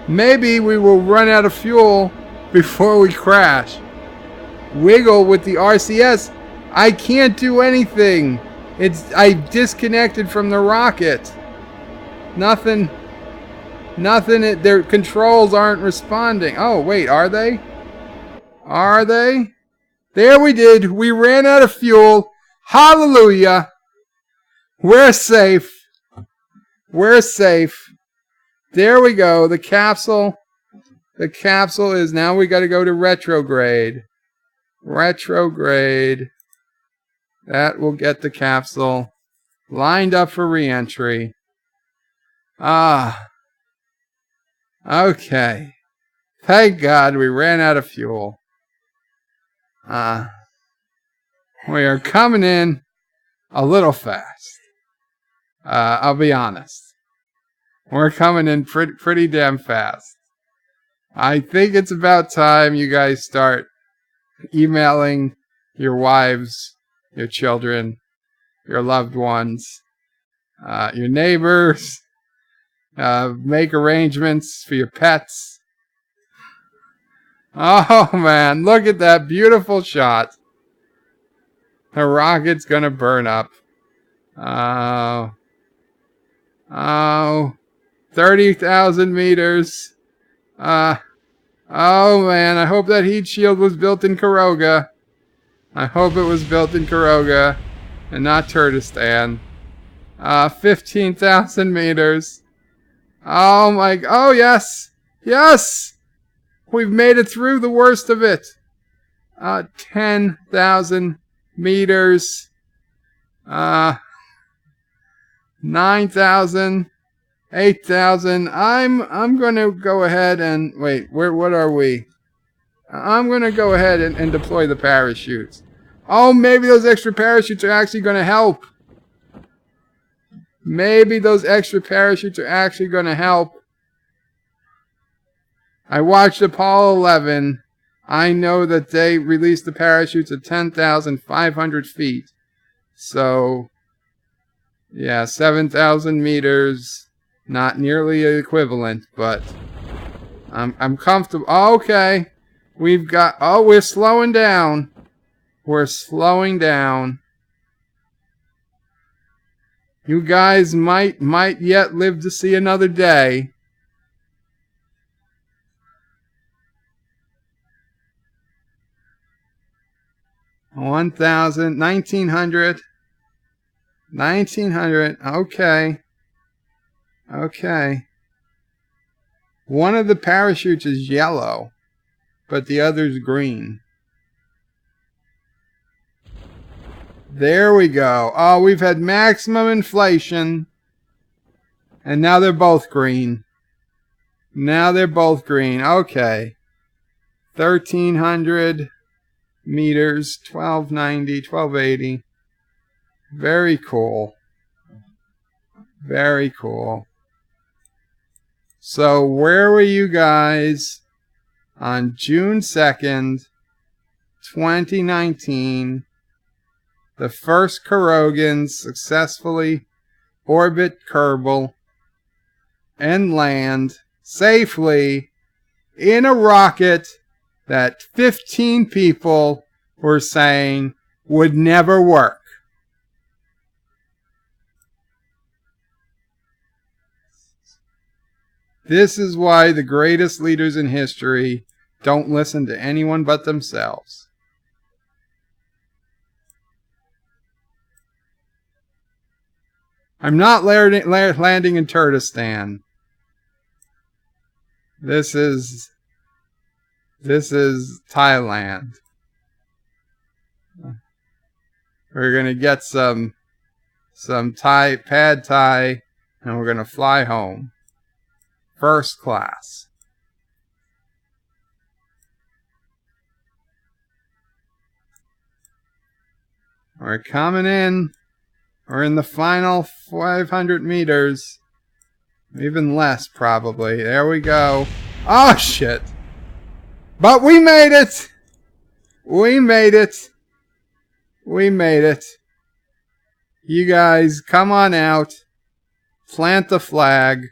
Maybe we will run out of fuel before we crash. Wiggle with the RCS. I can't do anything. I disconnected from the rocket. Nothing. Their controls aren't responding. Oh, wait, are they? Are they? There we did. We ran out of fuel. Hallelujah. We're safe. We're safe. There we go. The capsule is now we got to go to retrograde. Retrograde. That will get the capsule lined up for re-entry. Okay. Thank God we ran out of fuel. We are coming in a little fast. I'll be honest. We're coming in pretty damn fast. I think it's about time you guys start emailing your wives, your children, your loved ones, your neighbors. Make arrangements for your pets. Oh man, look at that beautiful shot. The rocket's gonna burn up. Oh, 30,000 meters. Oh man, I hope that heat shield was built in Karoga. I hope it was built in Karoga and not Kurdistan. 15,000 meters. Oh yes, yes! We've made it through the worst of it. 10,000 meters. 9,000. 8,000. I'm gonna go ahead and wait. What are we? I'm gonna go ahead and deploy the parachutes. Oh, maybe those extra parachutes are actually gonna help. Maybe those extra parachutes are actually gonna help. I watched Apollo 11. I know that they released the parachutes at 10,500 feet. So, yeah, 7,000 meters. Not nearly equivalent, but I'm comfortable. Okay. We've got... Oh, we're slowing down. We're slowing down. You guys might yet live to see another day. $1,000, 1,900, 1,900. Okay. Okay. One of the parachutes is yellow, but the other's green. There we go. Oh, we've had maximum inflation. And now they're both green. Now they're both green. Okay. 1,300 meters, 1,290, 1,280. Very cool. Very cool. So where were you guys on June 2nd, 2019? The first Kurogans successfully orbit Kerbal and land safely in a rocket that 15 people were saying would never work. This is why the greatest leaders in history don't listen to anyone but themselves. I'm not landing in Kurdistan. This is Thailand. We're gonna get some pad Thai, and we're gonna fly home. First class. We're coming in. We're in the final 500 meters. Even less, probably. There we go. Oh, shit. But we made it. We made it. We made it. You guys, come on out. Plant the flag.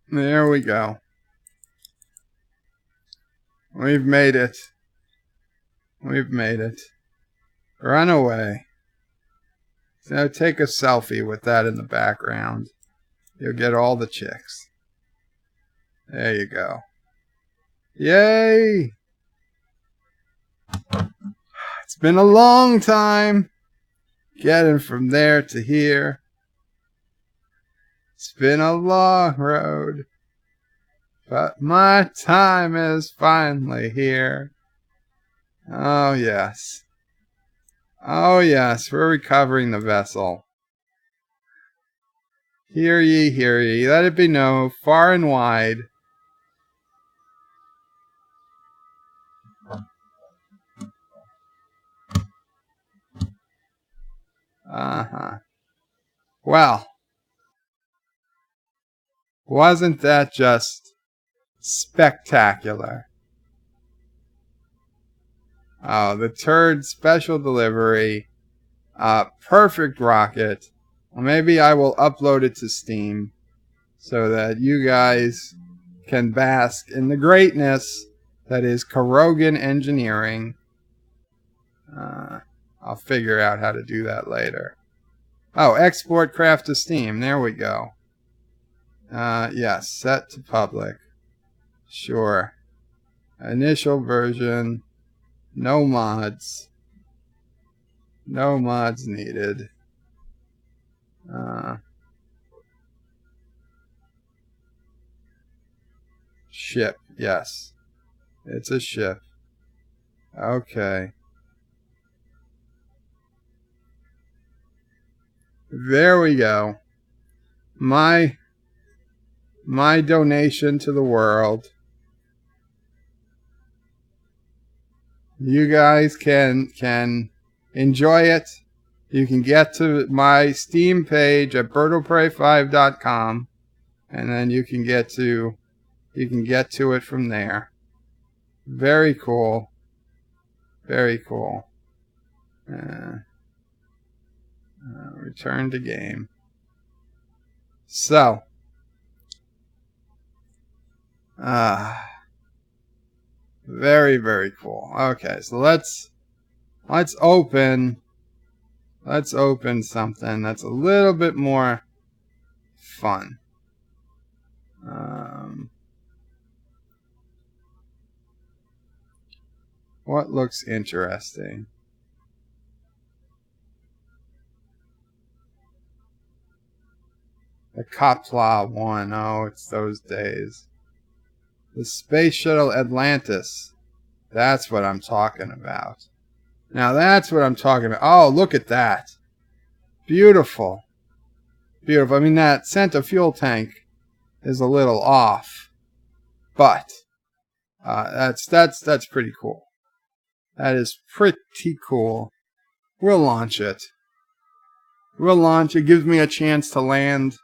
There we go. We've made it. We've made it. Run away. So take a selfie with that in the background. You'll get all the chicks. There you go. Yay! It's been a long time getting from there to here. It's been a long road, but my time is finally here. Oh, yes. Oh, yes, we're recovering the vessel. Hear ye, let it be known, far and wide. Uh-huh. Well, wasn't that just spectacular? Oh, the turd special delivery. Perfect rocket. Well, maybe I will upload it to Steam so that you guys can bask in the greatness that is Karogan Engineering. I'll figure out how to do that later. Oh, export craft to Steam. There we go. Yes, set to public. Sure. Initial version. No mods. No mods needed. Ship. Yes. It's a ship. Okay. There we go. My donation to the world. You guys can enjoy it. You can get to my Steam page at birdoprey5.com, and then you can get to it from there. Very cool. Very cool. Return to game. So, very, very cool. Okay, so let's open something that's a little bit more fun. What looks interesting? The Qapla one. Oh, it's those days. The Space Shuttle Atlantis. That's what I'm talking about. Now that's what I'm talking about. Oh, look at that. Beautiful. Beautiful. I mean, that center fuel tank is a little off. But that's pretty cool. That is pretty cool. We'll launch it. We'll launch it. Gives me a chance to land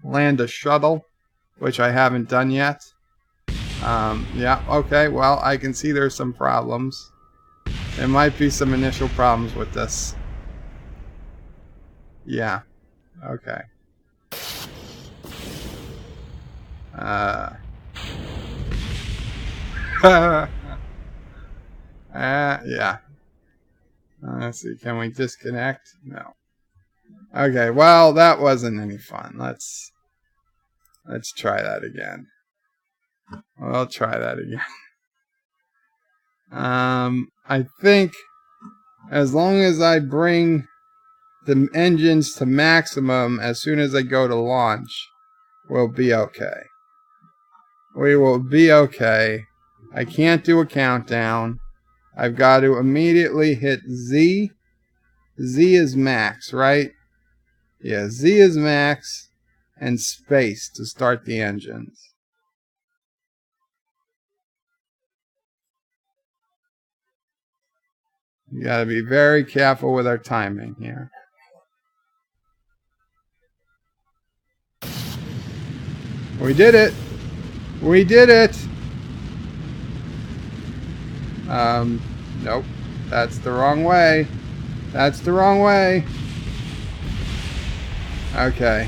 a shuttle, which I haven't done yet. Yeah, okay, well, I can see there's some problems. There might be some initial problems with this. Yeah, okay. Yeah. Let's see, can we disconnect? No. Okay, well, that wasn't any fun. Let's try that again. We'll try that again. I think as long as I bring the engines to maximum as soon as I go to launch, we'll be okay. We will be okay. I can't do a countdown. I've got to immediately hit Z. Z is max, right? Yeah, Z is max, and space to start the engines. You gotta be very careful with our timing here. We did it! We did it! Nope. That's the wrong way. That's the wrong way. Okay.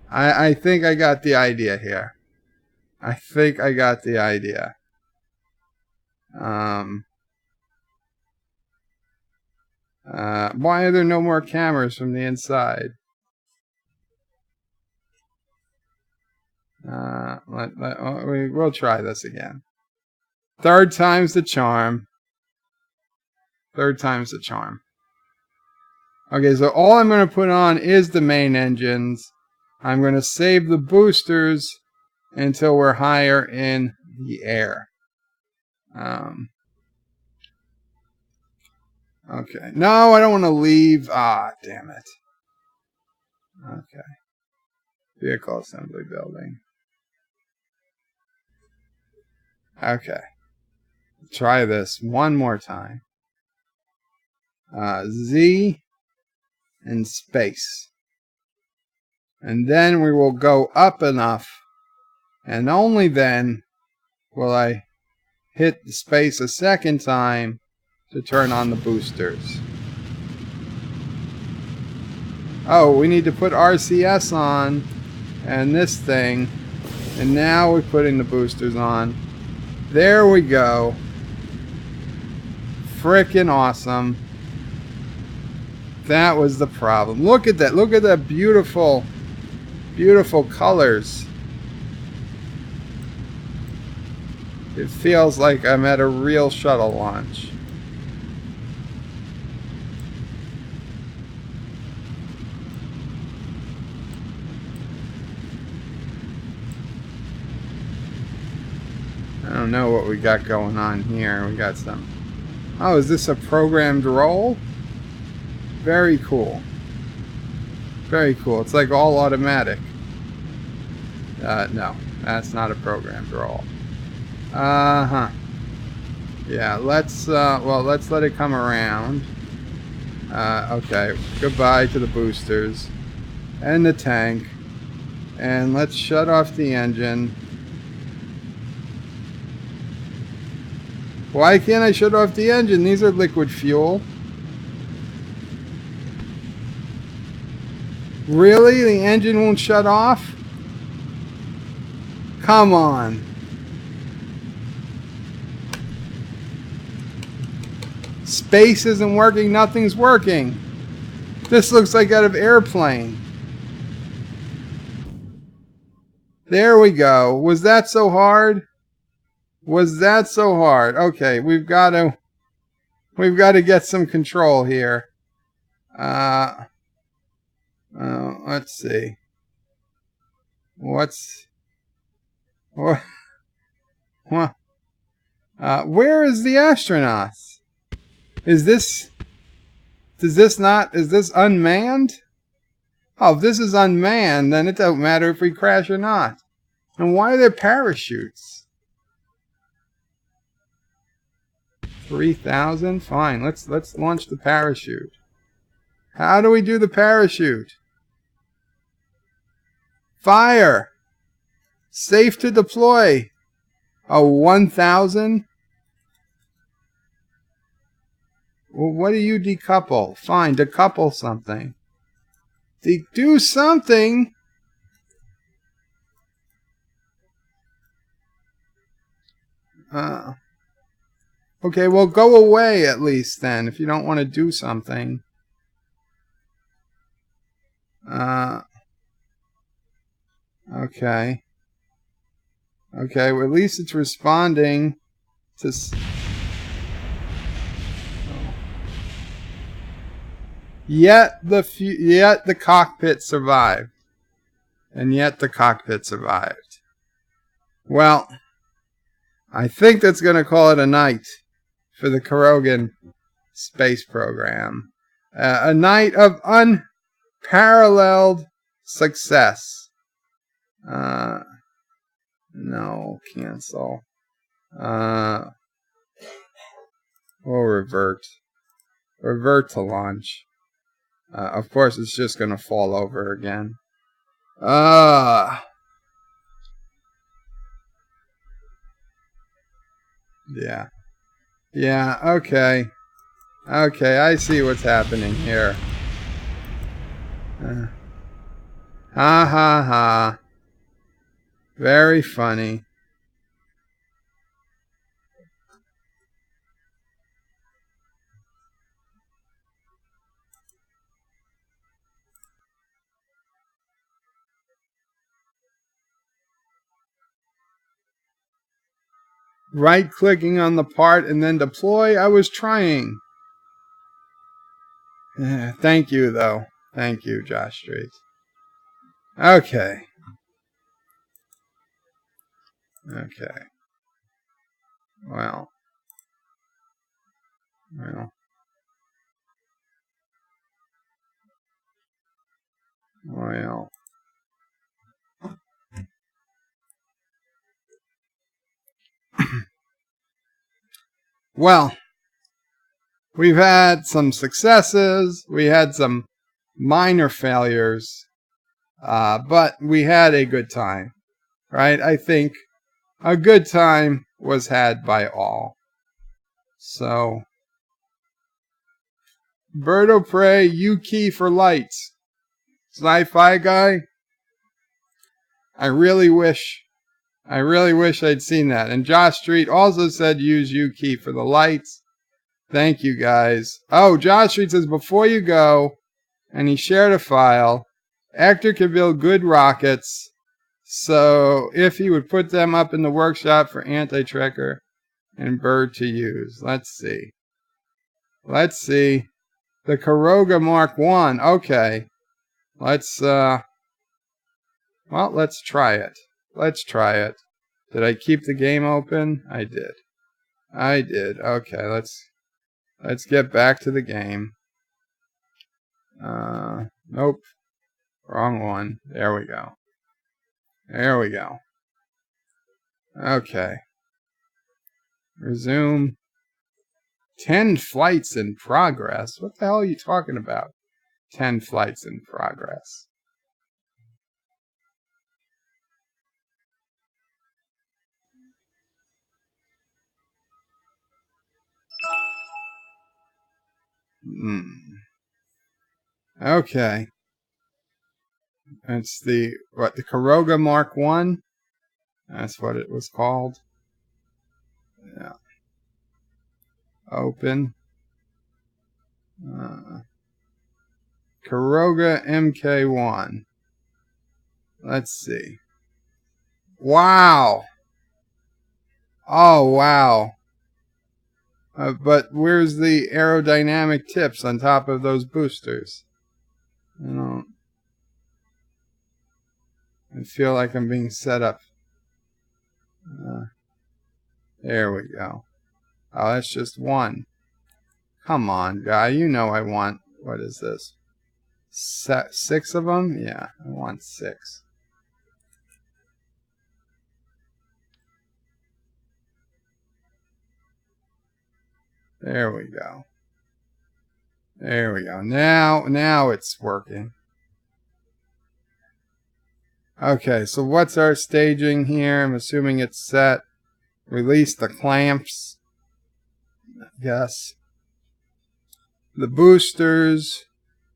I think I got the idea here. I think I got the idea. Why are there no more cameras from the inside? We'll try this again. Third time's the charm. Third time's the charm. Okay, so all I'm going to put on is the main engines. I'm going to save the boosters until we're higher in the air. Okay. No, I don't want to leave. Ah, damn it. Okay. Vehicle assembly building. Okay. Try this one more time. Z and space. And then we will go up enough, and only then will I hit the space a second time to turn on the boosters. Oh, we need to put RCS on and this thing, and now we're putting the boosters on. There we go. Frickin' awesome. That was the problem. Look at that. Look at that beautiful, beautiful colors. It feels like I'm at a real shuttle launch. I don't know what we got going on here. We got some... Oh, is this a programmed roll? Very cool. Very cool. It's like all automatic. No, that's not a programmed roll. Uh-huh. Yeah, let's let it come around. Okay, goodbye to the boosters and the tank. And let's shut off the engine. Why can't I shut off the engine? These are liquid fuel. Really? The engine won't shut off? Come on. Space isn't working. Nothing's working. This looks like out of Airplane. There we go. Was that so hard? Was that so hard? Okay, we've got to get some control here. Let's see. What? Where is the astronauts? Is this unmanned? Oh, if this is unmanned, then it don't matter if we crash or not. And why are there parachutes? 3,000? Fine, let's launch the parachute. How do we do the parachute? Fire! Safe to deploy. Oh, 1,000? Well, what do you decouple? Fine, decouple something. Do something! Okay, well, go away at least then, if you don't want to do something. Okay. Okay, well, at least it's responding to... Yet the cockpit survived. And yet the cockpit survived. Well, I think that's going to call it a night for the Kerbal space program. A night of unparalleled success. No, cancel. We'll revert. Revert to launch. Of course, it's just going to fall over again. Yeah. Yeah, okay. Okay, I see what's happening here. Ha ha ha. Very funny. Right-clicking on the part and then deploy. I was trying. Thank you, though. Thank you, Josh Street. Okay. Okay. Well. Oil. Well, we've had some successes. We had some minor failures. But we had a good time, right? I think a good time was had by all. So, Bird of Prey, you key for lights. Sci-fi guy, I really wish I'd seen that. And Josh Street also said use U key for the lights. Thank you guys. Oh, Josh Street says before you go, and he shared a file, Actor can build good rockets. So if he would put them up in the workshop for anti-tracker and Bird to use. Let's see. The Karoga Mark 1. Okay. Let's try it. Did I keep the game open? I did. Okay, let's get back to the game. Nope. Wrong one. There we go. Okay. Resume. 10 flights in progress. What the hell are you talking about? 10 flights in progress. Okay. It's the Karoga Mark 1? That's what it was called. Yeah. Open. Karoga MK1. Let's see. Wow. Oh, wow. But where's the aerodynamic tips on top of those boosters? I feel like I'm being set up. There we go. Oh, that's just one. Come on, guy. You know I want... What is this? 6 of them? Yeah, I want 6. There we go. Now it's working. Okay, so what's our staging here? I'm assuming it's set. Release the clamps. Yes. The boosters.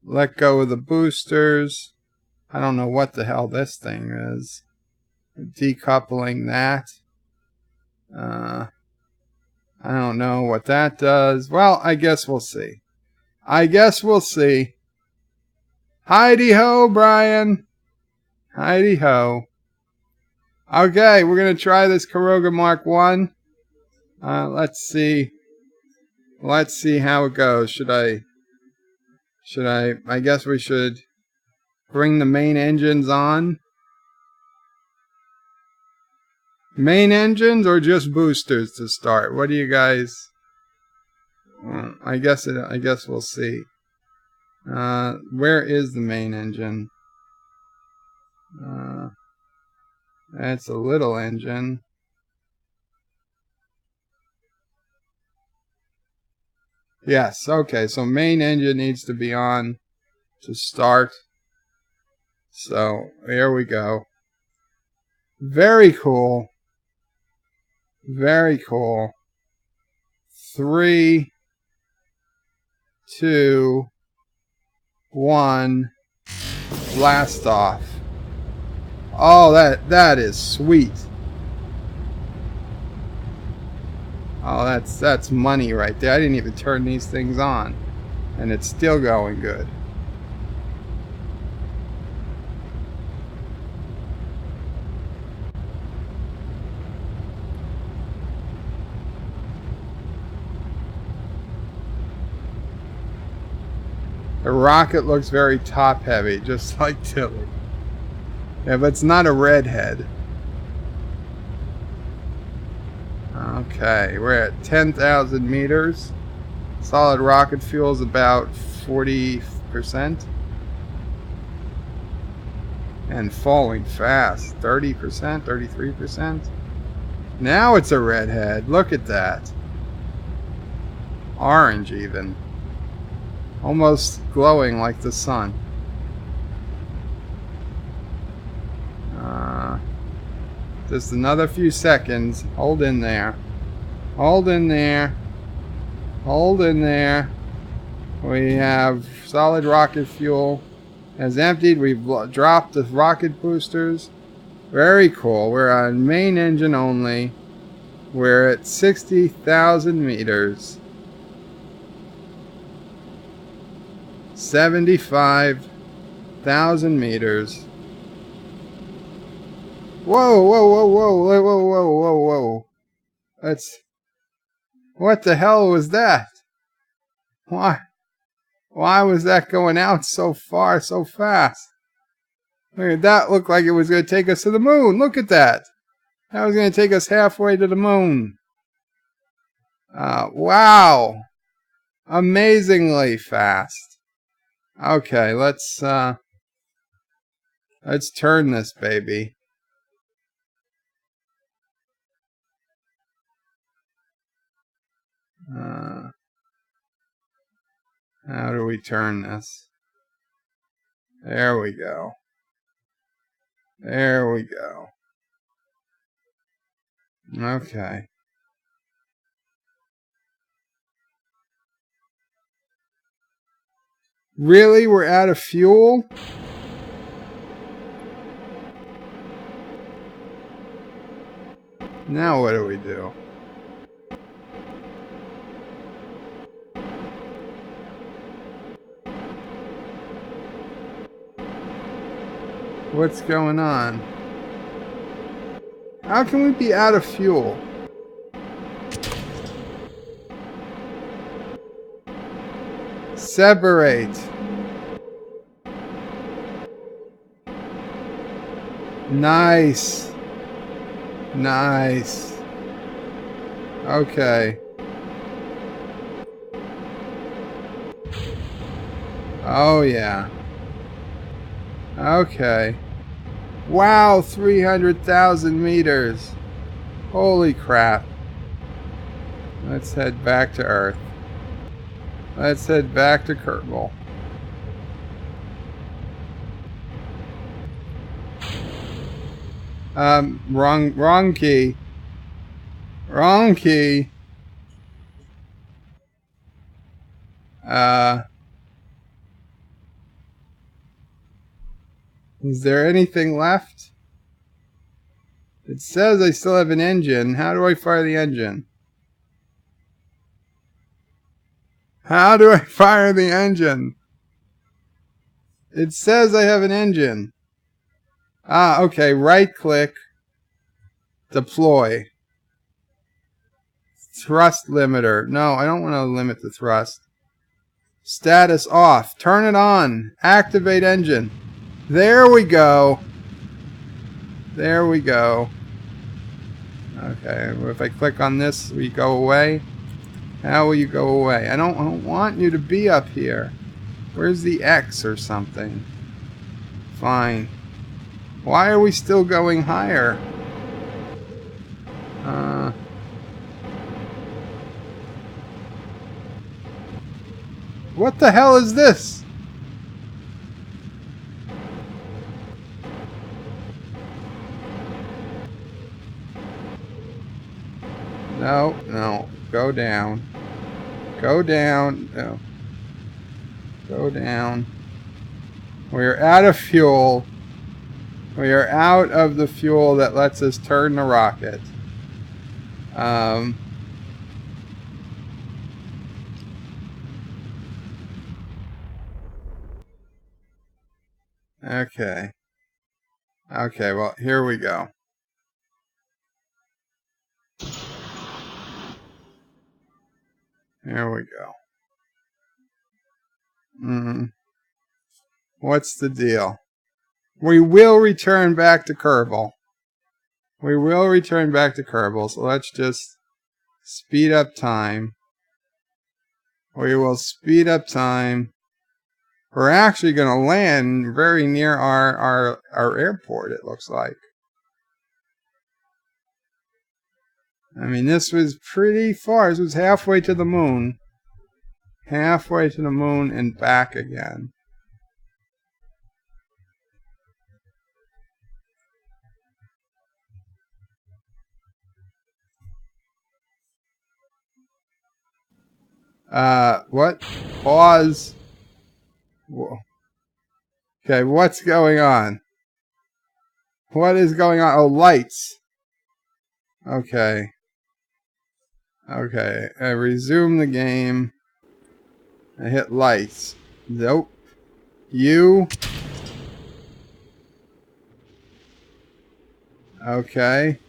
Let go of the boosters. I don't know what the hell this thing is. Decoupling that. I don't know what that does. Well, I guess we'll see. Heidi-ho, Brian. Heidi-ho. Okay, we're going to try this Karoga Mark 1. Let's see how it goes. I guess we should bring the main engines on. Main engines or just boosters to start? What do you guys... I guess we'll see. Where is the main engine? That's a little engine. Yes, okay, so main engine needs to be on to start. So, here we go. Very cool. 3, 2, 1, blast off. Oh, that is sweet. Oh, that's money right there. I didn't even turn these things on, and it's still going good. The rocket looks very top heavy, just like Tilly. Yeah, but it's not a redhead. Okay, we're at 10,000 meters. Solid rocket fuel is about 40%. And falling fast. 30%, 33%. Now it's a redhead. Look at that. Orange even. Almost glowing like the sun. Just another few seconds. Hold in there. Hold in there. Hold in there. We have solid rocket fuel has emptied. We've dropped the rocket boosters. Very cool. We're on main engine only. We're at 60,000 meters. 75,000 meters. Whoa, whoa, whoa, whoa, whoa, whoa, whoa, whoa. That's... What the hell was that? Why was that going out so far, so fast? Look at that. Looked like it was going to take us to the moon. Look at that. That was going to take us halfway to the moon. Wow. Amazingly fast. Okay, let's turn this baby. How do we turn this? There we go. There we go. Okay. Really? We're out of fuel? Now what do we do? What's going on? How can we be out of fuel? Separate. Nice. Nice. Okay. Oh yeah. Okay. Wow, 300,000 meters. Holy crap. Let's head back to Earth. Let's head back to Kerbal. Wrong key. Wrong key. Is there anything left? It says I still have an engine. How do I fire the engine? How do I fire the engine? It says I have an engine. Okay. Right click. Deploy. Thrust limiter. No, I don't want to limit the thrust. Status off. Turn it on. Activate engine. There we go. There we go. Okay, if I click on this, we go away. How will you go away? I don't want you to be up here. Where's the X or something? Fine. Why are we still going higher? What the hell is this? No, no. Go down. Go down. No. Go down. We're out of fuel. We are out of the fuel that lets us turn the rocket. Okay. Okay, well, here we go. Here we go. What's the deal? We will return back to Kerbal. We will return back to Kerbal, so let's just speed up time. We will speed up time. We're actually going to land very near our airport, it looks like. I mean, this was pretty far. This was halfway to the moon. Halfway to the moon and back again. What? Pause. Whoa. Okay, what's going on? What is going on? Oh, lights. Okay. Okay, I resume the game. I hit lights. Nope. You. Okay.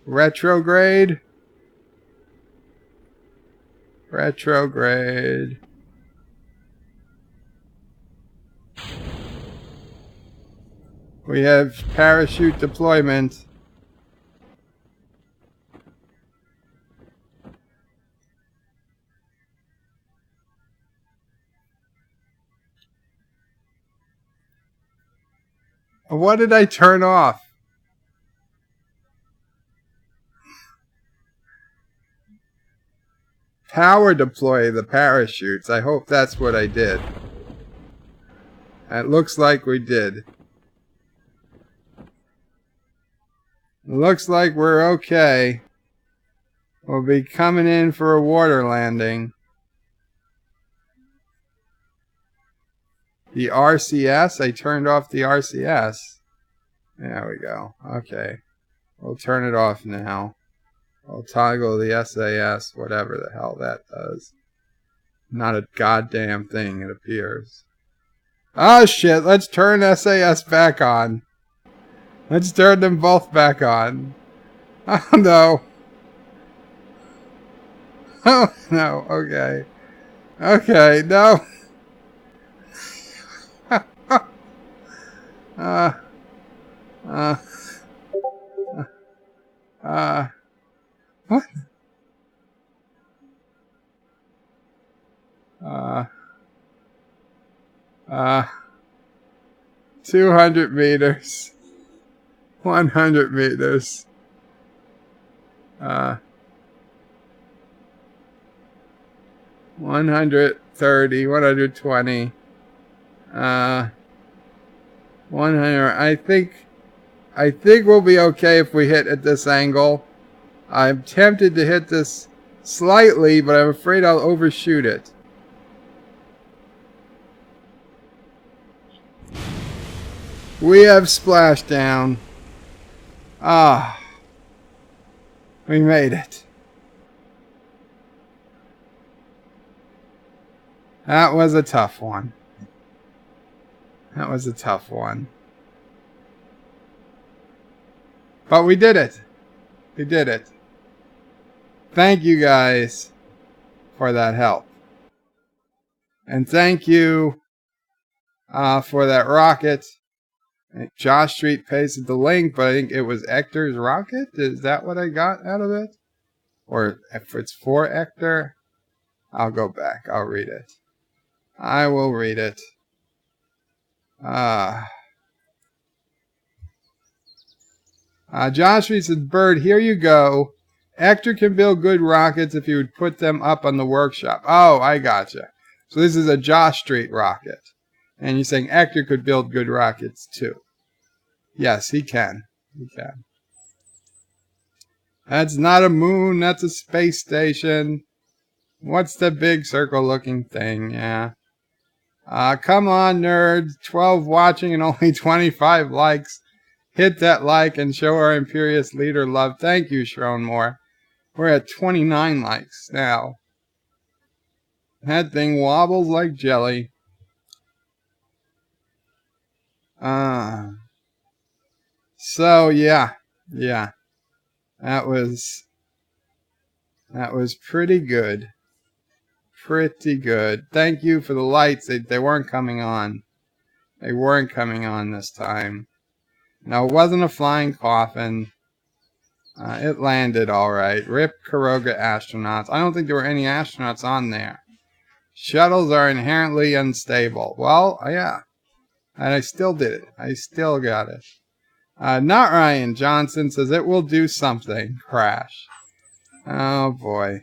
Retrograde. Retrograde. We have parachute deployment. What did I turn off? Power deploy the parachutes. I hope that's what I did. It looks like we did. Looks like we're okay. We'll be coming in for a water landing. The RCS? I turned off the RCS. There we go. Okay. We'll turn it off now. I'll toggle the SAS, whatever the hell that does. Not a goddamn thing, it appears. Oh shit, let's turn SAS back on. Let's turn them both back on. Oh no. Oh no, okay. Okay, no. What? 200 meters. 100 meters. 130, 120. 100. I think we'll be okay if we hit at this angle. I'm tempted to hit this slightly, but I'm afraid I'll overshoot it. We have splashdown. Ah. We made it. That was a tough one. That was a tough one. But we did it. We did it. Thank you guys for that help. And thank you for that rocket. Josh Street pasted the link, but I think it was Ector's rocket. Is that what I got out of it? Or if it's for Ector, I'll go back. I'll read it. I will read it. Josh Street says, Bird, here you go. Ector can build good rockets if you would put them up on the workshop. Oh, I gotcha. So this is a Josh Street rocket. And you're saying Ector could build good rockets too. Yes, he can. He can. That's not a moon. That's a space station. What's the big circle looking thing? Yeah. Come on, nerds. 12 watching and only 25 likes. Hit that like and show our imperious leader love. Thank you, Sharon Moore. We're at 29 likes now. That thing wobbles like jelly. So yeah. That was pretty good. Pretty good. Thank you for the lights. They weren't coming on. They weren't coming on this time. No, it wasn't a flying coffin. It landed all right. Rip Kuroga astronauts. I don't think there were any astronauts on there. Shuttles are inherently unstable. Well, yeah. And I still did it. I still got it. Not Ryan Johnson says it will do something. Crash. Oh boy.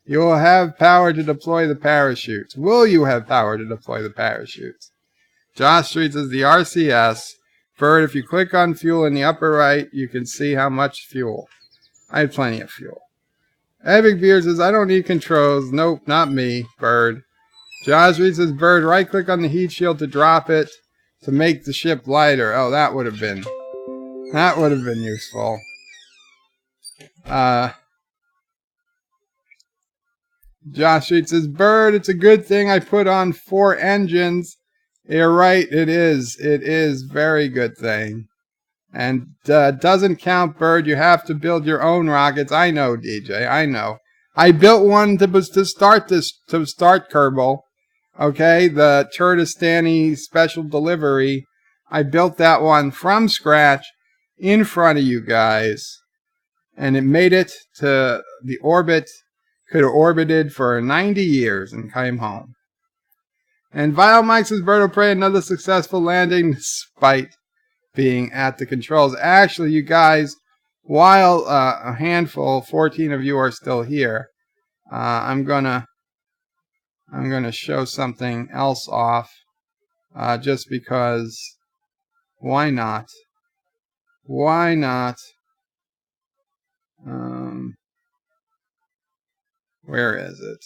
You will have power to deploy the parachutes. Will you have power to deploy the parachutes? Josh Street says the RCS. Bird, if you click on fuel in the upper right, you can see how much fuel. I had plenty of fuel. Epic Beard says, I don't need controls. Nope, not me, Bird. Josh Reed says, Bird, right click on the heat shield to drop it to make the ship lighter. Oh, that would have been useful. Josh Reed says, Bird, it's a good thing I put on 4 engines. You're right, it is. It is very good thing. And doesn't count, Bird. You have to build your own rockets. I know, DJ. I know. I built one to start Kerbal. Okay, the Turdistani special delivery. I built that one from scratch in front of you guys. And it made it to the orbit. Could have orbited for 90 years and came home. And Vile Mike says, Bird will pray another successful landing despite being at the controls. Actually, you guys, while a handful, 14 of you are still here, I'm gonna show something else off, just because. Why not? Why not? Where is it?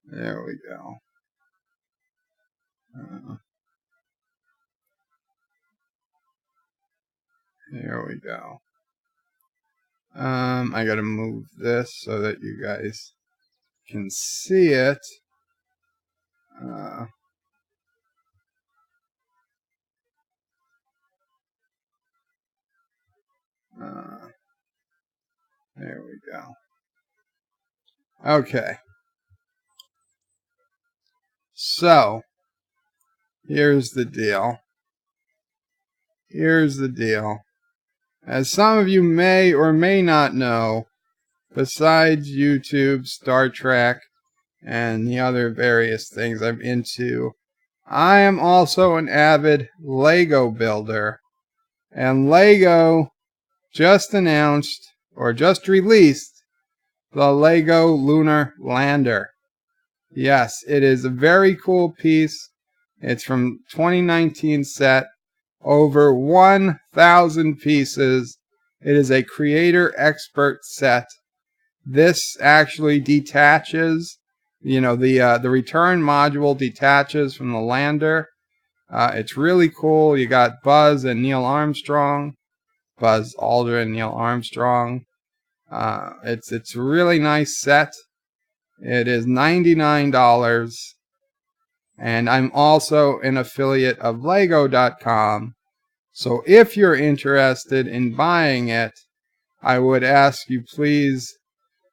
There we go. There we go. I gotta move this so that you guys can see it. There we go. Okay. So, here's the deal. Here's the deal. As some of you may or may not know, besides YouTube, Star Trek, and the other various things I'm into, I am also an avid Lego builder. And Lego just announced, or just released, the Lego Lunar Lander. Yes, it is a very cool piece. It's from 2019 set. Over 1,000 pieces. It is a creator expert set. This actually detaches. You know, the return module detaches from the lander. It's really cool. You got Buzz and Neil Armstrong. Buzz Aldrin, Neil Armstrong. It's a really nice set. It is $99. And I'm also an affiliate of Lego.com. So if you're interested in buying it, I would ask you please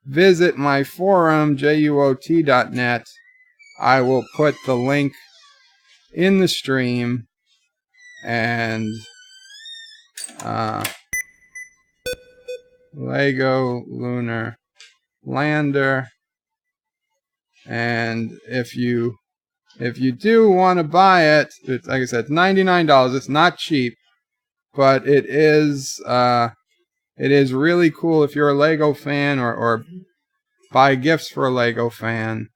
visit my forum, juot.net. I will put the link in the stream. And Lego Lunar Lander. And if you do want to buy it, it's, like I said, $99. It's not cheap, but it is really cool if you're a Lego fan or buy gifts for a Lego fan.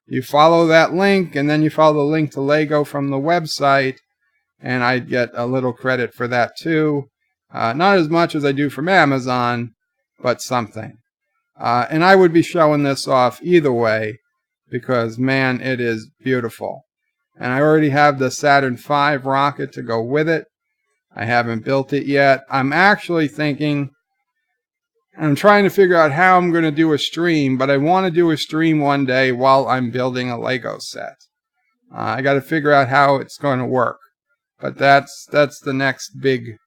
You follow that link, and then you follow the link to Lego from the website, and I get a little credit for that too. Not as much as I do from Amazon, but something. And I would be showing this off either way, because, man, it is beautiful. And I already have the Saturn V rocket to go with it. I haven't built it yet. I'm actually thinking, I'm trying to figure out how I'm going to do a stream, but I want to do a stream one day while I'm building a Lego set. I got to figure out how it's going to work. But that's the next big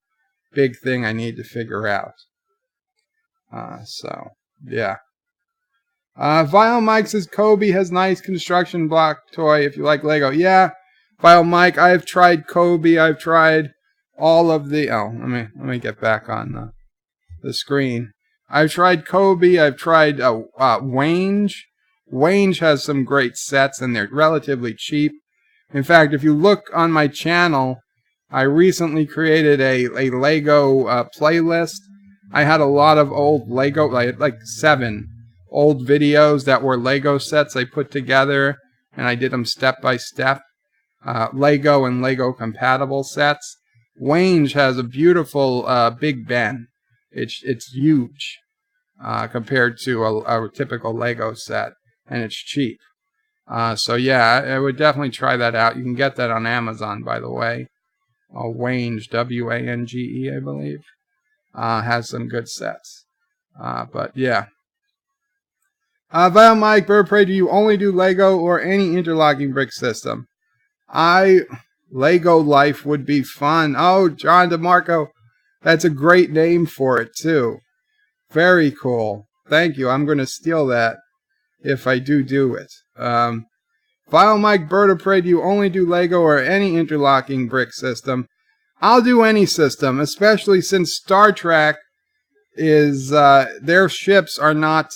thing I need to figure out. So, yeah. Vile Mike says Kobe has nice construction block toy if you like Lego. Yeah, Vile Mike, I've tried Kobe. I've tried all of the. Oh, let me get back on the screen. I've tried Kobe. I've tried Wange, Wange has some great sets, and they're relatively cheap. In fact, if you look on my channel, I recently created a Lego playlist. I had a lot of old Lego, like 7 old videos that were Lego sets I put together, and I did them step by step. Lego and Lego compatible sets. Wange has a beautiful Big Ben. It's huge compared to a typical Lego set, and it's cheap. So yeah, I would definitely try that out. You can get that on Amazon, by the way. Wange, W-A-N-G-E, I believe, has some good sets. But yeah. Vile Mike, Bird Prey, do you only do Lego or any interlocking brick system? Lego Life would be fun. Oh, John DeMarco, that's a great name for it too. Very cool. Thank you. I'm going to steal that if I do it. Vile Mike, Bird of Prey, do you only do Lego or any interlocking brick system? I'll do any system, especially since Star Trek is their ships are not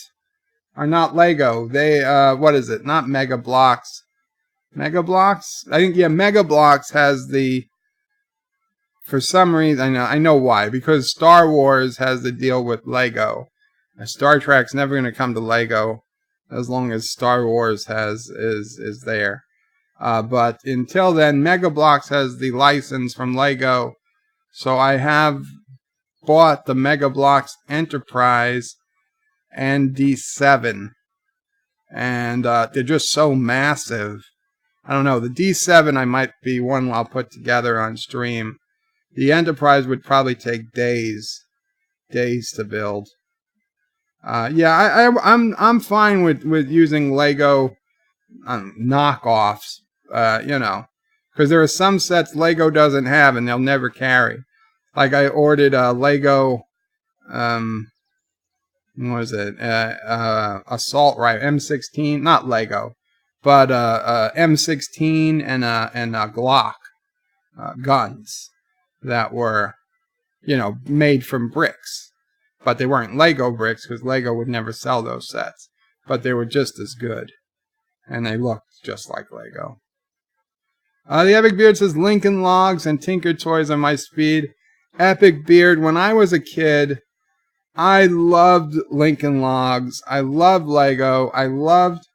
Lego. They what is it? Not Mega Blocks. Mega Blocks? I think yeah, Mega Blocks has the, for some reason I know why, because Star Wars has the deal with Lego. Star Trek's never going to come to Lego as long as Star Wars is there. But until then, Mega Blocks has the license from Lego. So I have bought the Mega Blocks Enterprise and D7. And they're just so massive. I don't know. The D7 I might be one I'll put together on stream. The Enterprise would probably take days to build. Yeah, I'm fine with using Lego knockoffs. You know, because there are some sets Lego doesn't have and they'll never carry. Like I ordered a Lego, what was it? Assault rifle M16, not Lego, but M16 and a Glock guns that were, you know, made from bricks. But they weren't Lego bricks because Lego would never sell those sets. But they were just as good. And they looked just like Lego. The Epic Beard says Lincoln Logs and Tinker Toys are my speed. Epic Beard, when I was a kid, I loved Lincoln Logs. I loved Lego. I loved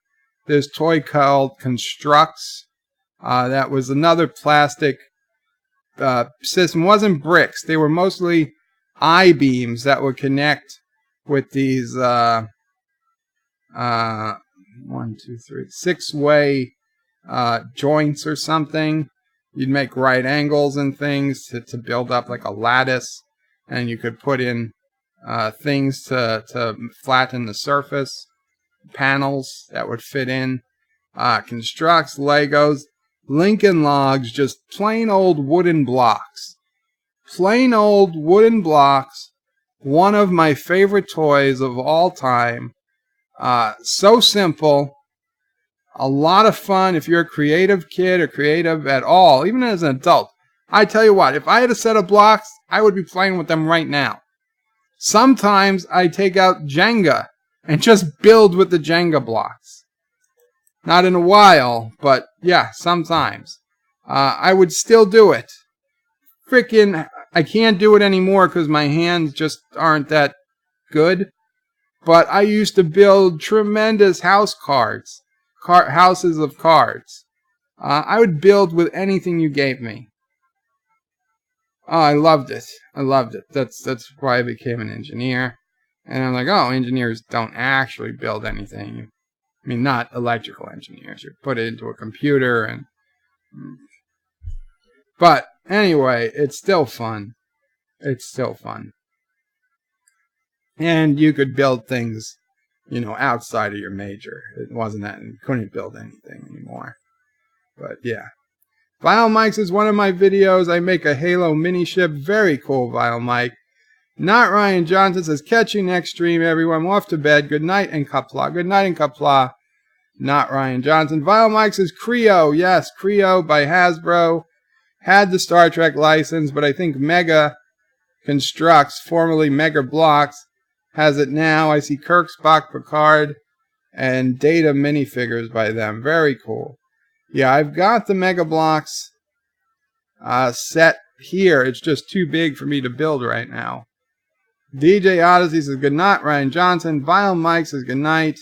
this toy called Constructs. That was another plastic system. It wasn't bricks. They were mostly I-beams that would connect with these 6-way joints or something. You'd make right angles and things to build up like a lattice, and you could put in things to flatten the surface, panels that would fit in. Constructs, Legos, Lincoln Logs, just plain old wooden blocks. Plain old wooden blocks. One of my favorite toys of all time. So simple. A lot of fun if you're a creative kid or creative at all, even as an adult. I tell you what, if I had a set of blocks, I would be playing with them right now. Sometimes I take out Jenga and just build with the Jenga blocks. Not in a while, but yeah, sometimes. I would still do it. Frickin', I can't do it anymore because my hands just aren't that good. But I used to build tremendous houses of cards. I would build with anything you gave me. Oh, I loved it. I loved it. That's why I became an engineer. And I'm like, oh, engineers don't actually build anything. I mean, not electrical engineers. You put it into a computer and... But anyway, it's still fun. It's still fun. And you could build things, you know, outside of your major. It wasn't that you couldn't build anything anymore. But yeah. Vile Mike says, one of my videos, I make a Halo mini ship. Very cool, Vile Mike. Not Ryan Johnson says, catch you next stream, everyone. I'm off to bed. Good night and Qapla. Good night and Qapla. Not Ryan Johnson. Vile Mike says, Creo. Yes, Creo by Hasbro. Had the Star Trek license, but I think Mega Constructs, formerly Mega Blocks, has it now. I see Kirk, Spock, Picard and data minifigures by them. Very cool. Yeah, I've got the Mega Bloks set here. It's just too big for me to build right now. DJ Odyssey says good night, Ryan Johnson. Vile Mike says good night.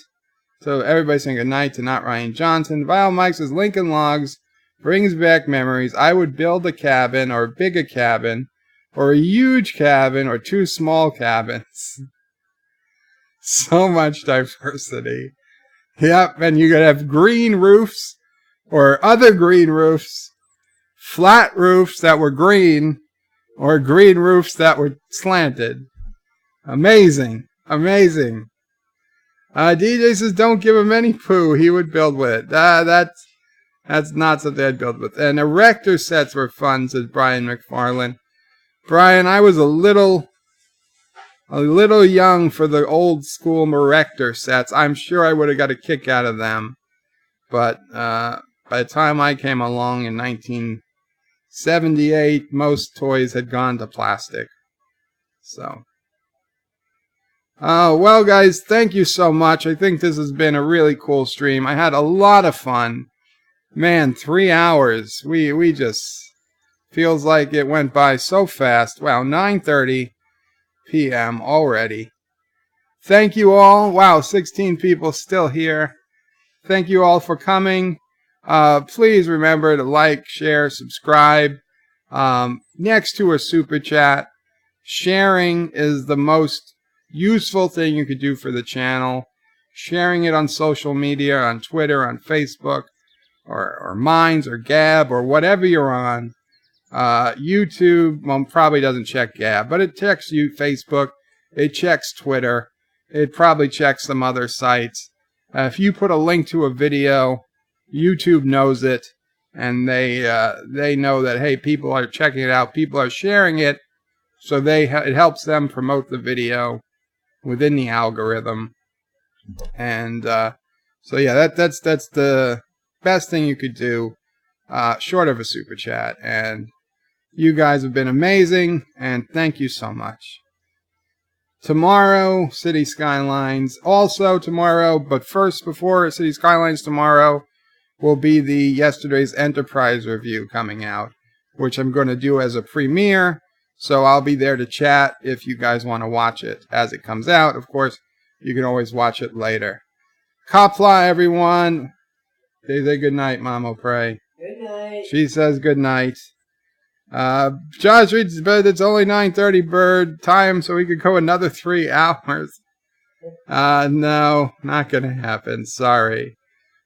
So everybody's saying good night to not Ryan Johnson. Vile Mike says Lincoln Logs brings back memories. I would build a cabin or big a cabin or a huge cabin or 2 small cabins. So much diversity. Yep, and you could have green roofs or other green roofs, flat roofs that were green, or green roofs that were slanted. Amazing. Amazing. DJ says, don't give him any poo. He would build with it. That's not something I'd build with. And erector sets were fun, says Brian McFarlane. Brian, I was a little young for the old school erector sets. I'm sure I would have got a kick out of them. But by the time I came along in 1978, most toys had gone to plastic. So, well, guys, thank you so much. I think this has been a really cool stream. I had a lot of fun. Man, 3 hours. We just feels like it went by so fast. Wow, 9:30 p.m. already. Thank you all. Wow, 16 people still here. Thank you all for coming. Please remember to like, share, subscribe. Next to a super chat, sharing is the most useful thing you could do for the channel. Sharing it on social media, on Twitter, on Facebook, or Minds, or Gab, or whatever you're on. YouTube, well, probably doesn't check Gab, but it checks Facebook, it checks Twitter, it probably checks some other sites. If you put a link to a video, YouTube knows it, and they know that, hey, people are checking it out, people are sharing it, so it helps them promote the video within the algorithm. And so yeah, that's the best thing you could do, short of a super chat. And you guys have been amazing, and thank you so much. Tomorrow, City Skylines. Also tomorrow, but first, before City Skylines tomorrow, will be the Yesterday's Enterprise review coming out, which I'm going to do as a premiere. So I'll be there to chat if you guys want to watch it as it comes out. Of course, you can always watch it later. Qapla, everyone. They say good night, Mama Pray. Good night. She says good night. Josh reads, but it's only 9:30 bird time, so we could go another 3 hours. No, not gonna happen. Sorry.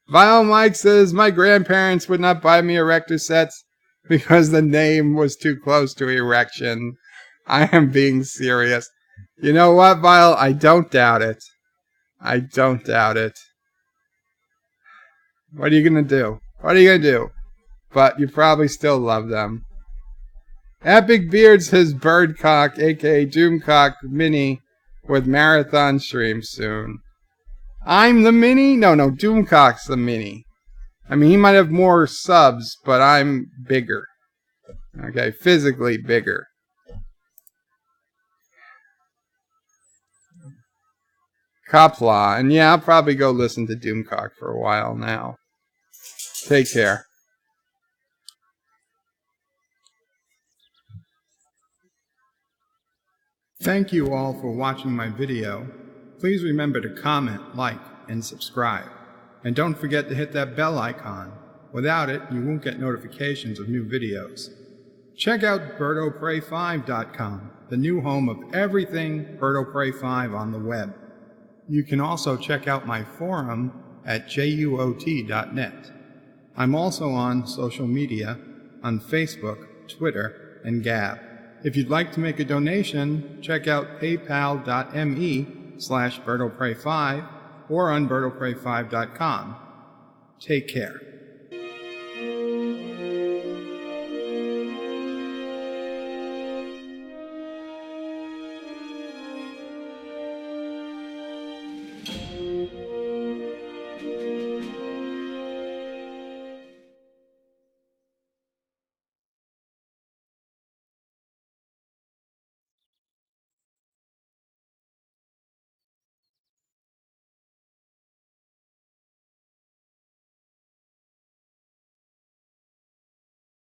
Vile Mike says, my grandparents would not buy me erector sets because the name was too close to erection. I am being serious. You know what, Vile? I don't doubt it. I don't doubt it. What are you gonna do? What are you gonna do? But you probably still love them. Epic Beard says Birdcock, aka Doomcock Mini, with marathon stream soon. I'm the Mini? No, Doomcock's the Mini. I mean, he might have more subs, but I'm bigger. Okay, physically bigger. Qapla, and yeah, I'll probably go listen to Doomcock for a while now. Take care. Thank you all for watching my video. Please remember to comment, like, and subscribe. And don't forget to hit that bell icon. Without it, you won't get notifications of new videos. Check out BirdoPrey5.com, the new home of everything Birdo Prey 5 on the web. You can also check out my forum at juot.net. I'm also on social media, on Facebook, Twitter, and Gab. If you'd like to make a donation, check out paypal.me/BirdoPrey5 or on BirdoPrey5.com. Take care.